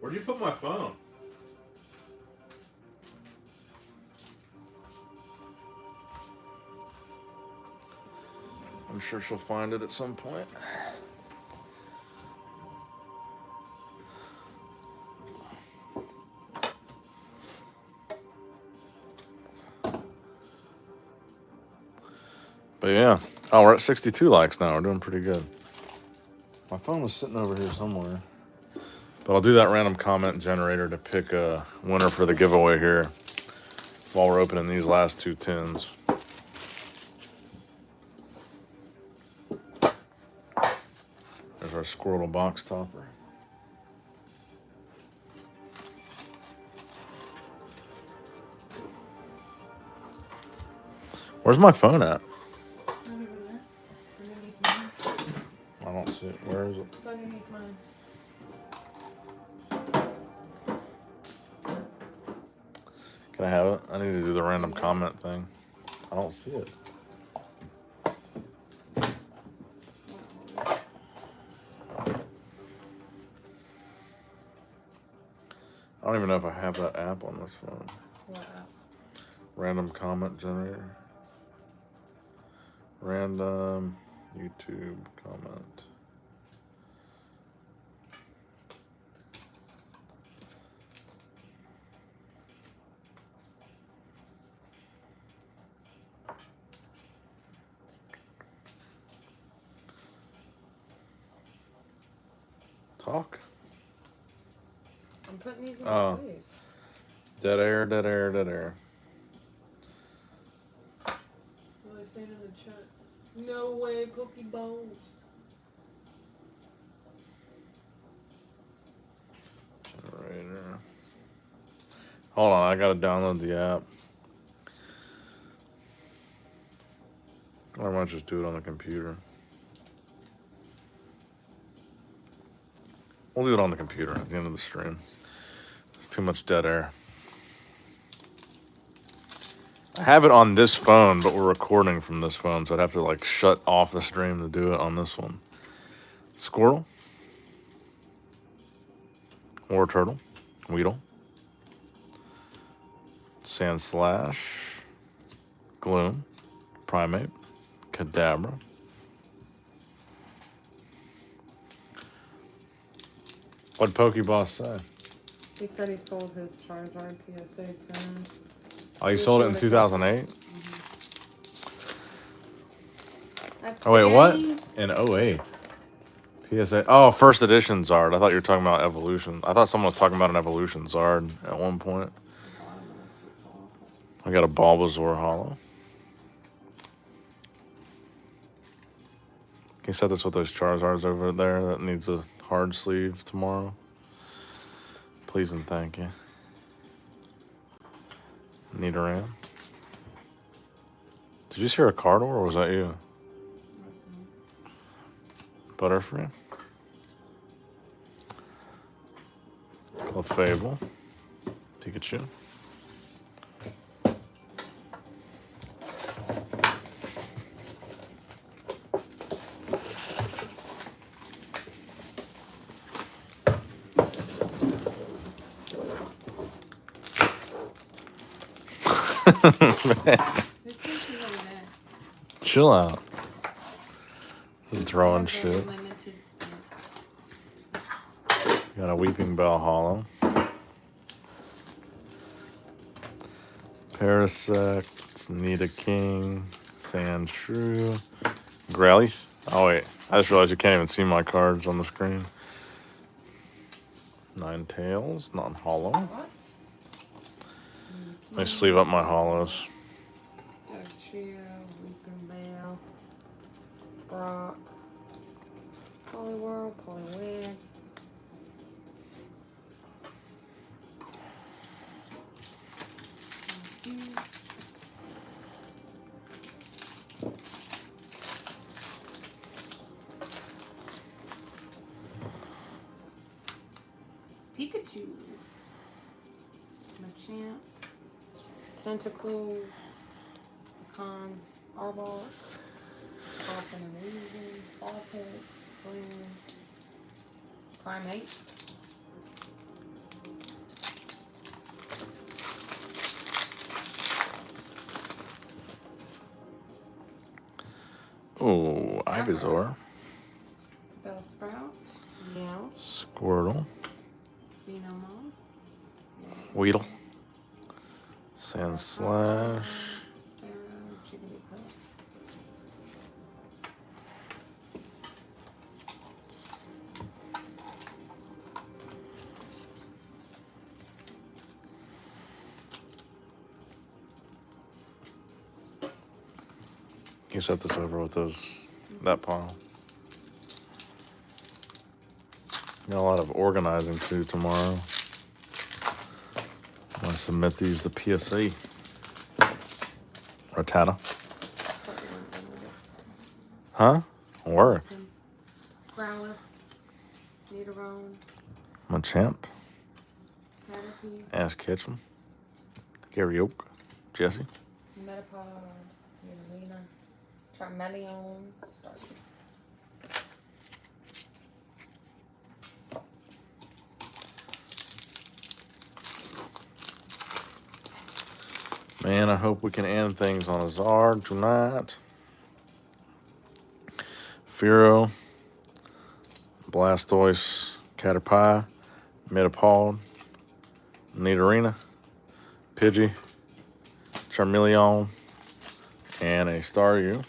Where'd you put my phone? I'm sure she'll find it at some point. But yeah. Oh, we're at 62 likes now. We're doing pretty good. My phone was sitting over here somewhere. But I'll do that random comment generator to pick a winner for the giveaway here while we're opening these last 2 tins. There's our Squirtle box topper. Where's my phone at? Right over there. Underneath mine. I don't see it. Where is it? It's underneath mine. Can I have it? I need to do the random comment thing. I don't see it. I don't even know if I have that app on this phone. What app? Random comment generator. Random YouTube comment. Talk. I'm putting these in Oh. the sleeves. Dead air, dead air, dead air. What are they saying in the chat? No way, Pokeballs. Generator. Hold on, I gotta download the app. Or I might just do it on the computer. We'll do it on the computer at the end of the stream. It's too much dead air. I have it on this phone, but we're recording from this phone, so I'd have to like shut off the stream to do it on this one. Squirtle. War Turtle. Weedle. Sand Slash. Gloom. Primate. Kadabra. What'd Pokeboss say? He said he sold his Charizard PSA 10. Oh, you sold it in 2008? That's Oh, wait, the what? game. In 08. PSA. Oh, first edition Zard. I thought you were talking about Evolution. I thought someone was talking about an Evolution Zard at one point. I got a Bulbasaur Hollow. Can you set this with those Charizards over there that needs a hard sleeve tomorrow? Please and thank you. Nidoran. Did you just hear a car door, or was that you? Butterfree. Clefable. Pikachu. Chill out. Throwing shit. Got a Weeping Bell Hollow. Parasect, Nidoking, Sandshrew, Growlithe. Oh wait, I just realized you can't even see my cards on the screen. Ninetales, non-hollow. What? Let me sleeve up my hollows. Trio, Weeping Bell, Brock, Poliwhirl, Poliwag. Pikachu, Machamp, Tentacle, Pecans, Arbok, Dolphin and Weaving, Vulpix, Bloom, Primate. Oh, Ivysaur. Bellsprout, Meow, Squirtle. Venomoth, Weedle. Sand Slash. Jigglypuff. You set this over with that pile. Got a lot of organizing to do tomorrow. I want to submit these to PSA. Rattata. Huh? Work. Growlithe, Nidoran, Machamp. Caterpie, Ash Ketchum. Gary Oak. Jesse. Metapod, Nidorina, Charmeleon, Staryu. Man, I hope we can end things on a Zard tonight. Furo. Blastoise. Caterpie. Metapod. Nidorina. Pidgey. Charmeleon. And a Staryu.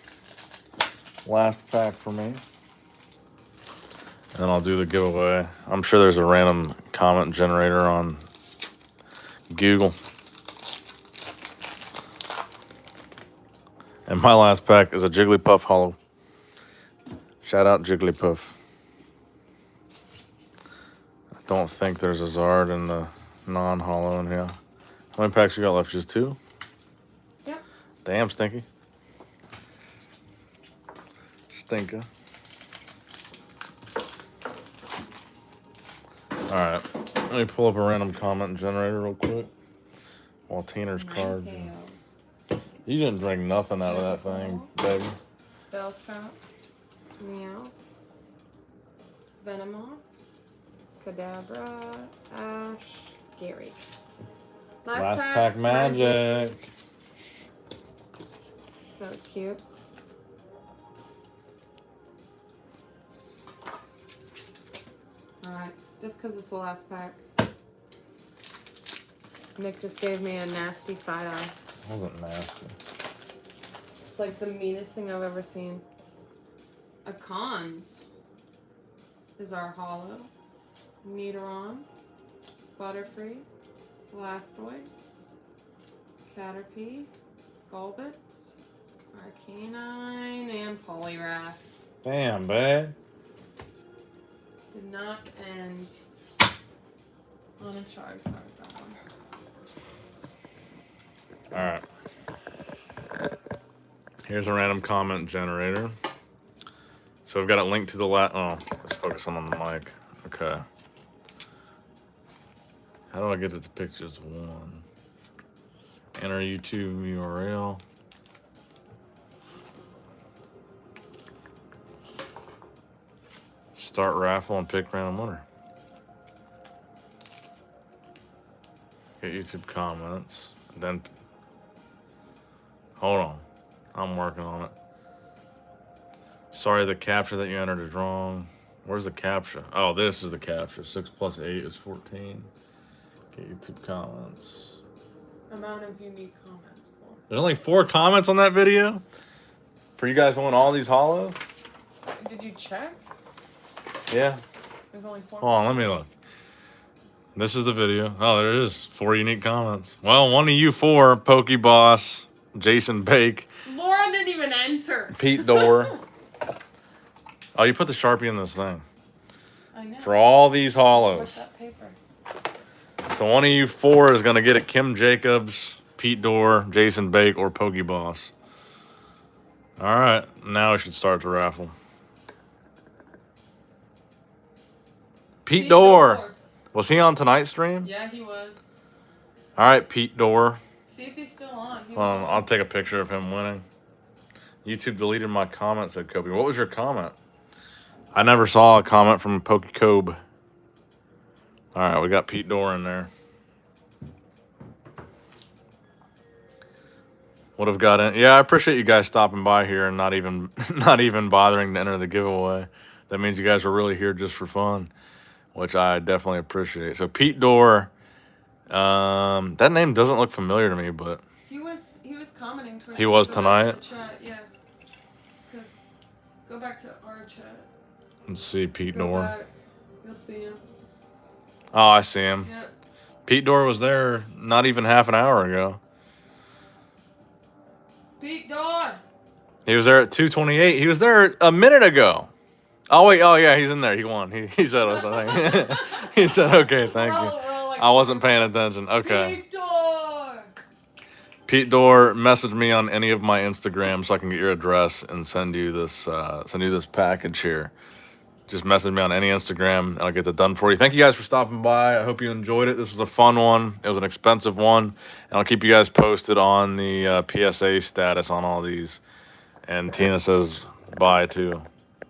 Last pack for me. And then I'll do the giveaway. I'm sure there's a random comment generator on Google. And my last pack is a Jigglypuff Hollow. Shout out Jigglypuff. I don't think there's a Zard in the non-hollow in here. How many packs you got left? Just 2? Yep. Damn, Stinky. Stinker. Alright. Let me pull up a random comment generator real quick. While Teener's card. Ninetales. You didn't drink nothing out of that thing, baby. Bellsprout. Meow. Venomoth. Kadabra. Ash. Gary. Last pack magic. That was cute. Alright, just because it's the last pack. Nick just gave me a nasty side eye. That wasn't nasty. It's like the meanest thing I've ever seen. A Cons is our hollow. Meteoron. Butterfree. Blastoise. Caterpie. Golbat. Arcanine. And Poliwrath. Damn, babe. Did not end on a Charizard. Alright. Here's a random comment generator. So we've got it linked to the oh, let's focus on the mic. Okay. How do I get it to pictures 1? Enter YouTube URL. Start raffle and pick random winner. Get YouTube comments. Then, hold on. I'm working on it. Sorry, the captcha that you entered is wrong. Where's the captcha? Oh, this is the captcha. 6 plus 8 is 14. Get YouTube comments. Amount of unique comments. There's only 4 comments on that video? For you guys to win all these hollow? Did you check? Yeah. There's only 4. Hold on, let me look. This is the video. Oh, there it is. 4 unique comments. Well, one of you 4, Pokeboss, Jason Bake, Laura didn't even enter. Pete Dorr. Oh, you put the Sharpie in this thing. I know. For all these What's hollows. that paper? So one of you 4 is going to get it. Kim Jacobs, Pete Dorr, Jason Bake, or Pokeboss. All right. Now we should start the raffle. Pete Dorr. Was he on tonight's stream? Yeah, he was. All right, Pete Dorr. See if he's still on. I'll take a picture of him winning. YouTube deleted my comment, said Kobe. What was your comment? I never saw a comment from Pokecobe. All right, we got Pete Dorr in there. Would have got in. Yeah, I appreciate you guys stopping by here and not even bothering to enter the giveaway. That means you guys are really here just for fun, which I definitely appreciate. So Pete Dorr, that name doesn't look familiar to me, but He was commenting. He was Go back to tonight? the chat, yeah. Go back to our chat. let's see Pete Go Dorr. back. You'll see him. Oh, I see him. Yep. Pete Dorr was there not even half an hour ago. Pete Dorr. He was there at 2:28. He was there a minute ago. Oh wait, oh yeah, he's in there. He won. He said, okay. He said, okay, thank you. I wasn't paying attention. Okay. Pete Dorr. Pete Dorr, message me on any of my Instagram so I can get your address and send you this package here. Just message me on any Instagram and I'll get that done for you. Thank you guys for stopping by. I hope you enjoyed it. This was a fun one. It was an expensive one. And I'll keep you guys posted on the PSA status on all these. And Tina says bye too.